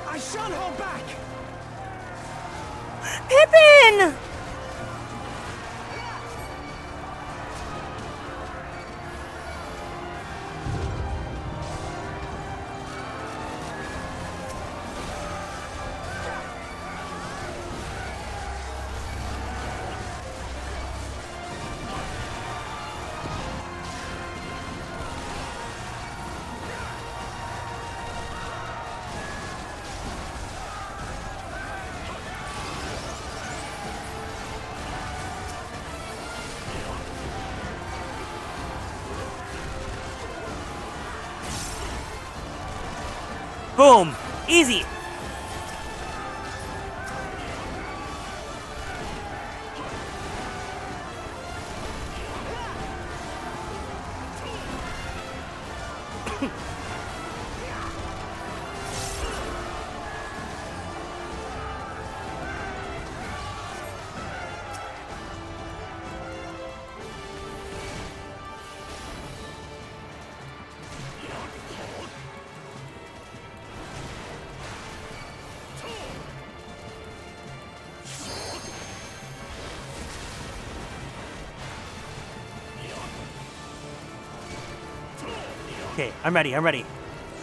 I shan't hold back! Pippin! Boom! Easy! Okay, I'm ready.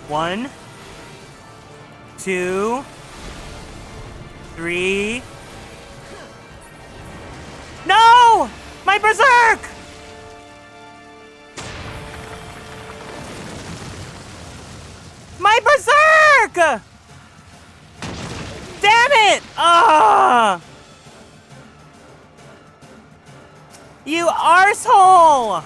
1, 2, 3. No! My berserk! My berserk! Damn it! Ah! You arsehole!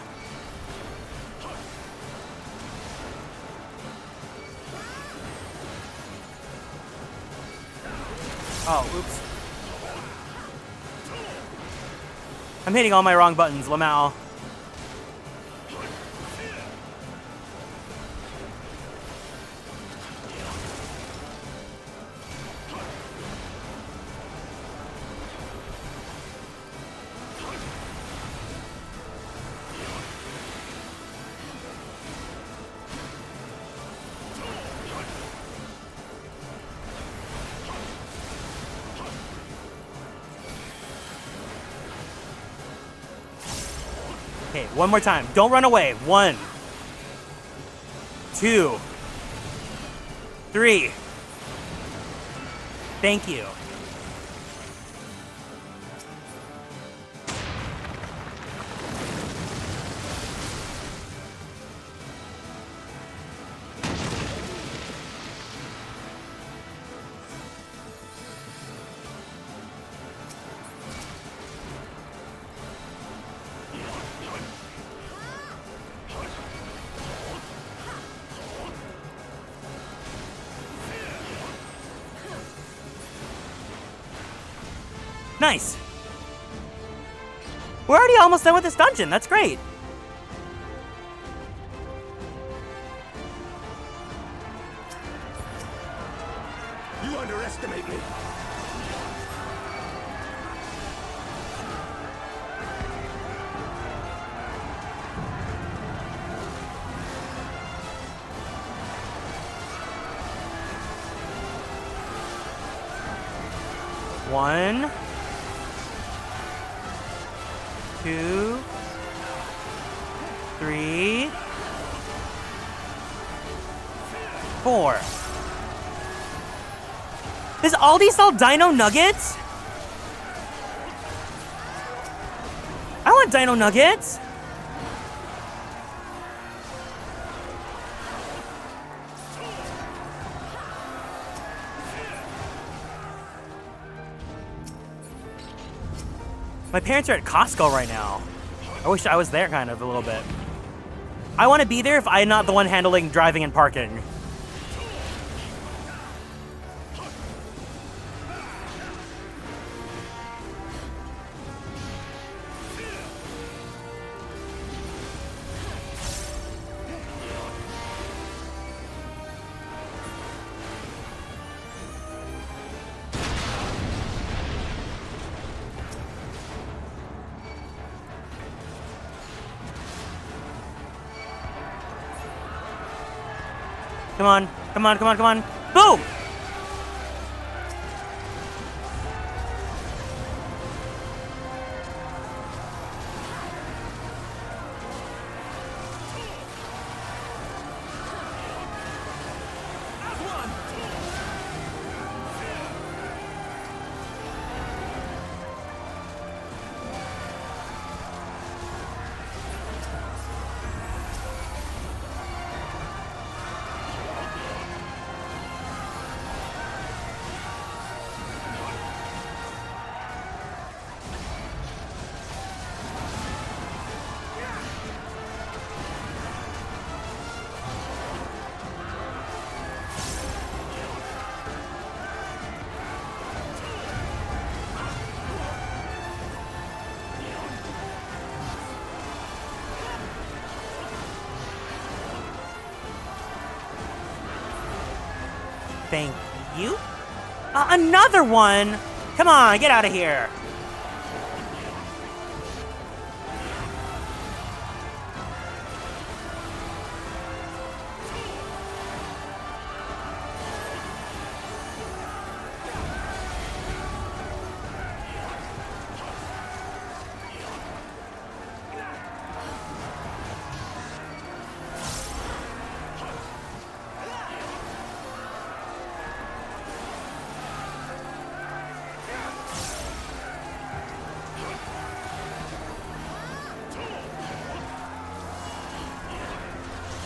Oh, oops. I'm hitting all my wrong buttons, Lamau. Okay, one more time. Don't run away. 1, 2, 3. Thank you. Nice. We're already almost done with this dungeon. That's great. You underestimate me. One, 2, 3, 4. Does Aldi sell Dino Nuggets? I want Dino Nuggets. My parents are at Costco right now. I wish I was there kind of a little bit. I want to be there if I'm not the one handling driving and parking. Come on, come on, come on, come on. Boom! Thank you. Another one? Come on, get out of here.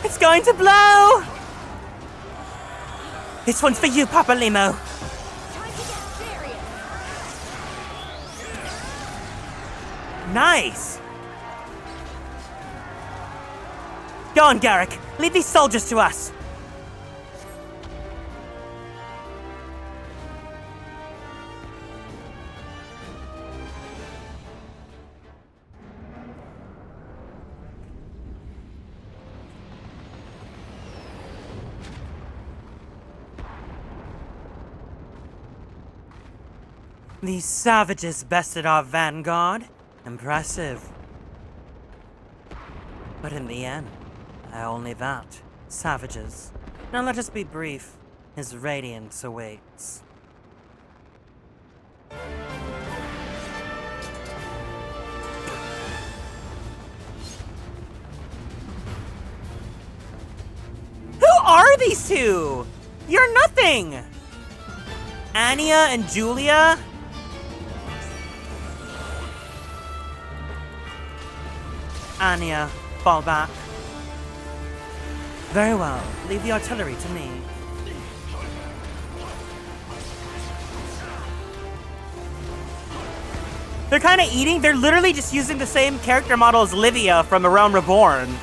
It's going to blow! This one's for you, Papa Limo. Nice! Go on, Garrick. Lead these soldiers to us. These savages bested our vanguard. Impressive. But in the end, only that. Savages. Now let us be brief. His radiance awaits. Who are these two? You're nothing! Anya and Julia? Anya, fall back. Very well. Leave the artillery to me. They're kind of eating. They're literally just using the same character model as Livia from A Realm Reborn.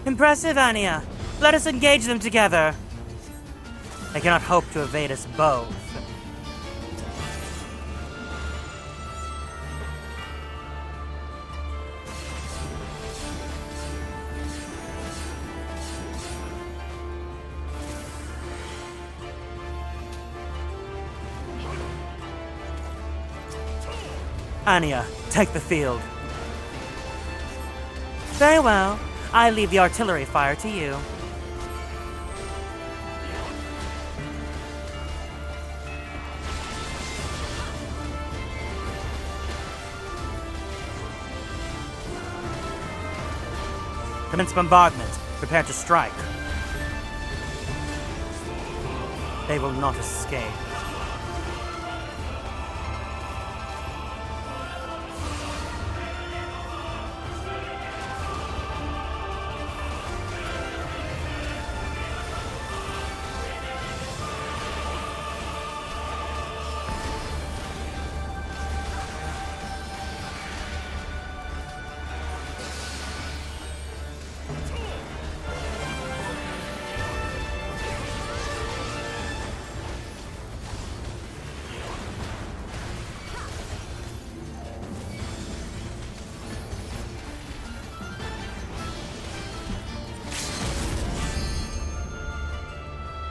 Impressive, Anya. Let us engage them together. They cannot hope to evade us both. Anya, take the field. Very well. I leave the artillery fire to you. Commence bombardment. Prepare to strike. They will not escape.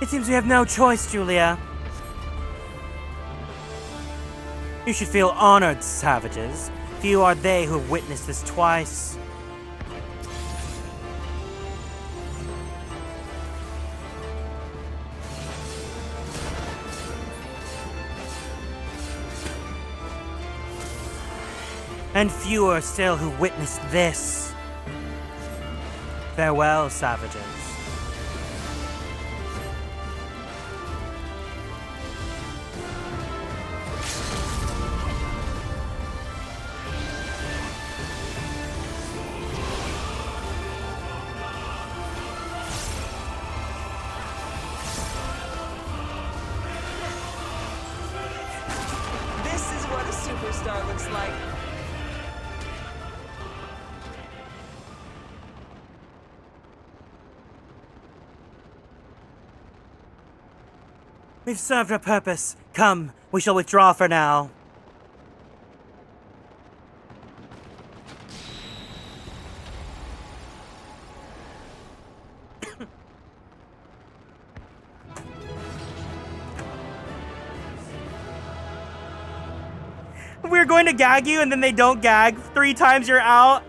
It seems we have no choice, Julia. You should feel honored, savages. Few are they who have witnessed this twice. And fewer still who witnessed this. Farewell, savages. This is what a superstar looks like. We've served our purpose. Come, we shall withdraw for now. We're going to gag you and then they don't gag. 3 times you're out.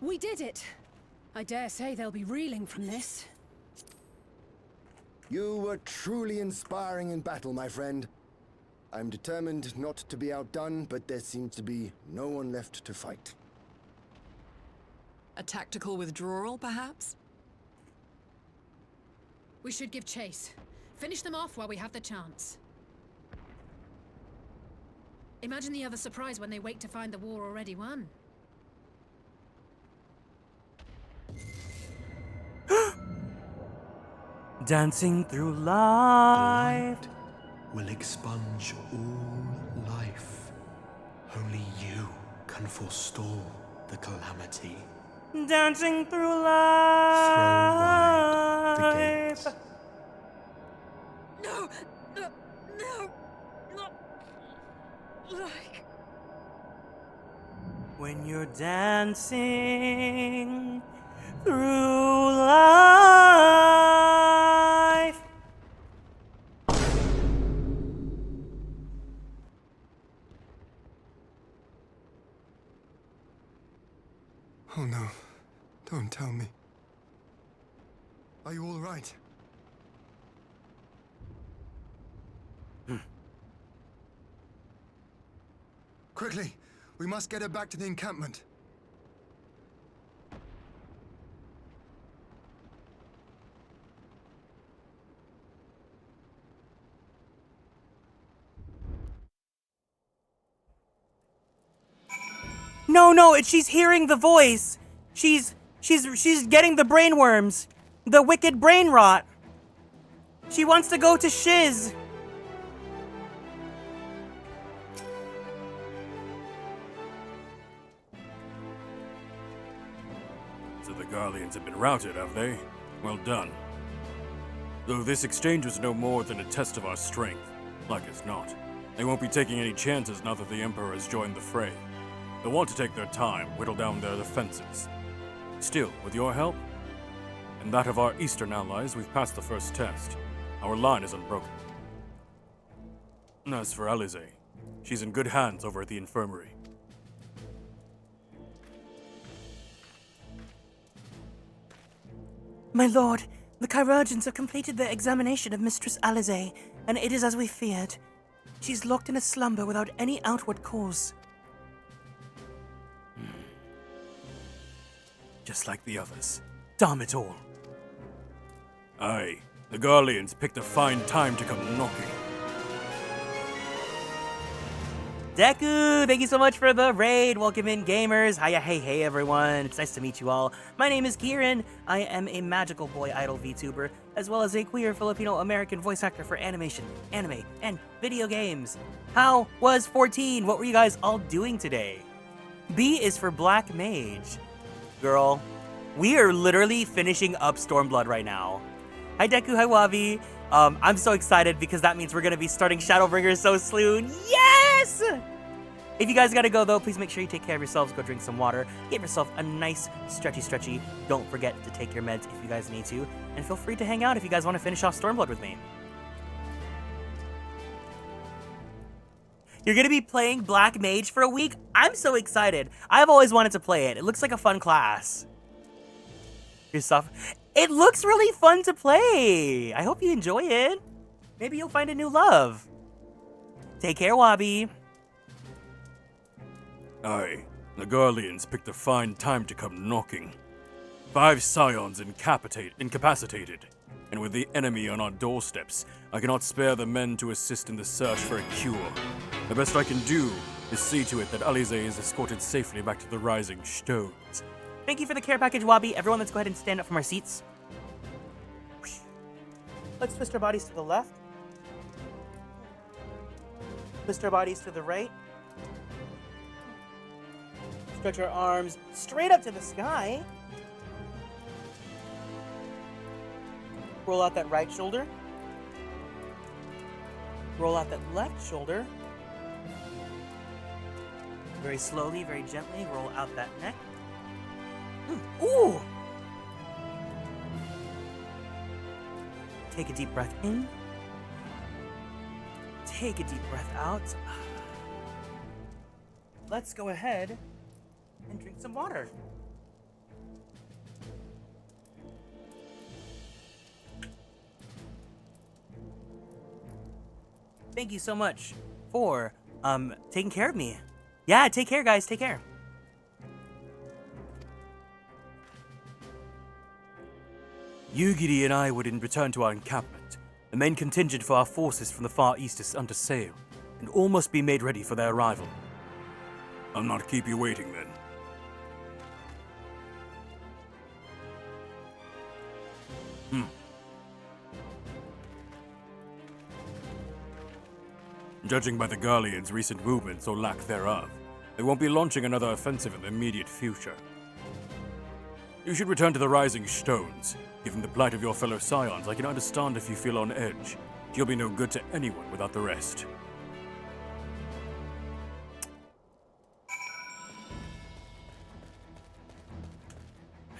We did it! I dare say they'll be reeling from this. You were truly inspiring in battle, my friend. I'm determined not to be outdone, but there seems to be no one left to fight. A tactical withdrawal, perhaps? We should give chase. Finish them off while we have the chance. Imagine the other surprise when they wake to find the war already won. Dancing through life. The light will expunge all life. Only you can forestall the calamity. Dancing through life. Throw wide the gates. No! No! No! Not like... When you're dancing through life. Oh no, don't tell me. Are you all right? Quickly, we must get her back to the encampment. No, she's hearing the voice. She's getting the brainworms. The wicked brain rot. She wants to go to Shiz. the Garleans have been routed, have they? Well done. Though this exchange was no more than a test of our strength, like as not, they won't be taking any chances now that the Emperor has joined the fray. They'll want to take their time, whittle down their defenses. Still, with your help, and that of our eastern allies, we've passed the first test. Our line is unbroken. As for Alize, she's in good hands over at the infirmary. My lord, the chirurgeons have completed their examination of Mistress Alize, and it is as we feared. She's locked in a slumber without any outward cause. Just like the others. Damn it all. Aye, the Garleans picked a fine time to come knocking. Deku, thank you so much for the raid. Welcome in, gamers. Hiya, hey, everyone. It's nice to meet you all. My name is Kieran. I am a magical boy idol VTuber, as well as a queer Filipino-American voice actor for animation, anime, and video games. How was 14? What were you guys all doing today? B is for Black Mage. Girl, we are literally finishing up Stormblood right now. Hi, Deku. Hi, Wabi. I'm so excited because that means we're going to be starting Shadowbringers so soon. Yes! If you guys got to go, though, please make sure you take care of yourselves. Go drink some water. Give yourself a nice stretchy. Don't forget to take your meds if you guys need to. And feel free to hang out if you guys want to finish off Stormblood with me. You're going to be playing Black Mage for a week? I'm so excited. I've always wanted to play it. It looks like a fun class. It looks really fun to play. I hope you enjoy it. Maybe you'll find a new love. Take care, Wabi. Aye, the Garleans picked a fine time to come knocking. 5 scions incapacitated, and with the enemy on our doorsteps, I cannot spare the men to assist in the search for a cure. The best I can do is see to it that Alize is escorted safely back to the Rising Stones. Thank you for the care package, Wabi. Everyone, let's go ahead and stand up from our seats. Let's twist our bodies to the left. Twist our bodies to the right. Stretch our arms straight up to the sky. Roll out that right shoulder. Roll out that left shoulder. Very slowly, very gently, roll out that neck. Ooh! Take a deep breath in. Take a deep breath out. Let's go ahead and drink some water. Thank you so much for taking care of me. Yeah, take care, guys. Take care. Yugiri and I would return to our encampment. The main contingent for our forces from the Far East is under sail, and all must be made ready for their arrival. I'll not keep you waiting then. Judging by the Garleans' recent movements or lack thereof, they won't be launching another offensive in the immediate future. You should return to the Rising Stones. Given the plight of your fellow scions, I can understand if you feel on edge. You'll be no good to anyone without the rest.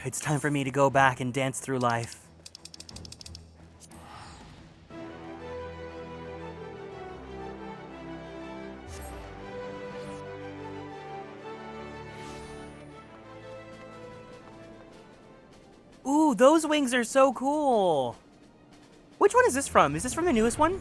It's time for me to go back and dance through life. Ooh, those wings are so cool. Which one is this from? Is this from the newest one?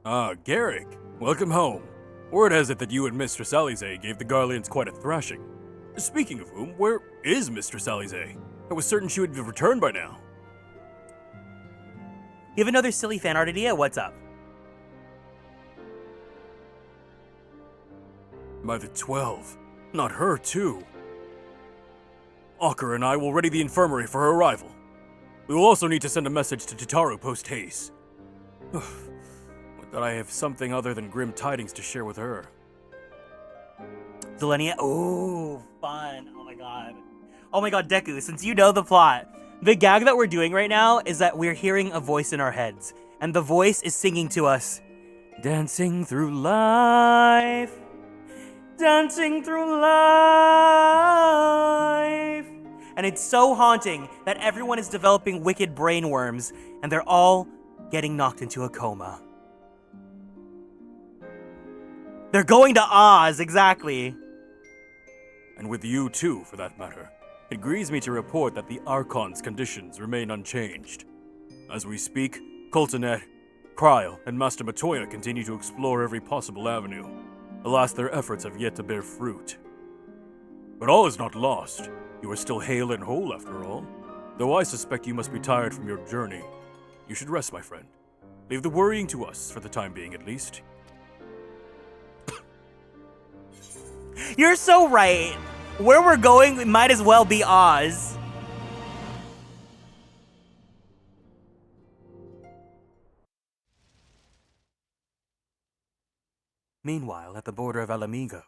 Ah, Garrick, welcome home. Word has it that you and Mistress Alize gave the Garleans quite a thrashing. Speaking of whom, where is Mistress Alize? I was certain she would have returned by now. You have another silly fan art idea? What's up? By the 12. Not her, too. Ocker and I will ready the infirmary for her arrival. We will also need to send a message to Tataru post-haste. That I have something other than grim tidings to share with her. Zelenia. Oh, fun. Oh my god. Oh my god, Deku, since you know the plot, the gag that we're doing right now is that we're hearing a voice in our heads. And the voice is singing to us, dancing through life. Dancing through life. And it's so haunting that everyone is developing wicked brain worms and they're all getting knocked into a coma. They're going to Oz, exactly. And with you too, for that matter. It grieves me to report that the Archon's conditions remain unchanged. As we speak, Coltonet, Kryl, and Master Matoya continue to explore every possible avenue. Alas, their efforts have yet to bear fruit. But all is not lost. You are still hale and whole after all. Though I suspect you must be tired from your journey. You should rest, my friend. Leave the worrying to us, for the time being at least. You're so right. Where we're going, it might as well be Oz. Meanwhile, at the border of Alamigo.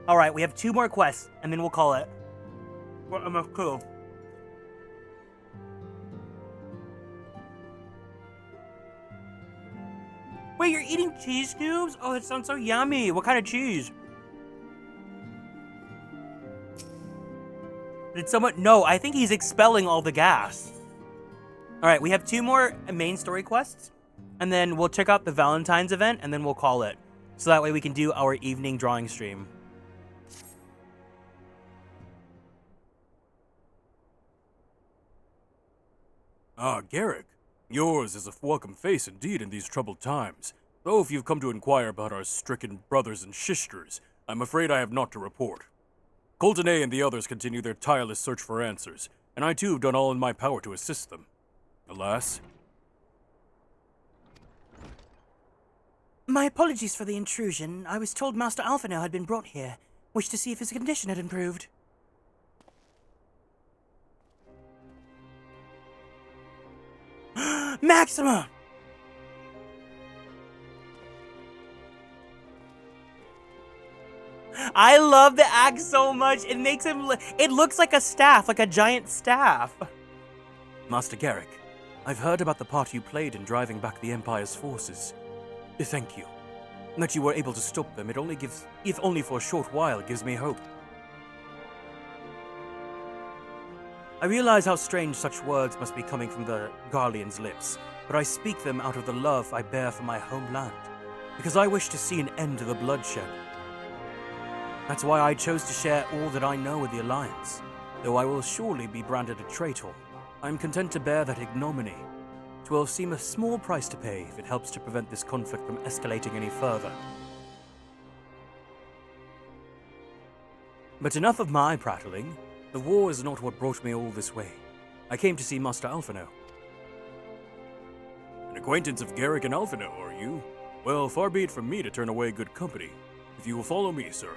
All right, we have 2 more quests, and then we'll call it. Well, I'm cool. Wait, you're eating cheese cubes? Oh, that sounds so yummy. What kind of cheese? Did someone... No, I think he's expelling all the gas. All right, we have 2 more main story quests, and then we'll check out the Valentine's event, and then we'll call it. So that way we can do our evening drawing stream. Ah, Garrick. Yours is a welcome face indeed in these troubled times. Though if you've come to inquire about our stricken brothers and sisters, I'm afraid I have naught to report. Coltonet and the others continue their tireless search for answers, and I too have done all in my power to assist them. Alas... My apologies for the intrusion. I was told Master Alphino had been brought here. Wished to see if his condition had improved. Maxima! I love the axe so much. It makes him... It looks like a staff, like a giant staff. Master Garrick, I've heard about the part you played in driving back the Empire's forces. Thank you. That you were able to stop them, it only gives... if only for a short while, gives me hope. I realize how strange such words must be coming from the Garlean's lips, but I speak them out of the love I bear for my homeland, because I wish to see an end to the bloodshed. That's why I chose to share all that I know with the Alliance. Though I will surely be branded a traitor, I'm content to bear that ignominy. 'Twill seem a small price to pay if it helps to prevent this conflict from escalating any further. But enough of my prattling. The war is not what brought me all this way. I came to see Master Alphino. An acquaintance of Garrick and Alphino, are you? Well, far be it from me to turn away good company. If you will follow me, sir.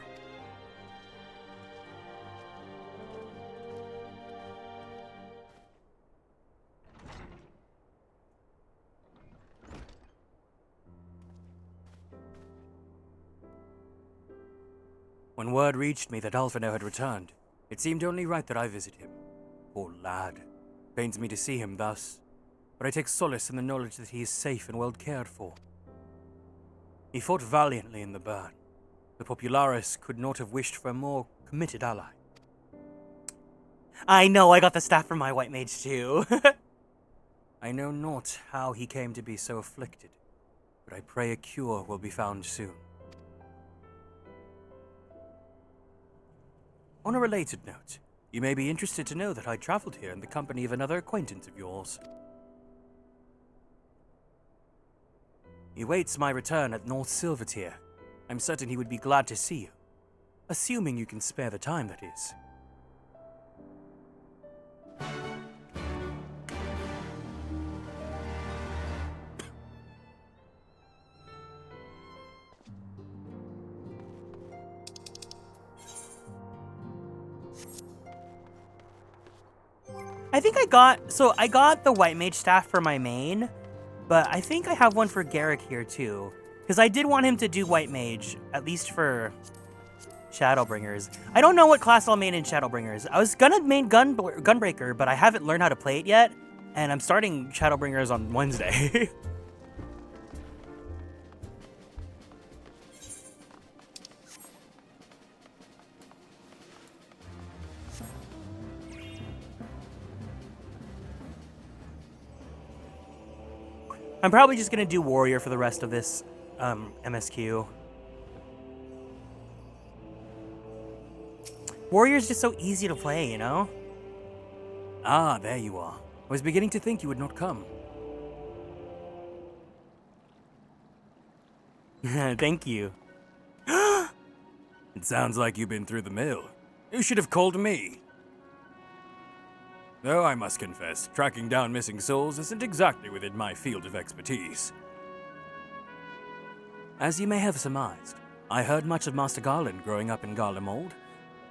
When word reached me that Alphino had returned, it seemed only right that I visit him. Poor lad. Pains me to see him thus, but I take solace in the knowledge that he is safe and well cared for. He fought valiantly in the burn. The Popularis could not have wished for a more committed ally. I know, I got the staff from my white mage too. I know not how he came to be so afflicted, but I pray a cure will be found soon. On a related note, you may be interested to know that I traveled here in the company of another acquaintance of yours. He waits my return at North Silvertier. I'm certain he would be glad to see you. Assuming you can spare the time, that is. I think I got the white mage staff for my main, but I think I have one for Garrick here too. Because I did want him to do white mage, at least for Shadowbringers. I don't know what class I'll main in Shadowbringers. I was gonna main Gunbreaker, but I haven't learned how to play it yet, and I'm starting Shadowbringers on Wednesday. I'm probably just gonna do Warrior for the rest of this MSQ. Warrior's just so easy to play, you know? Ah, there you are. I was beginning to think you would not come. Thank you. It sounds like you've been through the mill. You should have called me. Though I must confess, tracking down missing souls isn't exactly within my field of expertise. As you may have surmised, I heard much of Master Garland growing up in Garlemald.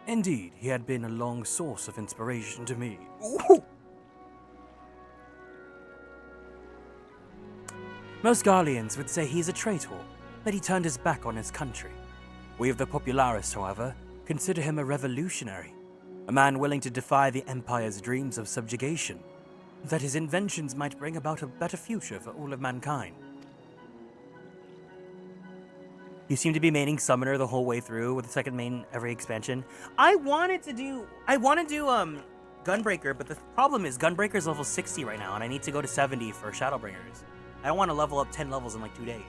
Indeed, he had been a long source of inspiration to me. Ooh. Most Garleans would say he's a traitor, that he turned his back on his country. We of the Popularis, however, consider him a revolutionary. A man willing to defy the Empire's dreams of subjugation, that his inventions might bring about a better future for all of mankind. You seem to be maining Summoner the whole way through with the second main every expansion. I want to do Gunbreaker, but the problem is Gunbreaker's level 60 right now, and I need to go to 70 for Shadowbringers. I don't want to level up 10 levels in like 2 days.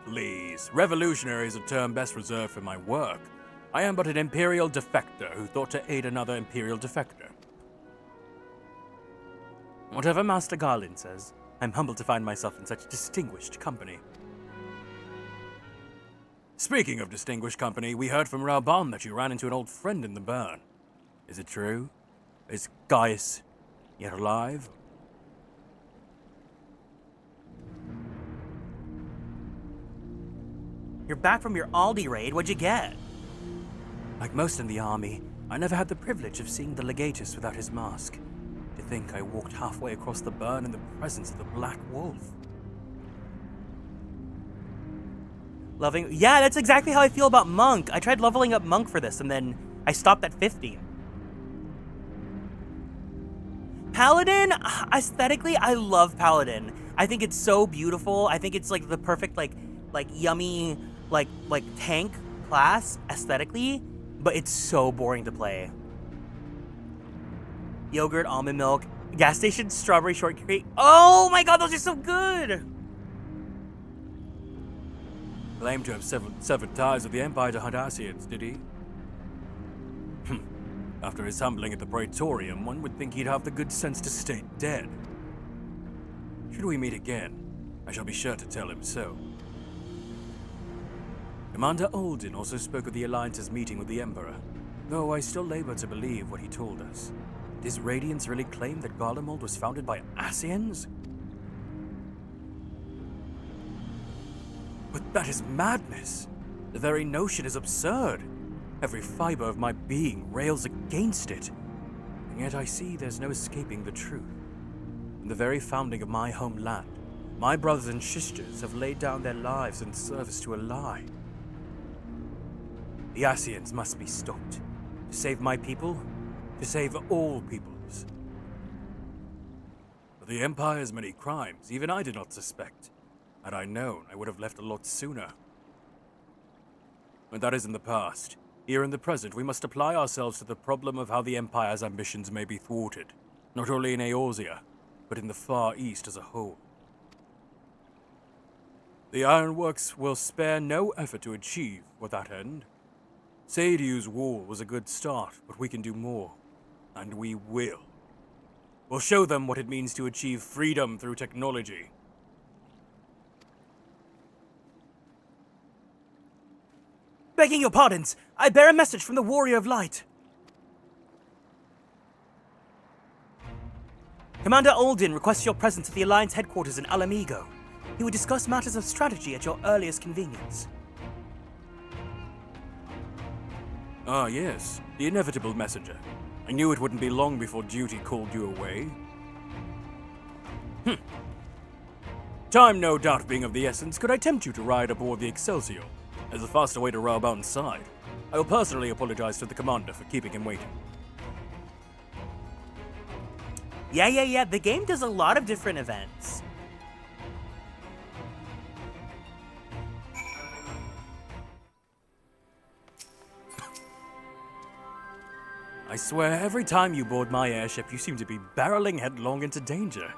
Please, revolutionary is a term best reserved for my work. I am but an Imperial defector who thought to aid another Imperial defector. Whatever Master Garland says, I'm humbled to find myself in such distinguished company. Speaking of distinguished company, we heard from Raubon that you ran into an old friend in the burn. Is it true? Is Gaius yet alive? You're back from your Aldi raid, what'd you get? Like most in the army, I never had the privilege of seeing the legatus without his mask. To think I walked halfway across the burn in the presence of the Black Wolf. Yeah, that's exactly how I feel about Monk. I tried leveling up Monk for this, and then I stopped at 50. Paladin, aesthetically, I love Paladin. I think it's so beautiful. I think it's like the perfect, like yummy, like tank class aesthetically, but it's so boring to play. Yogurt, almond milk, gas station, strawberry shortcake. Oh my god, those are so good! Claimed to have severed ties with the Empire to hunt Asians, did he? After his humbling at the Praetorium, one would think he'd have the good sense to stay dead. Should we meet again, I shall be sure to tell him so. Commander Olden also spoke of the Alliance's meeting with the Emperor, though I still labor to believe what he told us. Does Radiance really claim that Garlemald was founded by Asians? But that is madness! The very notion is absurd! Every fiber of my being rails against it. And yet I see there's no escaping the truth. In the very founding of my homeland, my brothers and sisters have laid down their lives in service to a lie. The Asians must be stopped. To save my people, to save all peoples. The Empire has many crimes even I did not suspect. Had I known, I would have left a lot sooner. But that is in the past. Here in the present, we must apply ourselves to the problem of how the Empire's ambitions may be thwarted, not only in Eorzea, but in the Far East as a whole. The Ironworks will spare no effort to achieve what that end. Sadew's wall was a good start, but we can do more. And we will. We'll show them what it means to achieve freedom through technology. Begging your pardons, I bear a message from the Warrior of Light. Commander Alden requests your presence at the Alliance headquarters in Alamigo. He will discuss matters of strategy at your earliest convenience. Ah, yes, the inevitable messenger. I knew it wouldn't be long before duty called you away. Time no doubt being of the essence, could I tempt you to ride aboard the Excelsior? As a faster way to row about inside. I will personally apologize to the commander for keeping him waiting. Yeah. The game does a lot of different events. I swear, every time you board my airship, you seem to be barreling headlong into danger.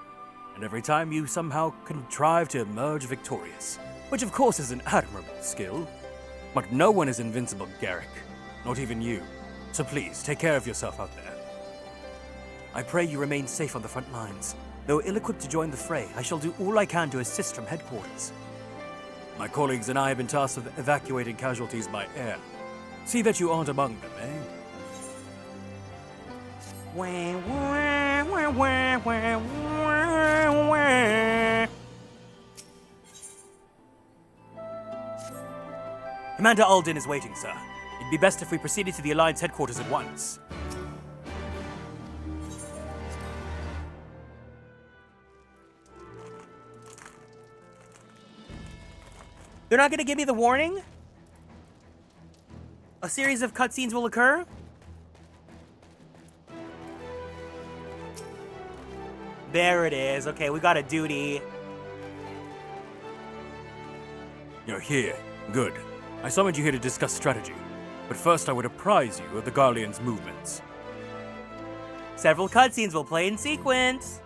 And every time you somehow contrive to emerge victorious. Which of course is an admirable skill. But no one is invincible, Garrick. Not even you. So please, take care of yourself out there. I pray you remain safe on the front lines. Though ill-equipped to join the fray, I shall do all I can to assist from headquarters. My colleagues and I have been tasked with evacuating casualties by air. See that you aren't among them, eh? Commander Alden is waiting, sir. It'd be best if we proceeded to the Alliance headquarters at once. They're not gonna give me the warning? A series of cutscenes will occur? There it is. Okay, we got a duty. You're here. Good. I summoned you here to discuss strategy. But first I would apprise you of the Garlean's movements. Several cutscenes will play in sequence.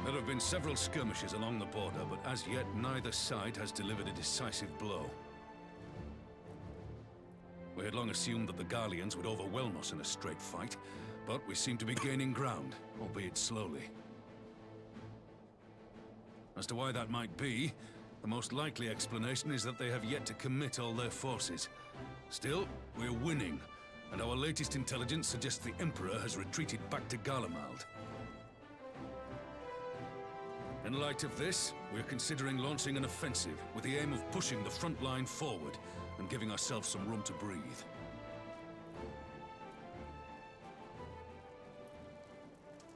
There have been several skirmishes along the border, but as yet neither side has delivered a decisive blow. We had long assumed that the Garleans would overwhelm us in a straight fight, but we seem to be gaining ground, albeit slowly. As to why that might be, the most likely explanation is that they have yet to commit all their forces. Still, we're winning, and our latest intelligence suggests the Emperor has retreated back to Garlemald. In light of this, we're considering launching an offensive with the aim of pushing the front line forward and giving ourselves some room to breathe.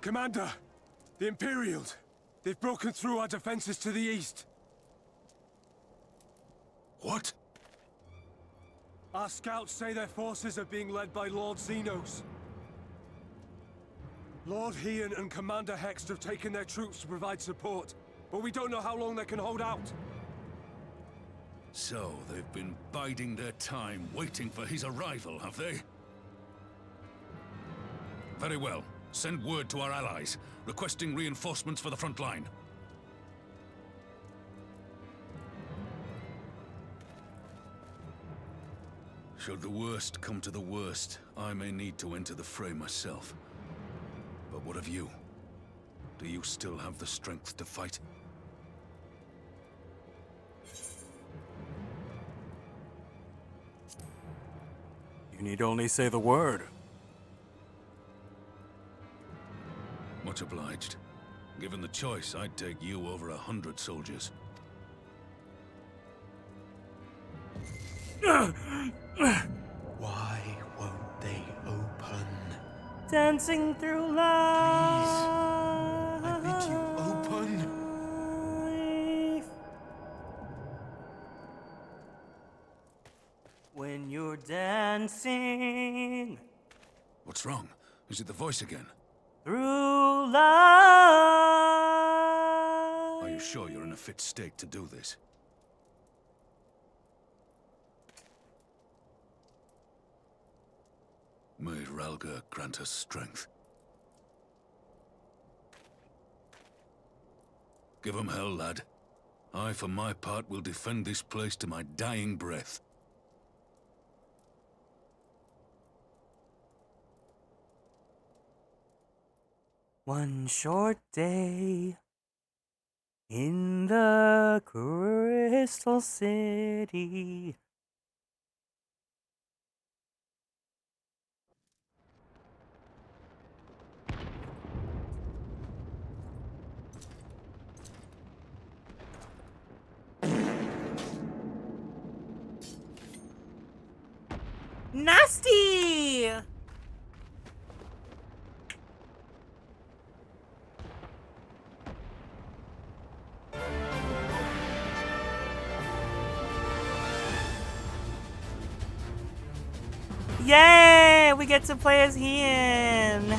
Commander! The Imperials! They've broken through our defenses to the east. What? Our scouts say their forces are being led by Lord Xenos. Lord Heian and Commander Hext have taken their troops to provide support, but we don't know how long they can hold out. So, they've been biding their time, waiting for his arrival, have they? Very well. Send word to our allies, requesting reinforcements for the front line. Should the worst come to the worst, I may need to enter the fray myself. But what of you? Do you still have the strength to fight? You need only say the word. Much obliged. Given the choice, I'd take you over 100 soldiers. Why won't they open? Dancing through Please, life. I bid you open. When you're down. dancing What's wrong? Is it the voice again? through life. Are you sure you're in a fit state to do this? May Ralga grant us strength. Give 'em hell, lad. I, for my part, will defend this place to my dying breath. One short day in the Crystal City. Nasty! Yay! We get to play as Ian.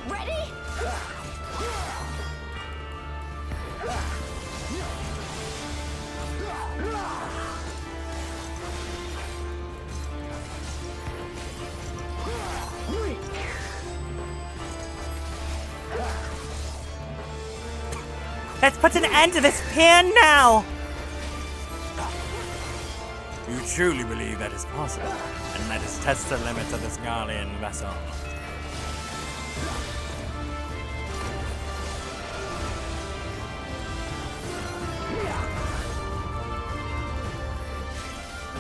Ready? Let's put an end to this pan now! You truly believe that is possible? And let us test the limits of this Garlean vessel.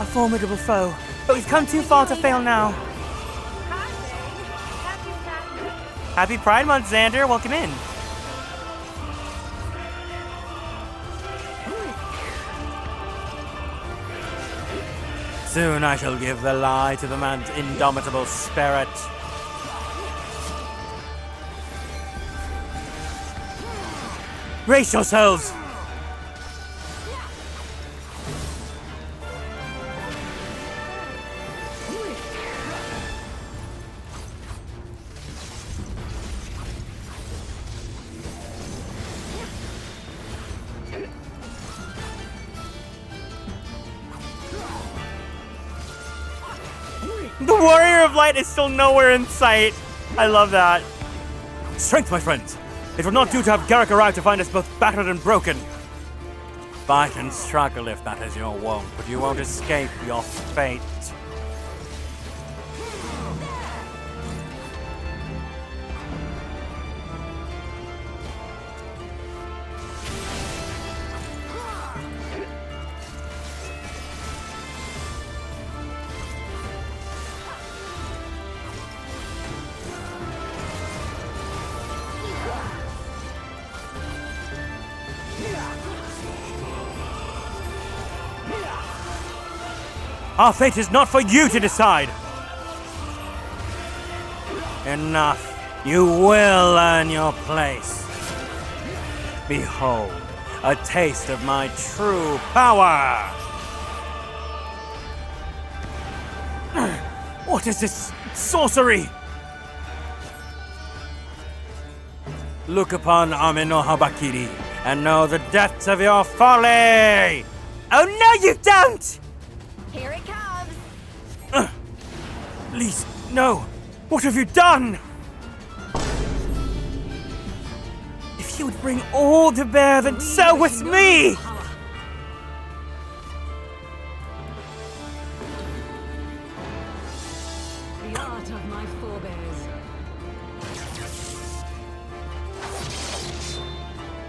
A formidable foe, but we've come too far to fail now. Happy Pride Month, Xander. Welcome in. Soon I shall give the lie to the man's indomitable spirit. Brace yourselves! The Warrior of Light is still nowhere in sight. I love that. Strength, my friends! It would not do to have Garrick arrive to find us both battered and broken. Fight and struggle if that is your wont, but you won't escape your fate. Our fate is not for you to decide! Enough. You will earn your place. Behold, a taste of my true power! What is this sorcery? Look upon Amino Habakiri and know the depths of your folly! Oh no, you don't! Here it comes! Please, no! What have you done? If you would bring all to bear, then so with me! The art of my forebears.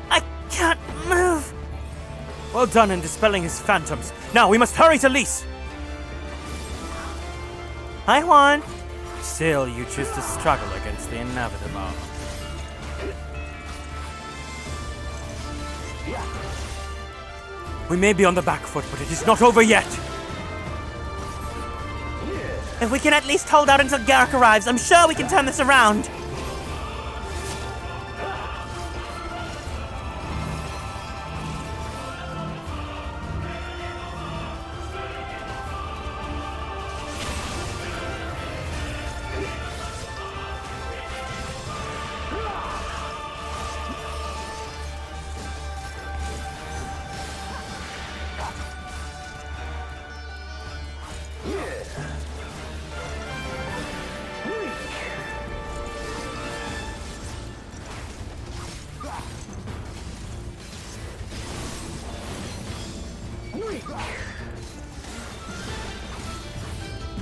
I can't move! Well done in dispelling his phantoms. Now we must hurry to Lys! Hi, Juan. Still, you choose to struggle against the inevitable. We may be on the back foot, but it is not over yet! If we can at least hold out until Garrick arrives, I'm sure we can turn this around.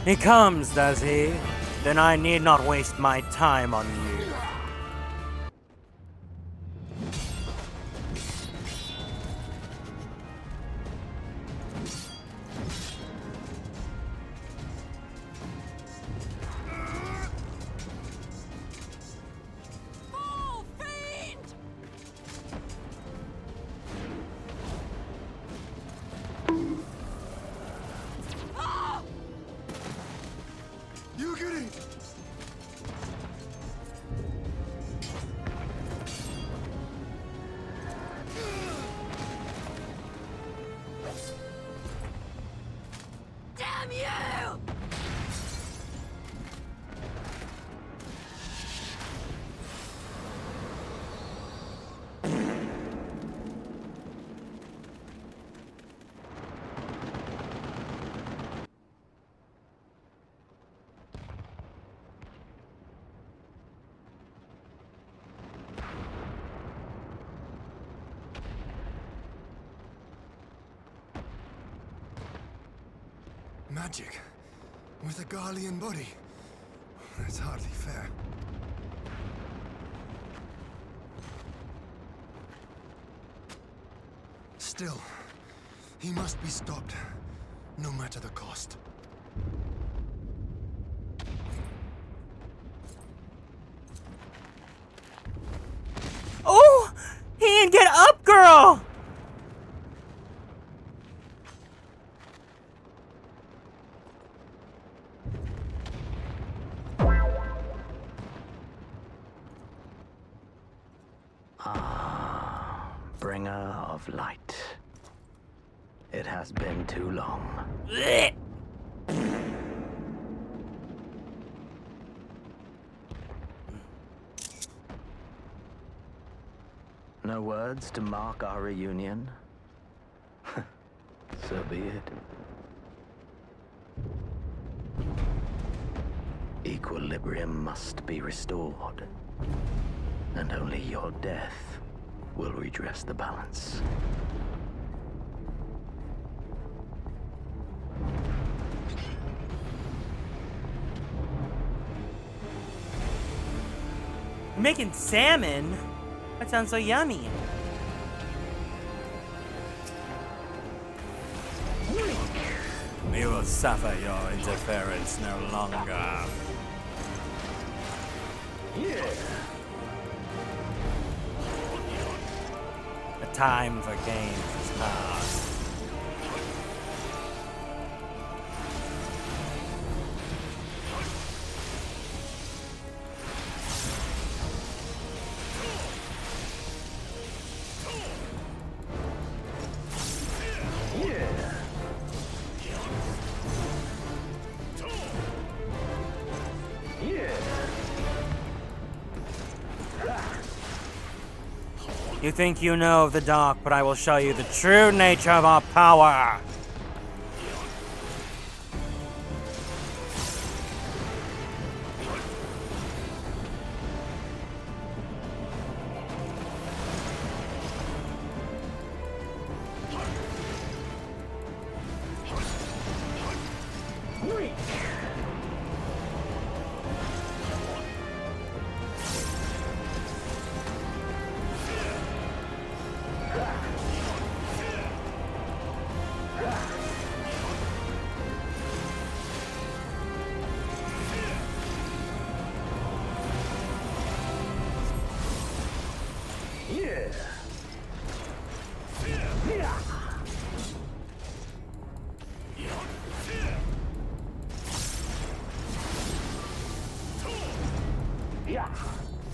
He comes, does he? Then I need not waste my time on you. You get it! Damn you! Magic with a Garlean body. That's hardly fair. Still, he must be stopped, no matter the cost. Oh! Ian, get up, girl! Bringer of light. It has been too long. No words to mark our reunion? So be it. Equilibrium must be restored, and only your death will redress the balance. You're making salmon? That sounds so yummy. We will suffer your interference no longer. The time for games is past. You think you know of the dark, but I will show you the true nature of our power.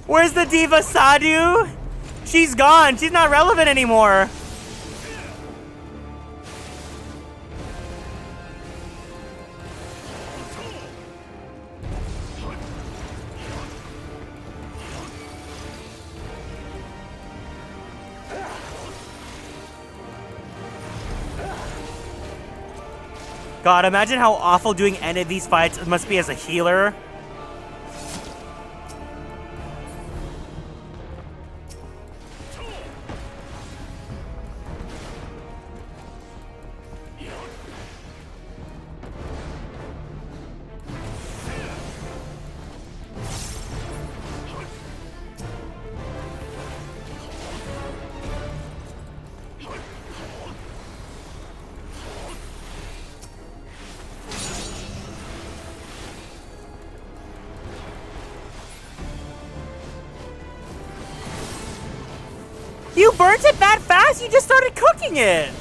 Where's the diva Sadhu? She's gone. She's not relevant anymore. God, imagine how awful doing any of these fights must be as a healer. You burnt it that fast? You just started cooking it!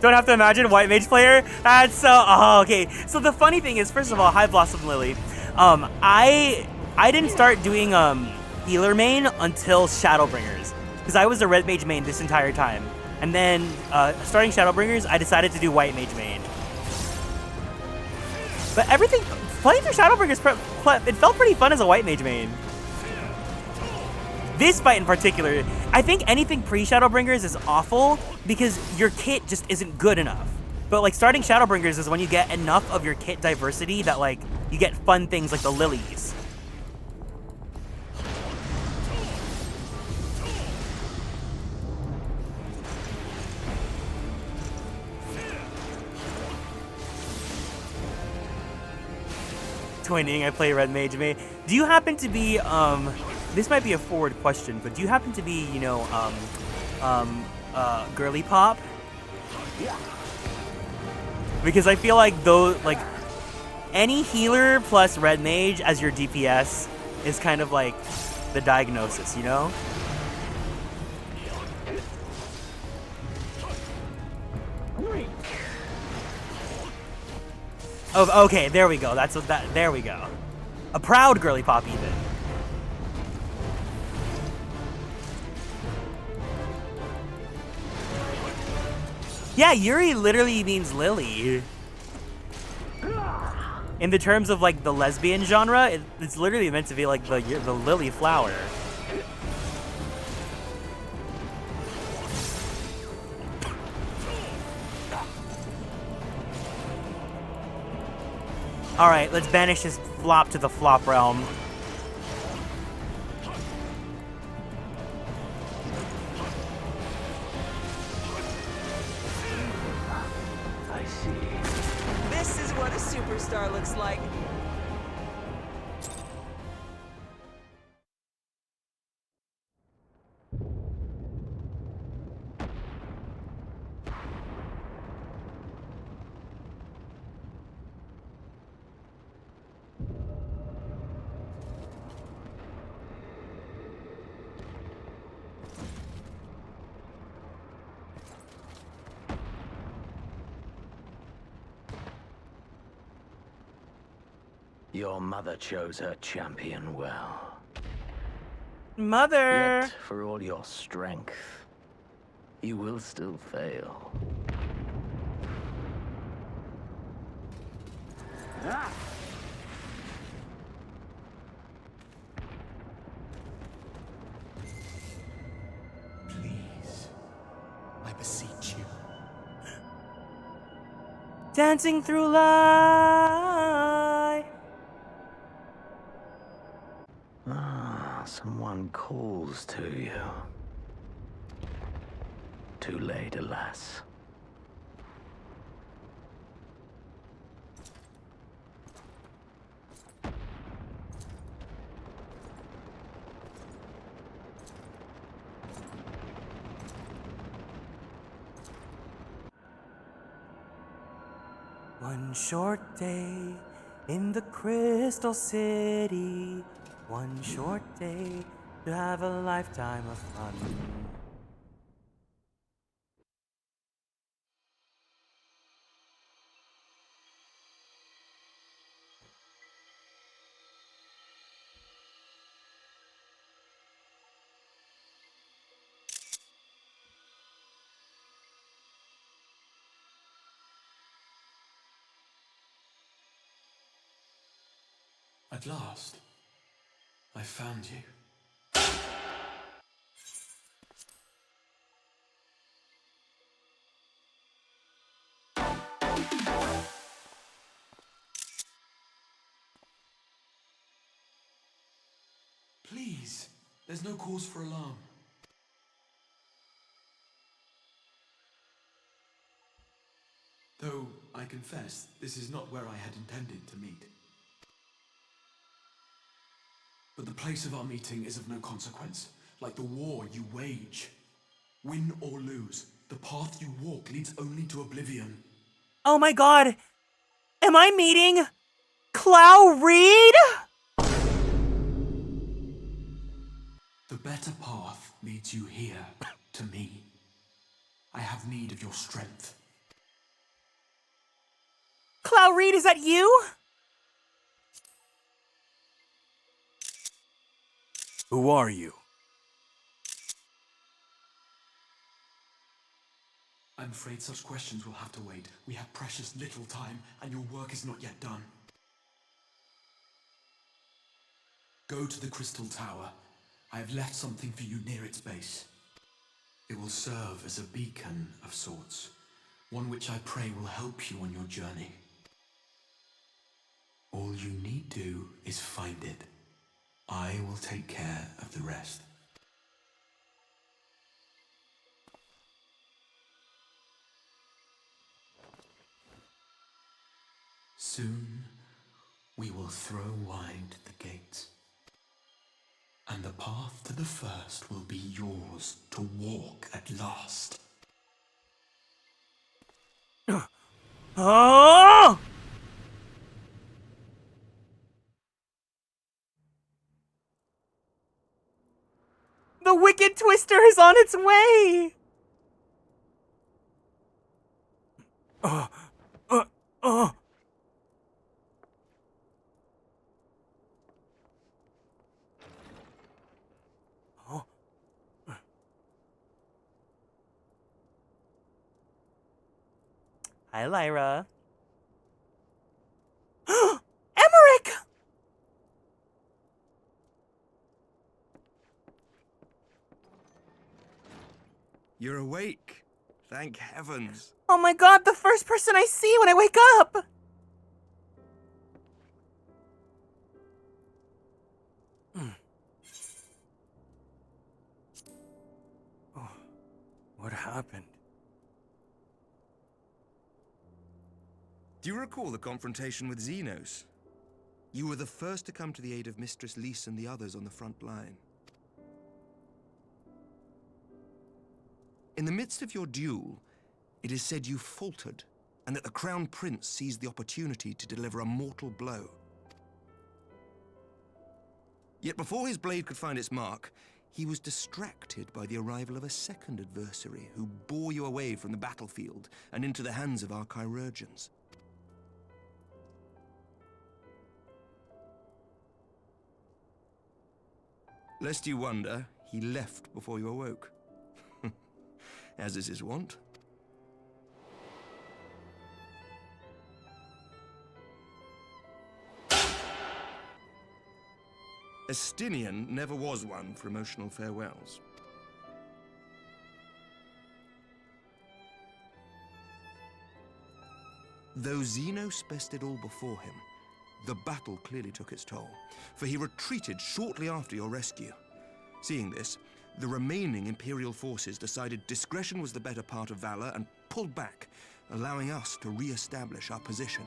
Don't have to imagine white mage player. That's so. Oh, okay. So the funny thing is, first of all, hi Blossom Lily. I didn't start doing healer main until Shadowbringers because I was a red mage main this entire time, and then starting Shadowbringers, I decided to do white mage main. But everything playing through Shadowbringers, it felt pretty fun as a white mage main. This fight in particular, I think anything pre-Shadowbringers is awful because your kit just isn't good enough. But like starting Shadowbringers is when you get enough of your kit diversity that like you get fun things like the lilies. Twinning, I play red mage main. Do you happen to be this might be a forward question, but do you happen to be, you know, girly pop? Yeah. Because I feel like those, like, any healer plus red mage as your DPS is kind of like the diagnosis, you know? Oh, okay, there we go. That's what that. There we go. A proud girly pop, even. Yeah, Yuri literally means lily. In the terms of like the lesbian genre, it's literally meant to be like the lily flower. All right, let's banish this flop to the flop realm. I see. This is what a superstar looks like. Your mother chose her champion well. Mother! Yet, for all your strength, you will still fail. Ah! Please, I beseech you. Dancing through life. Ah, someone calls to you. Too late, alas. One short day in the Crystal City. One short day to have a lifetime of fun. At last, I found you. Please, there's no cause for alarm. Though, I confess, this is not where I had intended to meet. But the place of our meeting is of no consequence, like the war you wage. Win or lose, the path you walk leads only to oblivion. Oh my god! Am I meeting Clow Reed? better path leads you here, to me. I have need of your strength. Clow Reed, is that you? Who are you? I'm afraid such questions will have to wait. We have precious little time, and your work is not yet done. Go to the Crystal Tower. I have left something for you near its base. It will serve as a beacon of sorts, one which I pray will help you on your journey. All you need do is find it. I will take care of the rest. Soon, we will throw wide the gates, and the path to the first will be yours to walk at last. Oh! The Wicked Twister is on its way! Oh. Hi, Lyra. Emmerich! You're awake. Thank heavens. Oh my god, the first person I see when I wake up! Oh, what happened? Do you recall the confrontation with Xenos? You were the first to come to the aid of Mistress Lys and the others on the front line. In the midst of your duel, it is said you faltered, and that the Crown Prince seized the opportunity to deliver a mortal blow. Yet before his blade could find its mark, he was distracted by the arrival of a second adversary who bore you away from the battlefield and into the hands of our chirurgeons. Lest you wonder, he left before you awoke. As is his wont. Estinian never was one for emotional farewells. Though Xenos bested all before him, the battle clearly took its toll, for he retreated shortly after your rescue. Seeing this, the remaining Imperial forces decided discretion was the better part of valor and pulled back, allowing us to re-establish our position.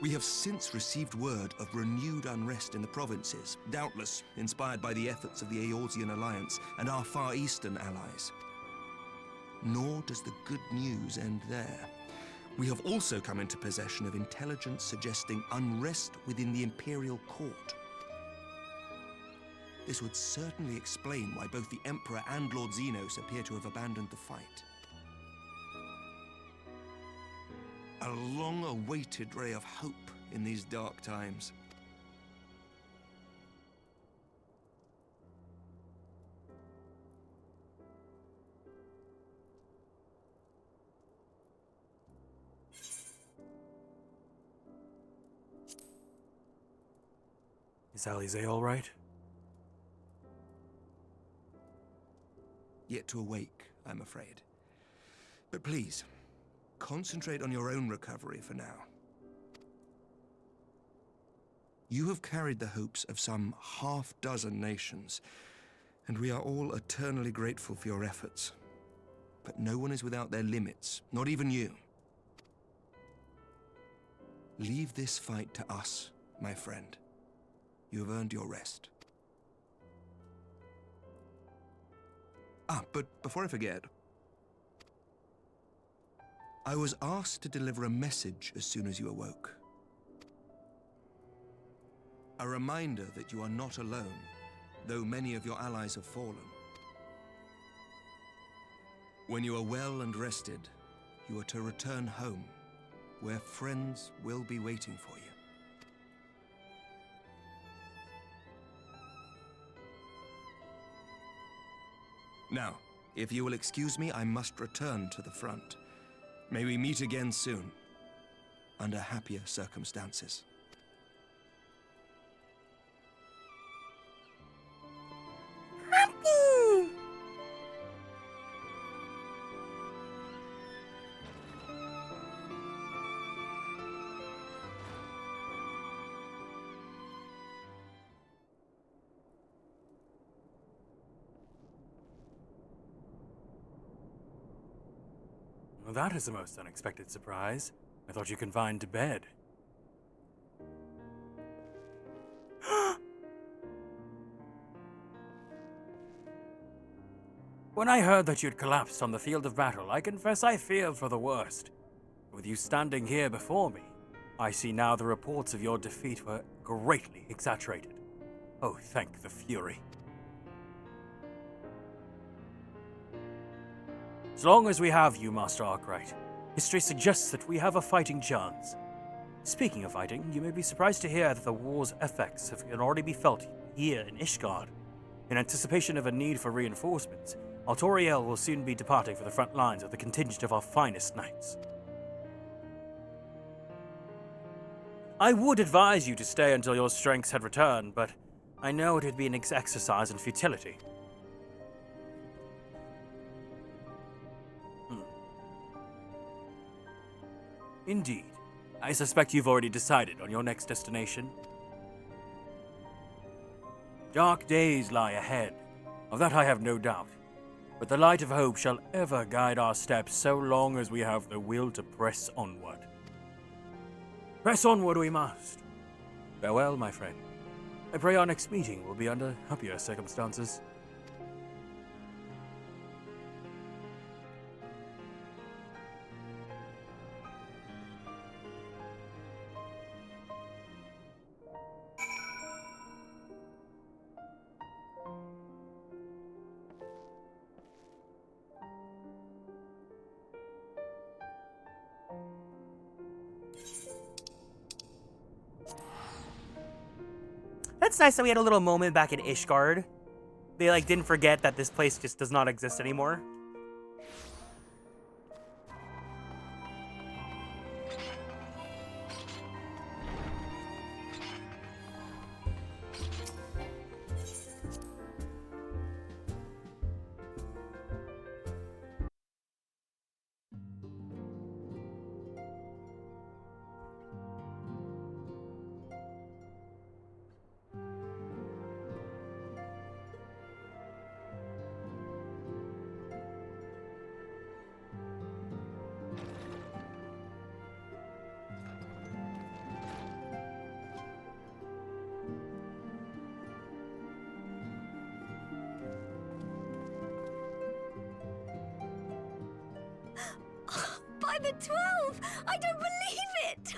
We have since received word of renewed unrest in the provinces, doubtless inspired by the efforts of the Eorzean Alliance and our Far Eastern allies. Nor does the good news end there. We have also come into possession of intelligence suggesting unrest within the Imperial Court. This would certainly explain why both the Emperor and Lord Xenos appear to have abandoned the fight. A long-awaited ray of hope in these dark times. Is Alize all right? Yet to awake, I'm afraid. But please, concentrate on your own recovery for now. You have carried the hopes of some half-dozen nations, and we are all eternally grateful for your efforts. But no one is without their limits, not even you. Leave this fight to us, my friend. You have earned your rest. But before I forget, I was asked to deliver a message as soon as you awoke. A reminder that you are not alone, though many of your allies have fallen. When you are well and rested, you are to return home, where friends will be waiting for you. Now, if you will excuse me, I must return to the front. May we meet again soon, under happier circumstances. Well, that is the most unexpected surprise. I thought you confined to bed. When I heard that you'd collapsed on the field of battle, I confess I feared for the worst. With you standing here before me, I see now the reports of your defeat were greatly exaggerated. Oh, thank the Fury. As long as we have you, Master Arkwright, history suggests that we have a fighting chance. Speaking of fighting, you may be surprised to hear that the war's effects can already be felt here in Ishgard. In anticipation of a need for reinforcements, Altoriel will soon be departing for the front lines with a contingent of our finest knights. I would advise you to stay until your strengths had returned, but I know it would be an exercise in futility. Indeed. I suspect you've already decided on your next destination. Dark days lie ahead. Of that I have no doubt. But the light of hope shall ever guide our steps so long as we have the will to press onward. Press onward we must. Farewell, my friend. I pray our next meeting will be under happier circumstances. That's nice that we had a little moment back in Ishgard. They, didn't forget that this place just does not exist anymore. By the 12! I don't believe it!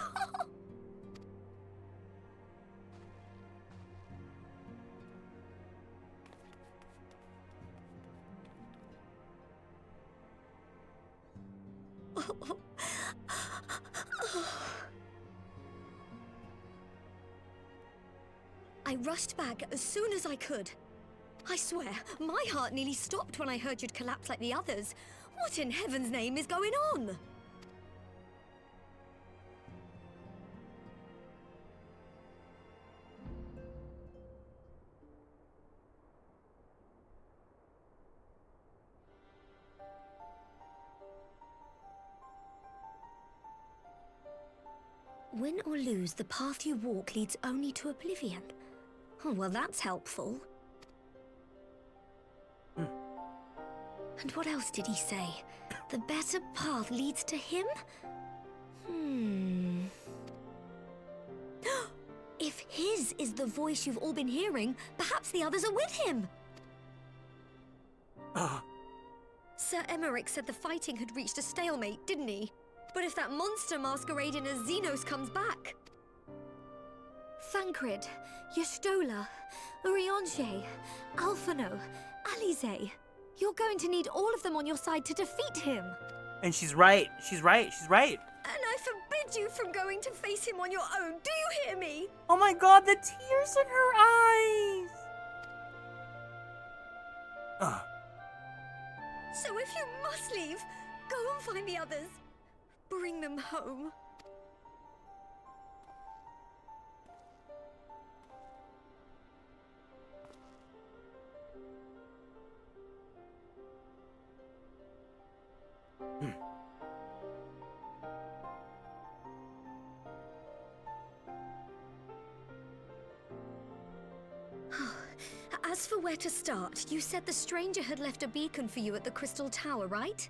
I rushed back as soon as I could. I swear, my heart nearly stopped when I heard you'd collapsed like the others. What in heaven's name is going on? Win or lose, the path you walk leads only to oblivion. Oh, well, that's helpful. And what else did he say? The better path leads to him? If his is the voice you've all been hearing, perhaps the others are with him. Sir Emmerich said the fighting had reached a stalemate, didn't he? But if that monster masquerading as Xenos comes back... Thancred, Y'shtola, Urianger, Alphino, Alize. You're going to need all of them on your side to defeat him. And she's right. She's right. She's right. And I forbid you from going to face him on your own. Do you hear me? Oh my god, the tears in her eyes. Ugh. So if you must leave, go and find the others. Bring them home. As for where to start, you said the stranger had left a beacon for you at the Crystal Tower, right?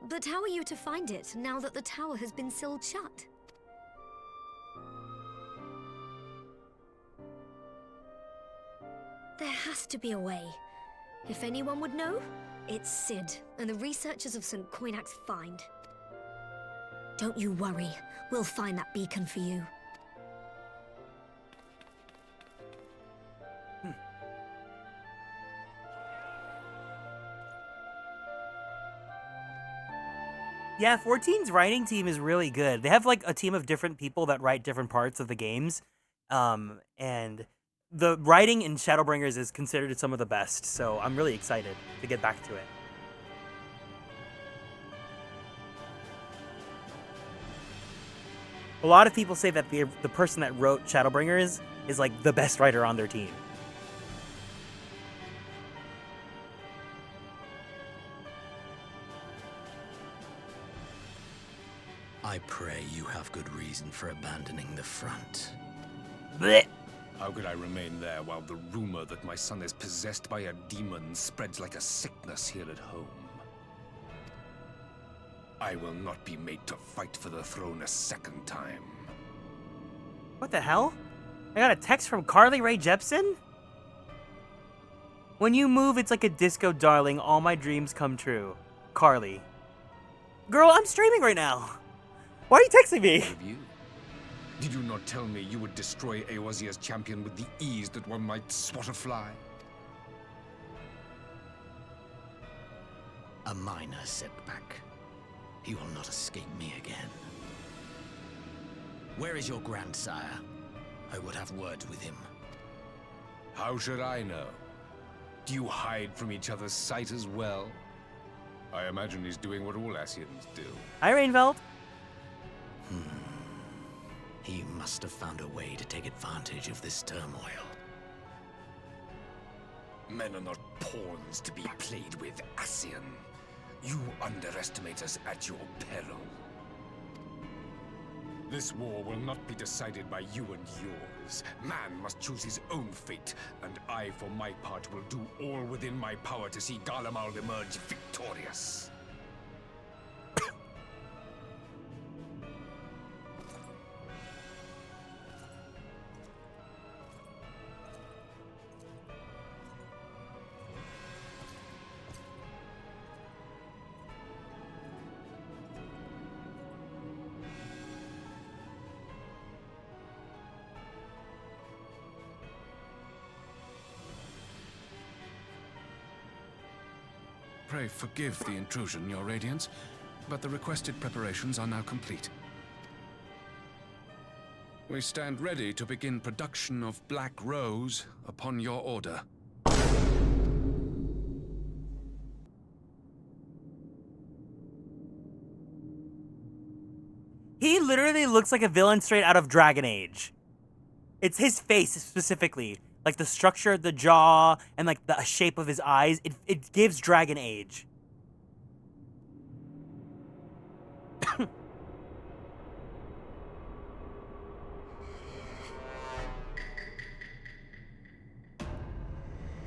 But how are you to find it, now that the tower has been sealed shut? There has to be a way. If anyone would know, it's Sid, and the researchers of St. Coinac's Find. Don't you worry, we'll find that beacon for you. Yeah, 14's writing team is really good. They have like a team of different people that write different parts of the games. And the writing in Shadowbringers is considered some of the best, so I'm really excited to get back to it. A lot of people say that the person that wrote Shadowbringers is like the best writer on their team. I pray you have good reason for abandoning the front. Blech. How could I remain there while the rumor that my son is possessed by a demon spreads like a sickness here at home? I will not be made to fight for the throne a second time. What the hell? I got a text from Carly Rae Jepsen? When you move, it's like a disco, darling. All my dreams come true. Carly. Girl, I'm streaming right now. Why are you texting me? Did you not tell me you would destroy Eorzea's champion with the ease that one might swat a fly? A minor setback. He will not escape me again. Where is your grandsire? I would have words with him. How should I know? Do you hide from each other's sight as well? I imagine he's doing what all Ascians do. Hi, Rainveld. He must have found a way to take advantage of this turmoil. Men are not pawns to be played with, Ascian. You underestimate us at your peril. This war will not be decided by you and yours. Man must choose his own fate, and I, for my part, will do all within my power to see Garlemald emerge victorious. Pray forgive the intrusion, Your Radiance, but the requested preparations are now complete. We stand ready to begin production of Black Rose upon your order. He literally looks like a villain straight out of Dragon Age. It's his face specifically. Like the structure of the jaw and like the shape of his eyes. It gives Dragon Age.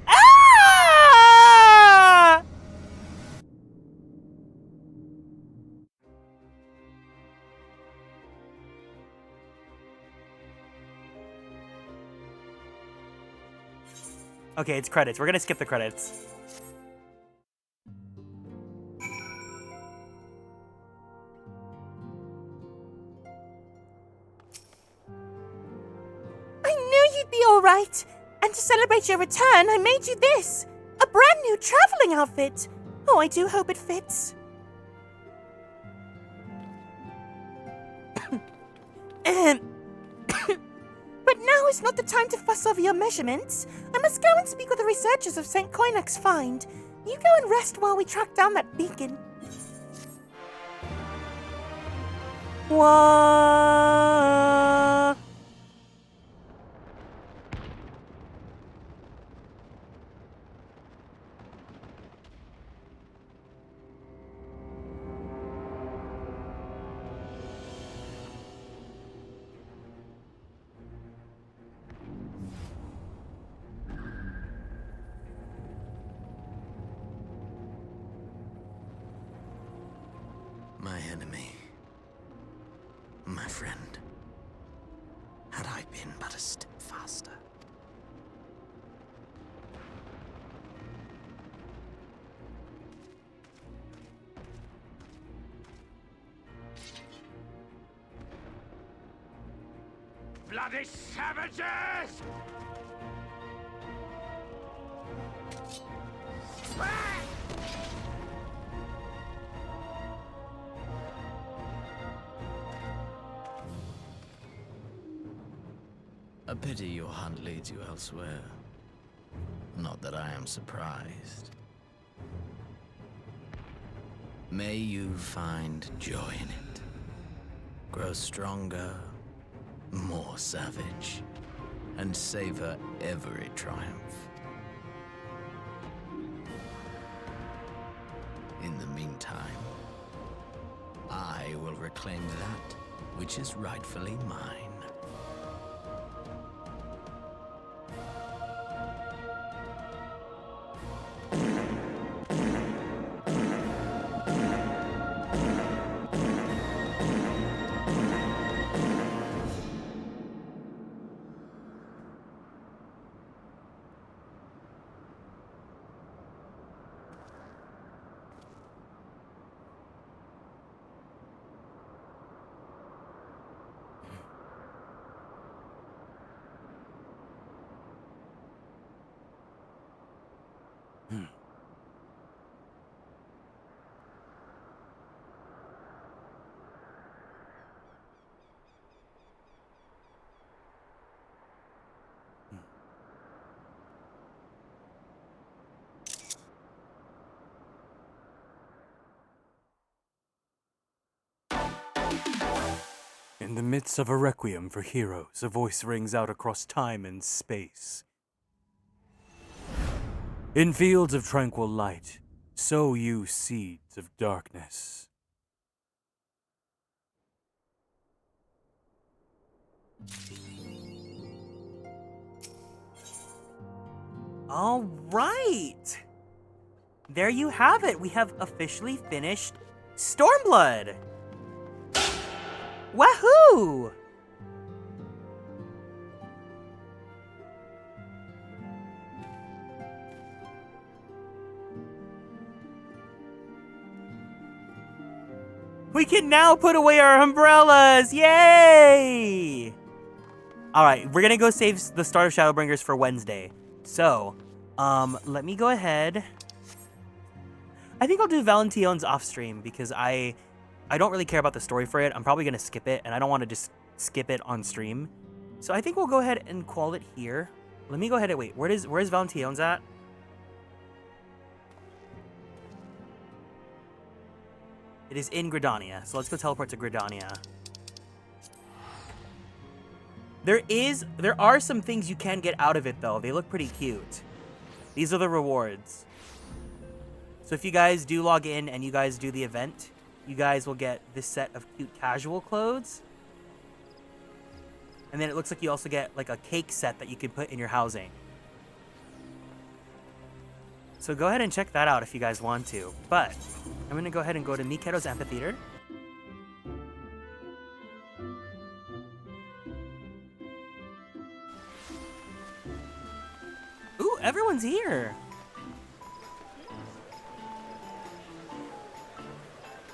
Ah! Okay, it's credits. We're gonna skip the credits. I knew you'd be all right. And to celebrate your return, I made you this. A brand new traveling outfit. Oh, I do hope it fits. But now is not the time to fuss over your measurements. I must go and speak with the researchers of St. Koinak's find. You go and rest while we track down that beacon. What? My enemy. My friend. Had I been but a step faster. Bloody savages! A pity your hunt leads you elsewhere. Not that I am surprised. May you find joy in it. Grow stronger, more savage, and savor every triumph. In the meantime, I will reclaim that which is rightfully mine. In the midst of a requiem for heroes, a voice rings out across time and space. In fields of tranquil light, sow you seeds of darkness. All right. There you have it. We have officially finished Stormblood. Wahoo! We can now put away our umbrellas! Yay! Alright, we're gonna go save the Start of Shadowbringers for Wednesday. So, let me go ahead. I think I'll do Valention's off stream because I don't really care about the story for it. I'm probably gonna skip it, and I don't want to just skip it on stream. So I think we'll go ahead and call it here. Let me go ahead and wait. Where's Valention's at? It is in Gridania, so let's go teleport to Gridania. There are some things you can get out of it though. They look pretty cute. These are the rewards. So if you guys do log in and you guys do the event, you guys will get this set of cute casual clothes. And then it looks like you also get like a cake set that you can put in your housing. So go ahead and check that out if you guys want to. But I'm going to go ahead and go to Mikero's Amphitheater. Ooh, everyone's here.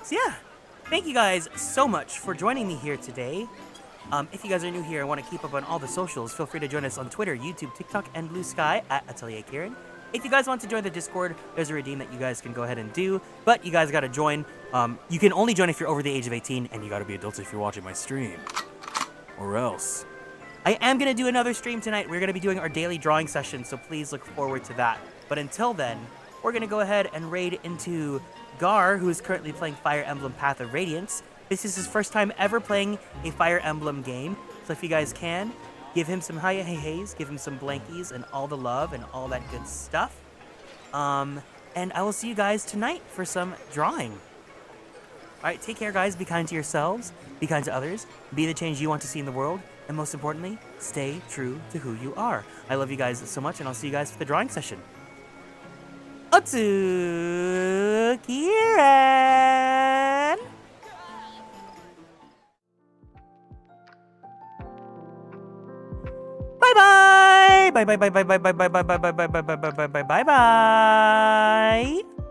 So yeah, thank you guys so much for joining me here today. If you guys are new here and want to keep up on all the socials, feel free to join us on Twitter, YouTube, TikTok, and Blue Sky at Atelier Kieran. If you guys want to join the Discord, there's a redeem that you guys can go ahead and do, but you guys got to join. You can only join if you're over the age of 18, and you got to be adults if you're watching my stream. Or else. I am going to do another stream tonight. We're going to be doing our daily drawing session, so please look forward to that. But until then, we're going to go ahead and raid into Gar, who is currently playing Fire Emblem Path of Radiance. This is his first time ever playing a Fire Emblem game, so if you guys can, give him some hey-heys, give him some blankies, and all the love and all that good stuff. And I will see you guys tonight for some drawing. Alright, take care, guys. Be kind to yourselves, be kind to others, be the change you want to see in the world, and most importantly, stay true to who you are. I love you guys so much, and I'll see you guys for the drawing session. Otsu Kieran! Bye bye bye bye bye bye bye bye bye bye bye bye bye bye bye bye bye bye.